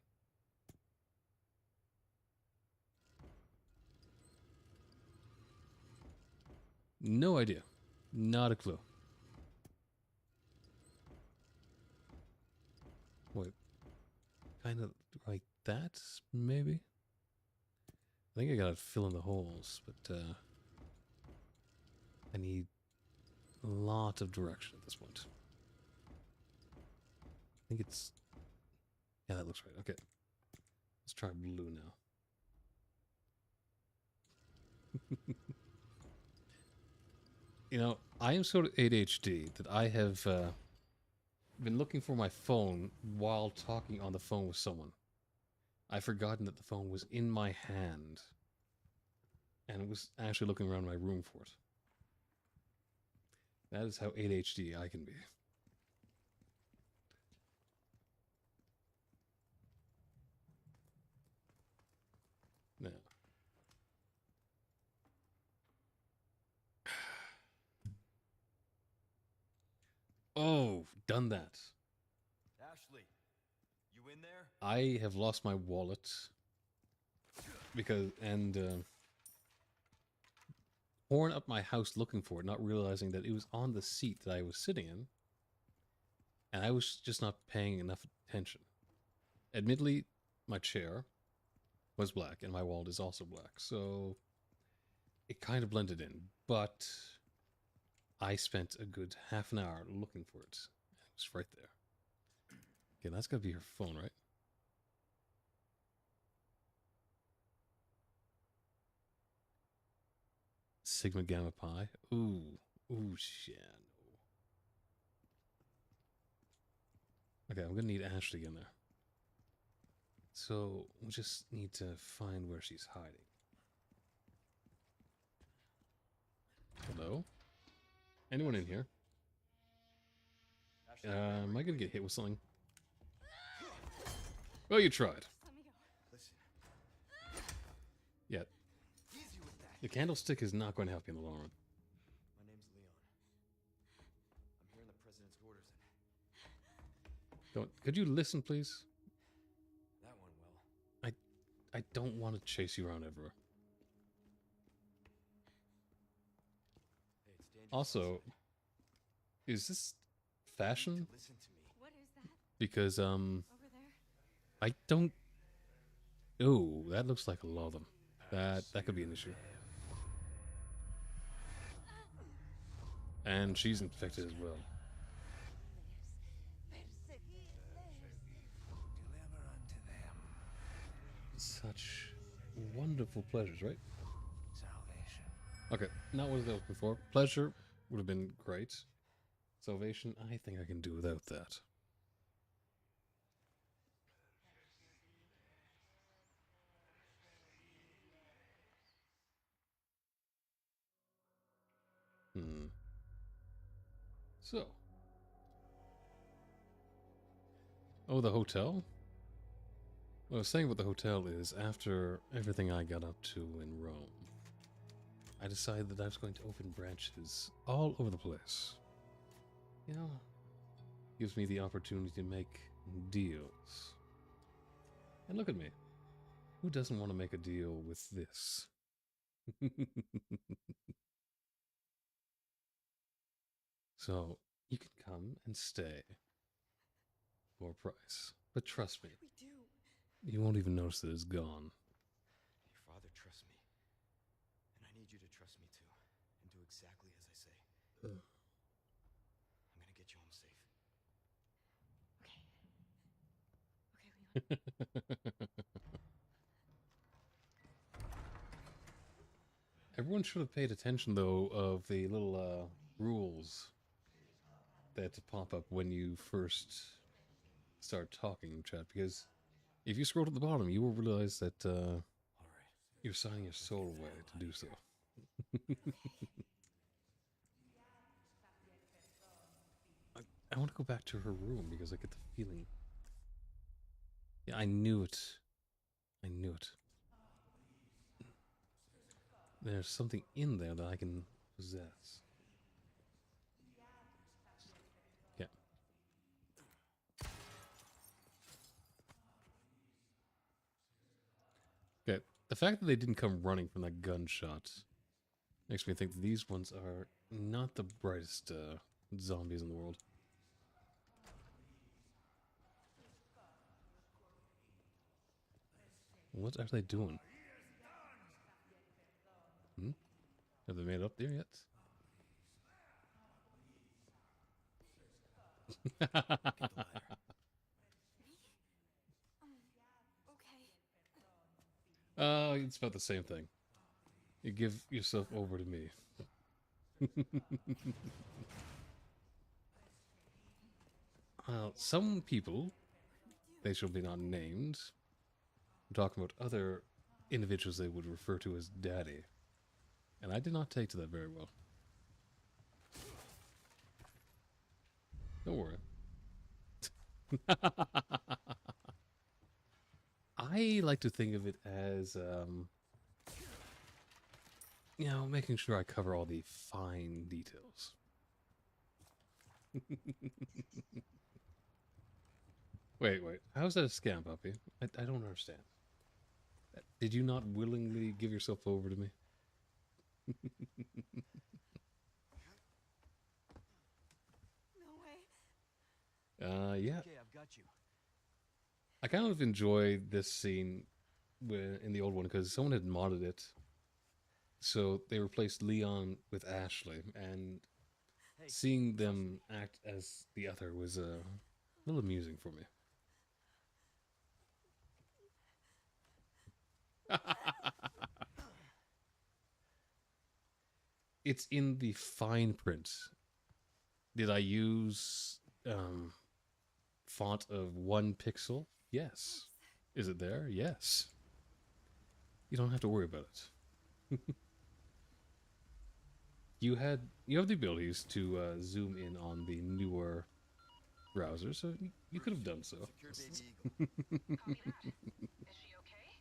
No idea. Not a clue. Wait. Kind of like that, maybe? I think I gotta fill in the holes, but I need a lot of direction at this point. I think it's... Yeah, that looks right. Okay. Let's try blue now. You know, I am so ADHD that I have been looking for my phone while talking on the phone with someone. I've forgotten that the phone was in my hand and was actually looking around my room for it. That is how ADHD I can be. Now. Oh, done that. Ashley, you in there? I have lost my wallet because torn up my house looking for it, not realizing that it was on the seat that I was sitting in, and I was just not paying enough attention. Admittedly, my chair was black and my wallet is also black, so it kind of blended in, but I spent a good half an hour looking for it. It was right there. Okay, that's gotta be her phone, right? Sigma Gamma Pi. Ooh. Ooh, shit. Okay, I'm gonna need Ashley in there. So, we just need to find where she's hiding. Hello? Anyone in here? Ashley, Am I gonna get hit with something? Well, you tried. listen. Yeah, Easy with that. the candlestick is not going to help you in the long run. My name's Leon. I'm hearing the president's orders and Could you listen, please? that one will. I don't want to chase you around everywhere. Hey, it's dangerous. Also, is this fashion? Listen to me. What is that Because, over there? I don't... Ooh, that looks like a lot of them. That could be an issue. And she's infected as well. Deliver unto them Such wonderful pleasures, right? salvation. Okay, not what I was looking for. Pleasure would have been great. Salvation, I think I can do without that. So. Oh, the hotel? What I was saying about the hotel is, after everything I got up to in Rome, I decided that I was going to open branches all over the place. You know, gives me the opportunity to make deals. And look at me. Who doesn't want to make a deal with this? So, you can come and stay for a price. But trust me, We do. you won't even notice that it's gone. Your father trusts me. And I need you to trust me too. And do exactly as I say. I'm gonna get you home safe. Okay. Okay, Leon. Everyone should have paid attention, though, of the little rules that pop up when you first start talking, chat, because If you scroll to the bottom, you will realize that All right. you're signing your soul away to do so. I want to go back to her room because I get the feeling. Yeah, I knew it. I knew it. There's something in there that I can possess. Yeah. Okay. The fact that they didn't come running from that gunshot makes me think that these ones are not the brightest zombies in the world. What are they doing? Hmm? Have they made it up there yet? Get the ladder. Okay. It's about the same thing. You give yourself over to me. Some people, they shall be not named. I'm talking about other individuals they would refer to as daddy. And I did not take to that very well. Don't worry. I like to think of it as, you know, making sure I cover all the fine details. Wait. How's that a scam, puppy? I don't understand. Did you not willingly give yourself over to me? No way. Yeah. Okay, I've got you. I kind of enjoy this scene in the old one because someone had modded it. So they replaced Leon with Ashley, and Hey, seeing them act as the other was a little amusing for me. It's in the fine print. Did I use font of 1 pixel? Yes. Is it there? Yes. You don't have to worry about it. You have the abilities to zoom in on the newer browser, so you could have done so. secure Baby Eagle. Copy that. Is she okay?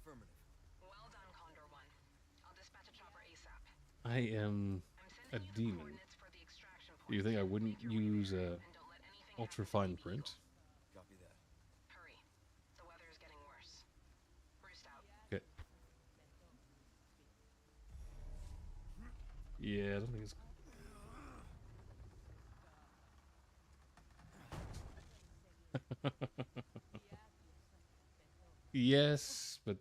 Affirmative. Well done, Condor 1. I'll dispatch a chopper ASAP. I am I'm a sending you the demon. coordinates for the extraction point. You think I wouldn't Make your way use there, and don't let anything happen ultra to fine Baby Eagle. print? Copy that. Hurry. The weather is getting worse. Roost out. Okay. Yeah, I don't think it's. Yes, but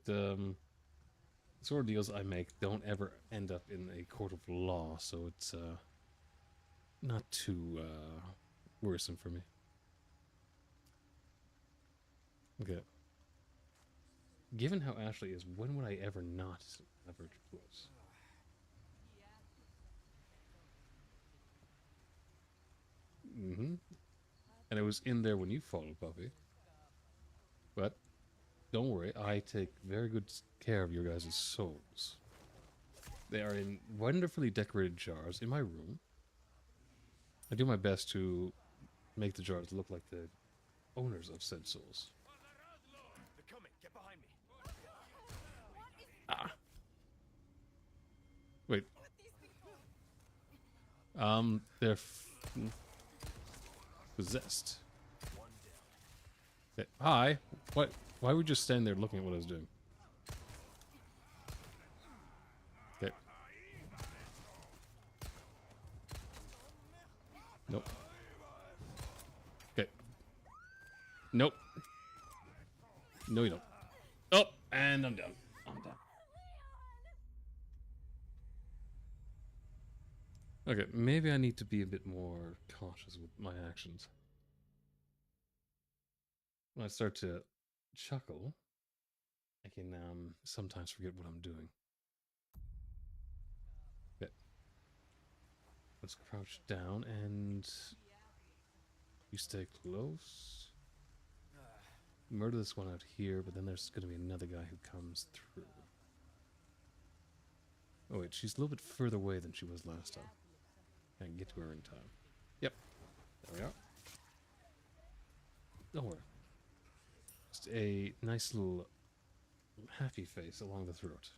sort of deals I make don't ever end up in a court of law, so it's not too worrisome for me. Okay. Given how Ashley is, when would I ever not have her close? Mm-hmm. And it was in there when you followed, puppy. But don't worry, I take very good care of your guys' souls. They are in wonderfully decorated jars in my room. I do my best to make the jars look like the owners of said souls. They're coming. Get behind me. Ah. Wait. They're possessed. One down. Okay. Hi. What? Why were you just standing there looking at what I was doing? Okay. Nope. Okay. Nope. No, you don't. Oh, and I'm done. I'm done. Okay, maybe I need to be a bit more cautious with my actions. When I start to chuckle, I can sometimes forget what I'm doing. Okay. Let's crouch down and you stay close. murder this one out here, but then there's going to be another guy who comes through. Oh wait, she's a little bit further away than she was last time. I can get to her in time. Yep. There we are. Don't worry. Just a nice little happy face along the throat.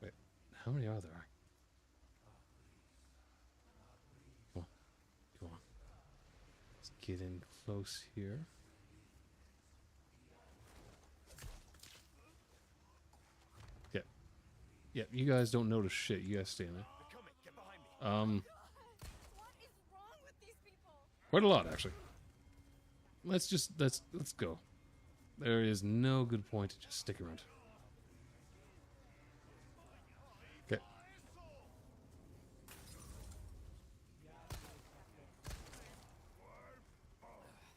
Wait, how many are there? Come on. Come on. Let's get in close here. Yep. Yep, you guys don't notice shit. You guys stay in there. Get behind me. What is wrong with these people? Quite a lot, actually. Let's go. There is no good point to just stick around. Okay.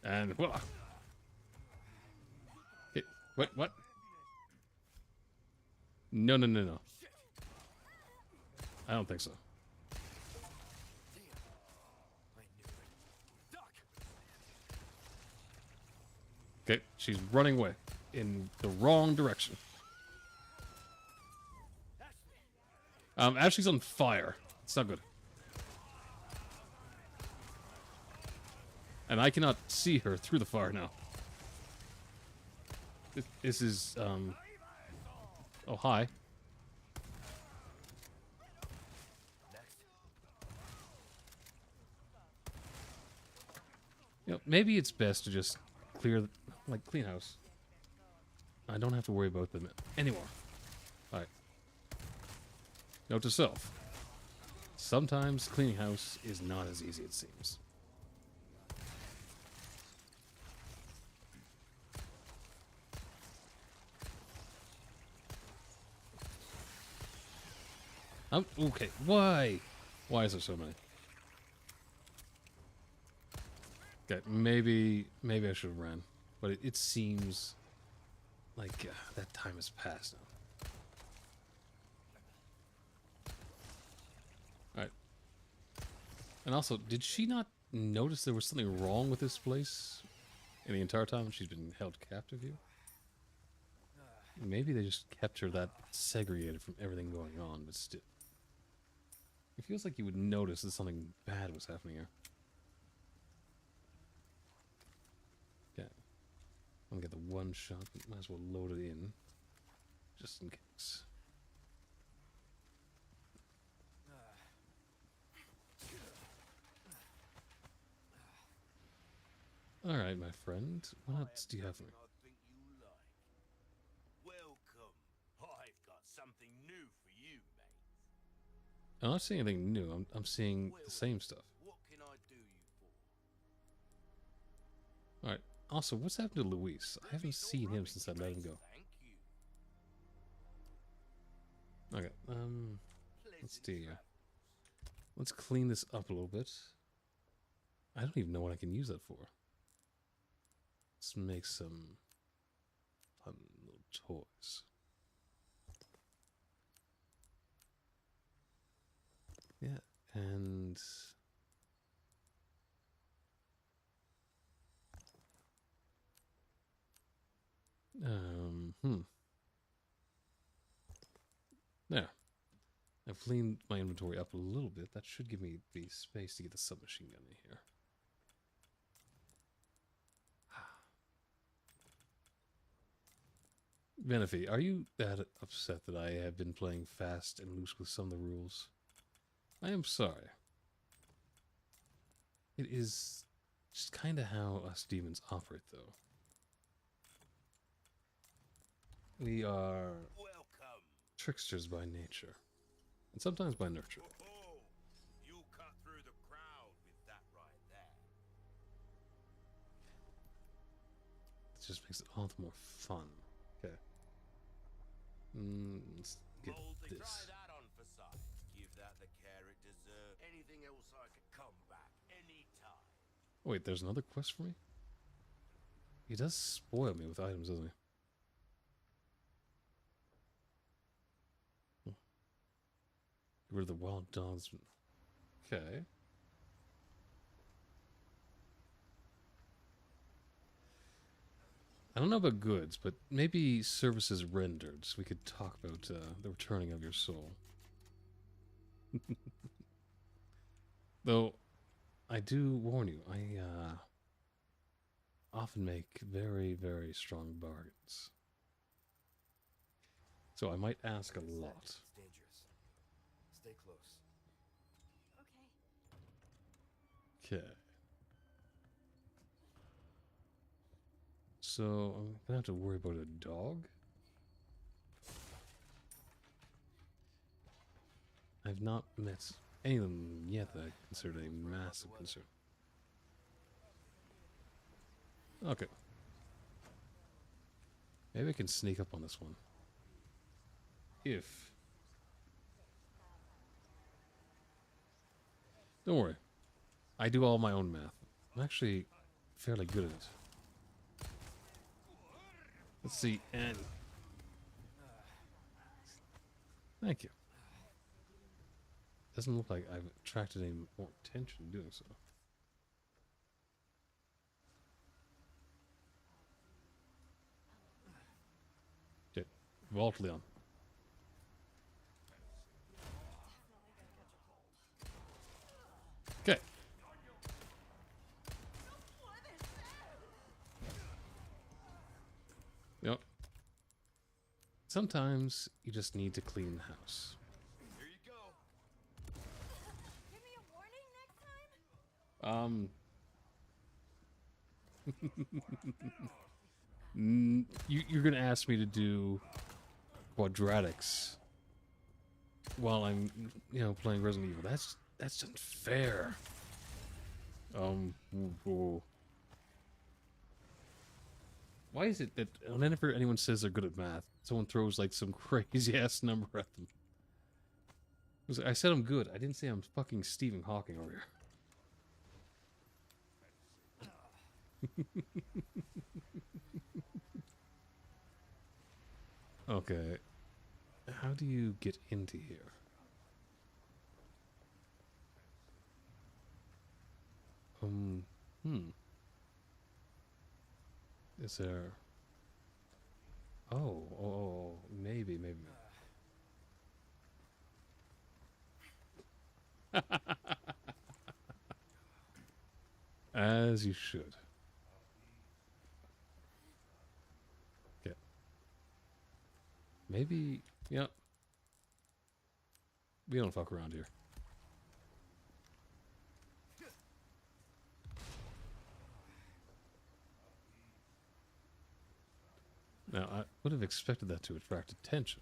And voila. Hey, what? No. I don't think so. Okay, she's running away in the wrong direction. Ashley's on fire. It's not good. And I cannot see her through the fire now. This is, oh, hi. You know, maybe it's best to just clear, clean house. I don't have to worry about them anymore. Alright. Note to self. Sometimes cleaning house is not as easy as it seems. Okay, why? Why is there so many? Okay, maybe I should have ran. But it seems like that time has passed now. Alright. And also, did she not notice there was something wrong with this place in the entire time she's been held captive here? Maybe they just kept her that segregated from everything going on, but still. It feels like you would notice that something bad was happening here. Okay. I'm gonna get the one shot, but might as well load it in. Just in case. Alright, my friend. What else do you have for me? I think you like. Welcome. I've got something new for you, mate. I'm not seeing anything new. I'm seeing the same stuff. What can I do you for? Alright. Also, what's happened to Luis? I haven't seen him since I let him go. Thank you. Okay, let's see here. Let's clean this up a little bit. I don't even know what I can use that for. Let's make some fun little toys. Yeah, and there. I've cleaned my inventory up a little bit. That should give me the space to get the submachine gun in here. Benefi, are you that upset that I have been playing fast and loose with some of the rules? I am sorry. It is just kind of how us demons operate, though. We are Welcome. tricksters by nature, and sometimes by nurture. Oh, you cut through the crowd with that right there. It just makes it all the more fun. Okay. Let's get Moldy, try this. that on for size. Give that the care it deserves. Anything else I could come back anytime. Oh, wait, there's another quest for me? He does spoil me with items, doesn't he? Get rid of the wild dogs. Okay. I don't know about goods, but maybe services rendered. So we could talk about the returning of your soul. Though, I do warn you, I often make very, very strong bargains. So I might ask a lot. It's dangerous. Stay close. Okay. Okay. So I'm gonna have to worry about a dog. I've not met any of them yet that I consider a massive concern. Okay. Maybe I can sneak up on this one. If... Don't worry. I do all my own math. I'm actually fairly good at it. Let's see, and... Thank you. Doesn't look like I've attracted any more attention doing so. Okay, Vault Leon. Okay. Yep. Sometimes you just need to clean the house. Here you go. Give me a warning next time? You're gonna ask me to do quadratics while I'm, playing Resident Evil. That's unfair. Whoa. Why is it that whenever anyone says they're good at math, someone throws like some crazy ass number at them? I said I'm good. I didn't say I'm fucking Stephen Hawking over here. Okay. How do you get into here? Is there... Oh, maybe. As you should. Okay. Maybe, yeah. We don't fuck around here. Now, I would have expected that to attract attention.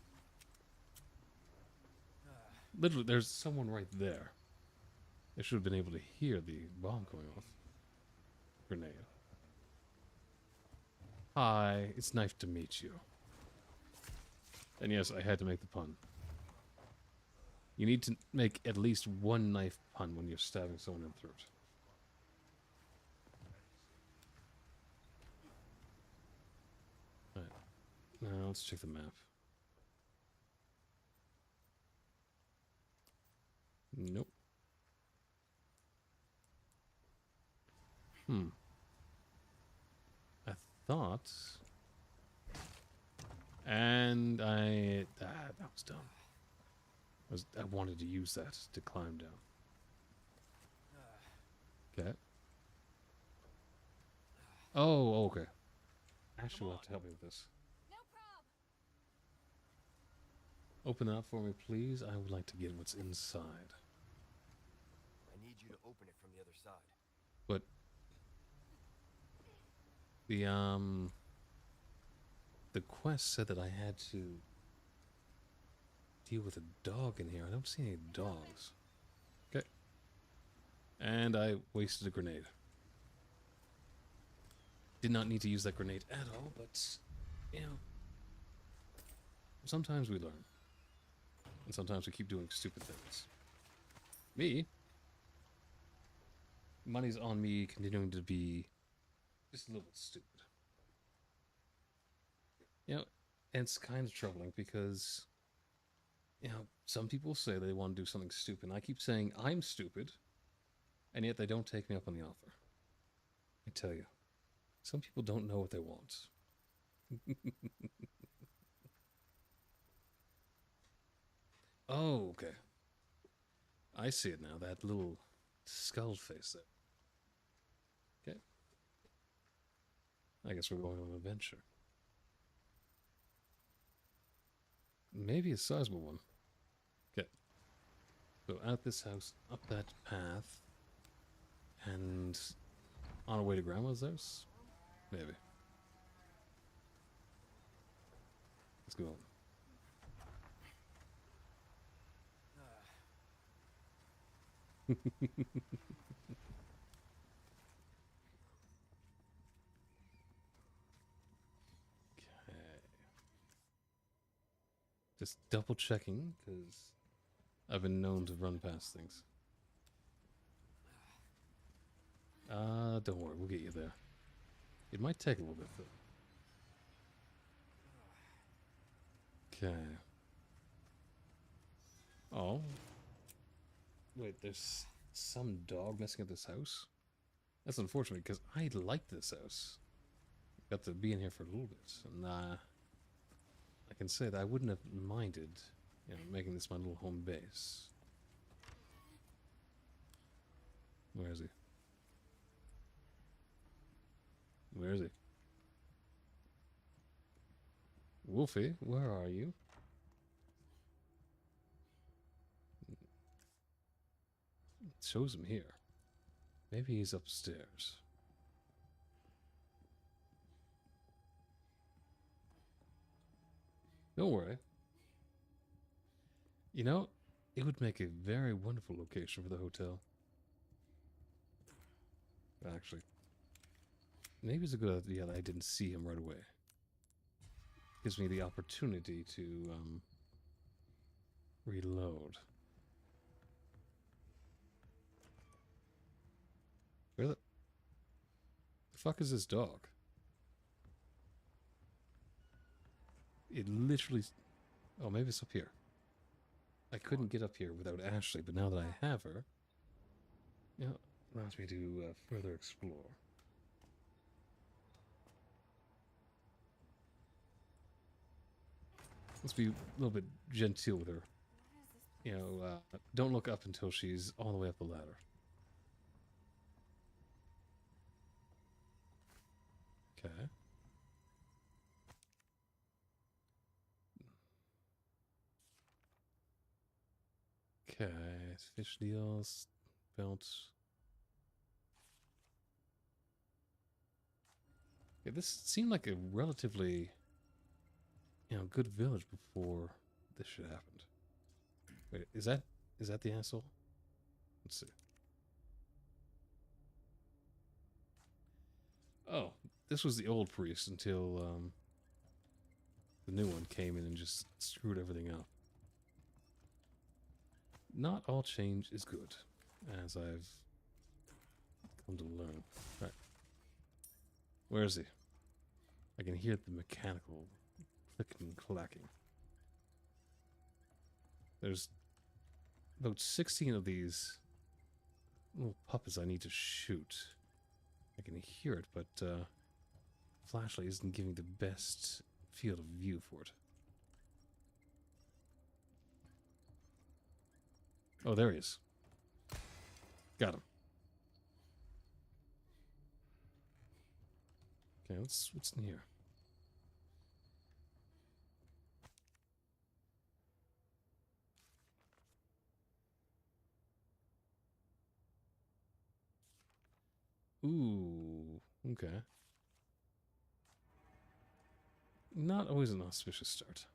Literally, there's someone right there. They should have been able to hear the bomb going off. Grenade. Hi, it's nice to meet you. And yes, I had to make the pun. You need to make at least one knife pun when you're stabbing someone in the throat. Alright. Now let's check the map. Nope. I thought... And that was dumb. I wanted to use that to climb down. Okay. Oh, okay. Ashley will have to help me with this. No prob. Open it up for me, please. I would like to get what's inside. I need you to open it from the other side. But the quest said that I had to deal with a dog in here. I don't see any dogs. Okay. And I wasted a grenade. Did not need to use that grenade at all, but, sometimes we learn. And sometimes we keep doing stupid things. Me? Money's on me continuing to be just a little bit stupid. And it's kind of troubling because, some people say they want to do something stupid. And I keep saying I'm stupid, and yet they don't take me up on the offer. I tell you, some people don't know what they want. Oh, okay. I see it now. That little skull face there. Okay. I guess we're going on an adventure. Maybe a sizable one. Okay. So out this house, up that path, and on our way to Grandma's house? Maybe. Let's go on. Okay. Just double checking, because I've been known to run past things. Don't worry, we'll get you there. It might take a little bit, though. Okay. Oh. Wait, there's some dog messing up this house? That's unfortunate, because I like this house. Got to be in here for a little bit, and I can say that I wouldn't have minded, making this my little home base. Where is he? Where is he? Wolfie, where are you? It shows him here. Maybe he's upstairs. Don't worry. You know, it would make a very wonderful location for the hotel. Actually, maybe it's a good idea that I didn't see him right away. Gives me the opportunity to reload. Where the fuck is this dog? It literally... Oh, maybe it's up here. I couldn't get up here without Ashley, but now that I have her, allows me to further explore. Let's be a little bit genteel with her. Don't look up until she's all the way up the ladder. Okay. Okay, fish deals, belts. Okay, this seemed like a relatively, good village before this shit happened. Wait, is that the asshole? Let's see. Oh, this was the old priest until the new one came in and just screwed everything up. Not all change is good, as I've come to learn. Right. Where is he? I can hear the mechanical clicking and clacking. There's about 16 of these little puppets I need to shoot. I can hear it, but flashlight isn't giving the best field of view for it. Oh, there he is. Got him. Okay, what's in here? Ooh, okay. Not always an auspicious start.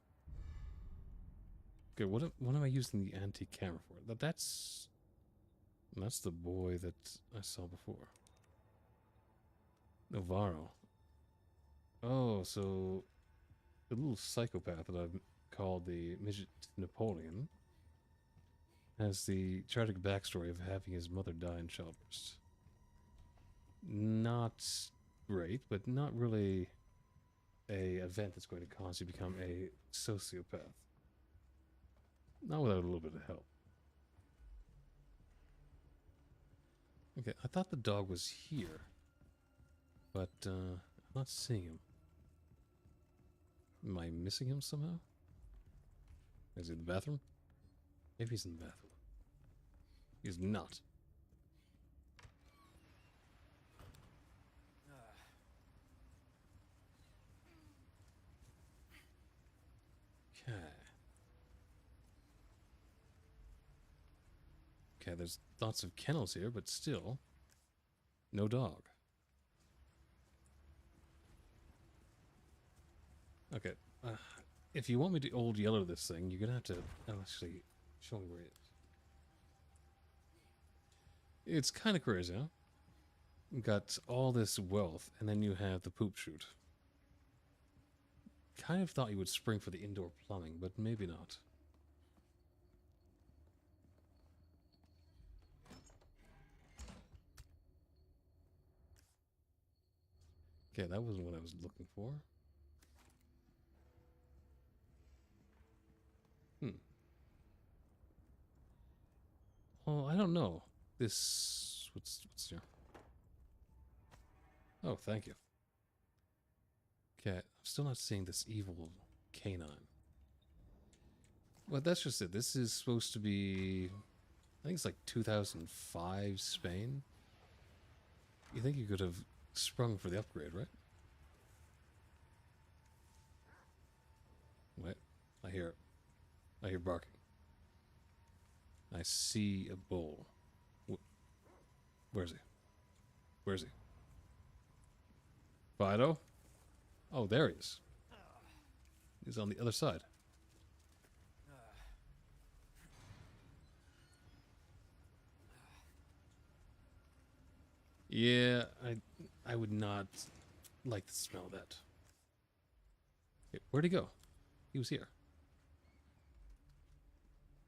Okay, what am I using the antique camera for? That's the boy that I saw before. Navarro. Oh, so the little psychopath that I've called the Midget Napoleon has the tragic backstory of having his mother die in childbirth. Not great, but not really a event that's going to cause you to become a sociopath. Not without a little bit of help. Okay, I thought the dog was here, but I'm not seeing him. Am I missing him somehow? Is he in the bathroom? Maybe he's in the bathroom. He's not. Okay. Okay, there's lots of kennels here, but still, no dog. Okay, if you want me to old yellow this thing, you're gonna have to actually show me where it is. It's kind of crazy, huh? You got all this wealth, and then you have the poop chute. Kind of thought you would spring for the indoor plumbing, but maybe not. Okay, that wasn't what I was looking for. Oh, I don't know. This... What's here? Oh, thank you. Okay, I'm still not seeing this evil canine. Well, that's just it. This is supposed to be... I think it's like 2005 Spain. You think you could have sprung for the upgrade, right? Wait, I hear it. I hear barking. I see a bull. Where's he? Where's he? Fido? Oh, there he is. He's on the other side. Yeah, I would not like to smell that. Okay, where'd he go? He was here.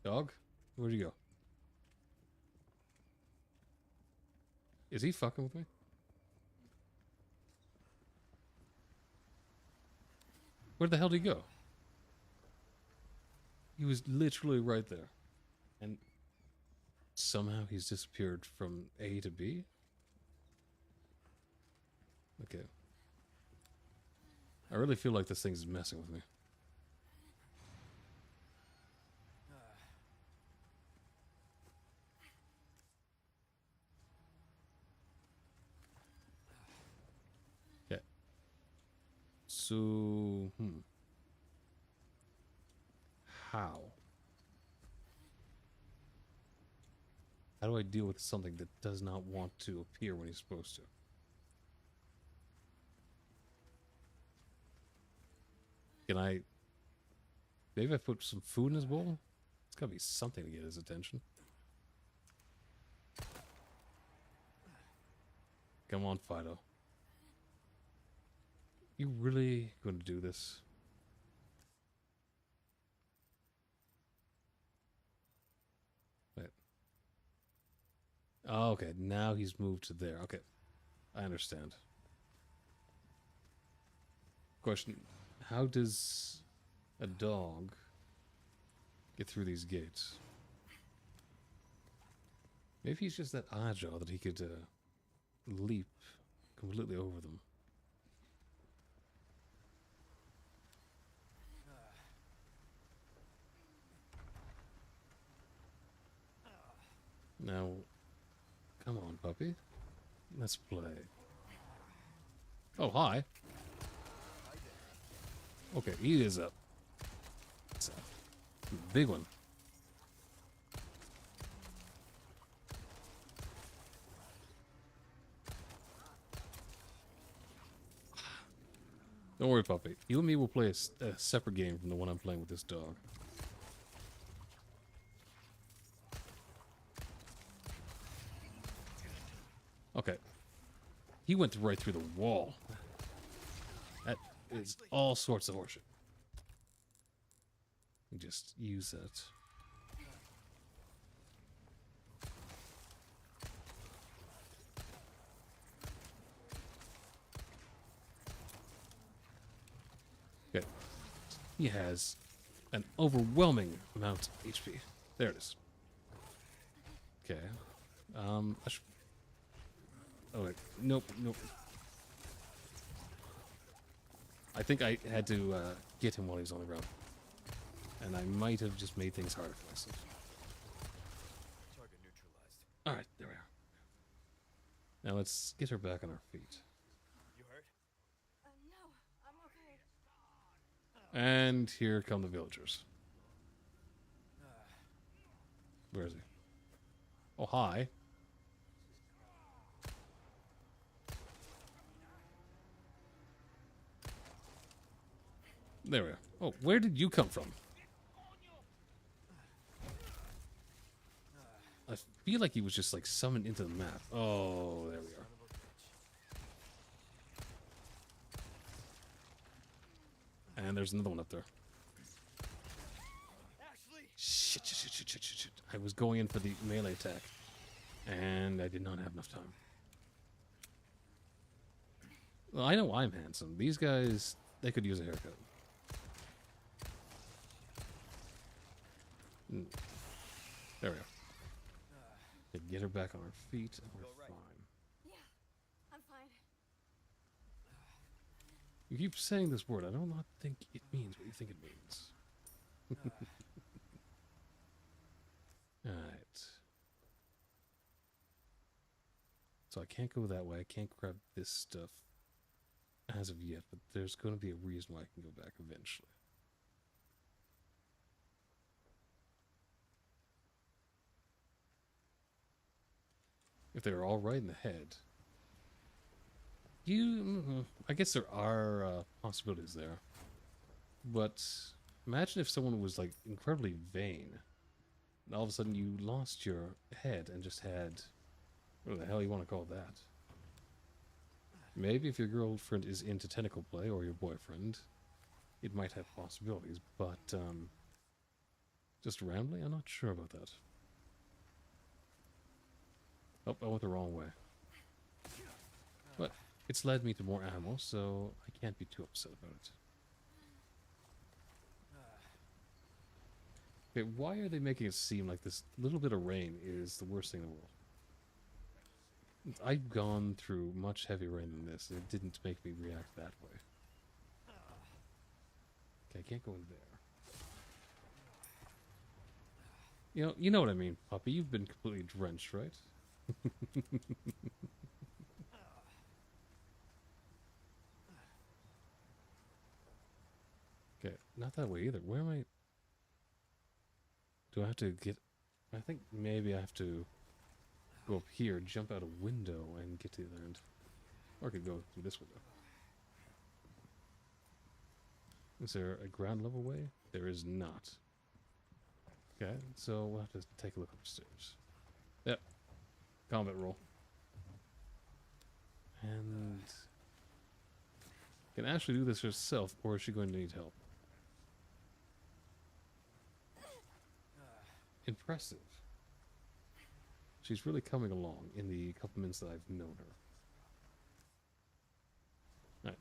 Dog? Where'd he go? Is he fucking with me? Where the hell did he go? He was literally right there. And somehow he's disappeared from A to B? Okay. I really feel like this thing's messing with me. Okay. So, How? How do I deal with something that does not want to appear when he's supposed to? Can I... Maybe I put some food in his bowl? It's gotta be something to get his attention. Come on, Fido. You really going to do this? Wait. Oh, okay. Now he's moved to there. Okay. I understand. Question. How does a dog get through these gates? Maybe he's just that agile that he could leap completely over them. Now, come on, puppy. Let's play. Oh, hi. Okay, he is up. It's a big one. Don't worry, puppy. You and me will play a separate game from the one I'm playing with this dog. Okay. He went right through the wall. That is all sorts of horseshit. You just use that. Okay. He has an overwhelming amount of HP. There it is. Okay. I should... Oh, wait. Nope, nope. I think I had to get him while he was on the ground. And I might have just made things harder for myself. Target neutralized. Alright, there we are. Now let's get her back on her feet. You hurt? No, I'm okay. And here come the villagers. Where is he? Oh, hi. There we are. Oh, where did you come from? I feel like he was just like summoned into the map. Oh, there we are. And there's another one up there. Ashley! Shit, shit, shit, shit, shit, shit, shit. I was going in for the melee attack. And I did not have enough time. Well, I know I'm handsome. These guys, they could use a haircut. There we go. Okay, get her back on her feet, and we're fine. Yeah, I'm fine. You keep saying this word. I do not think it means what you think it means. Alright. So I can't go that way. I can't grab this stuff as of yet, but there's going to be a reason why I can go back eventually. If they're all right in the head, I guess there are possibilities there. But imagine if someone was like incredibly vain, and all of a sudden you lost your head and just had, what the hell you want to call that? Maybe if your girlfriend is into tentacle play, or your boyfriend, it might have possibilities, but just randomly, I'm not sure about that. Oh, I went the wrong way. But it's led me to more ammo, so I can't be too upset about it. Okay, why are they making it seem like this little bit of rain is the worst thing in the world? I've gone through much heavier rain than this, and it didn't make me react that way. Okay, I can't go in there. You know what I mean, puppy. You've been completely drenched, right? Okay, not that way either. Where am I? Do I have to get... I think maybe I have to go up here, jump out a window, and get to the other end. Or I could go through this window. Is there a ground level way? There is not. Okay, so we'll have to take a look upstairs. Yep. Combat roll. And... can Ashley do this herself, or is she going to need help? Impressive. She's really coming along in the couple minutes that I've known her. Alright.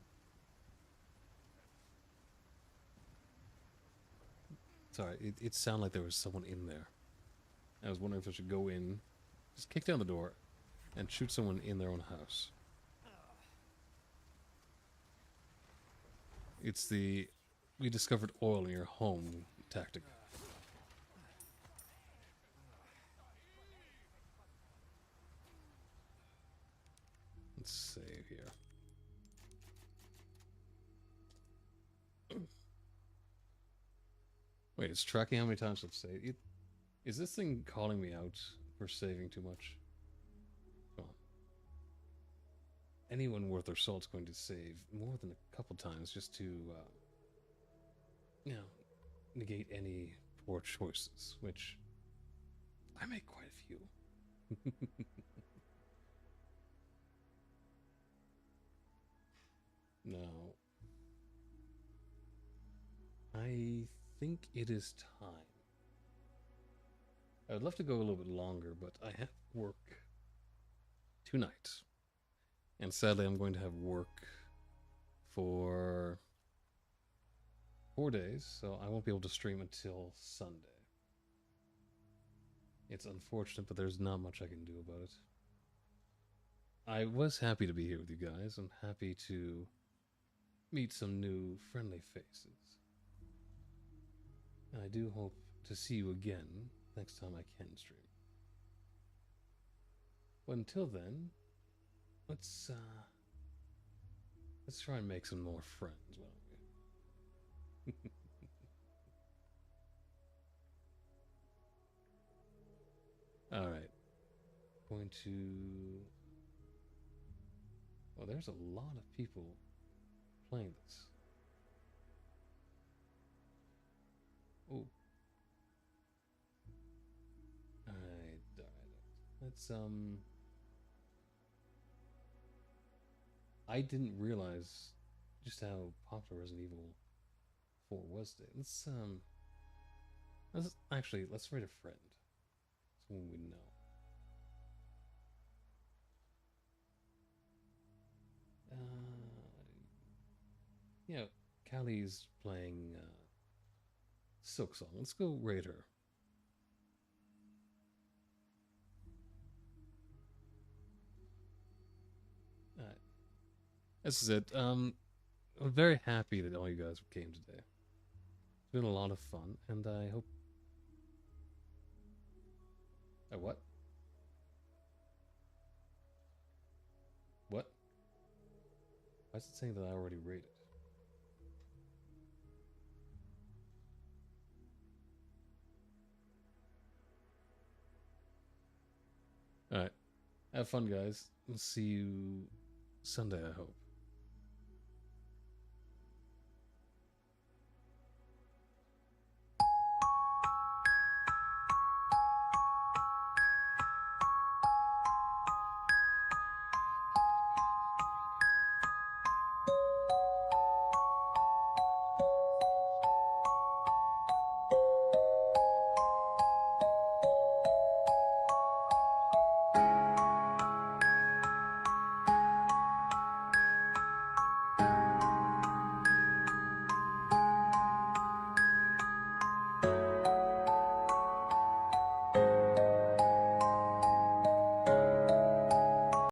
Sorry, it sounded like there was someone in there. I was wondering if I should go in, just kick down the door, and shoot someone in their own house. It's the "we discovered oil in your home" tactic. Let's save here. Wait, it's tracking how many times I've saved. Is this thing calling me out for saving too much? Come on. Anyone worth their salt's going to save more than a couple times just to, negate any poor choices, which I make quite a few. Now, I think it is time. I would love to go a little bit longer, but I have work tonight. And sadly, I'm going to have work for 4 days, so I won't be able to stream until Sunday. It's unfortunate, but there's not much I can do about it. I was happy to be here with you guys. I'm happy to meet some new friendly faces. And I do hope to see you again next time I can stream. But until then, let's try and make some more friends, why don't we? Alright. Going to... Well, there's a lot of people playing this. Oh. Alright. Let's, I didn't realize just how popular Resident Evil 4 was today. Let's write a friend. Someone we know. Yeah, Callie's playing Silk Song. Let's go raid her. Alright. This is it. I'm very happy that all you guys came today. It's been a lot of fun, and I hope... what? What? Why is it saying that I already rated? Alright. Have fun, guys. We'll see you Sunday, I hope.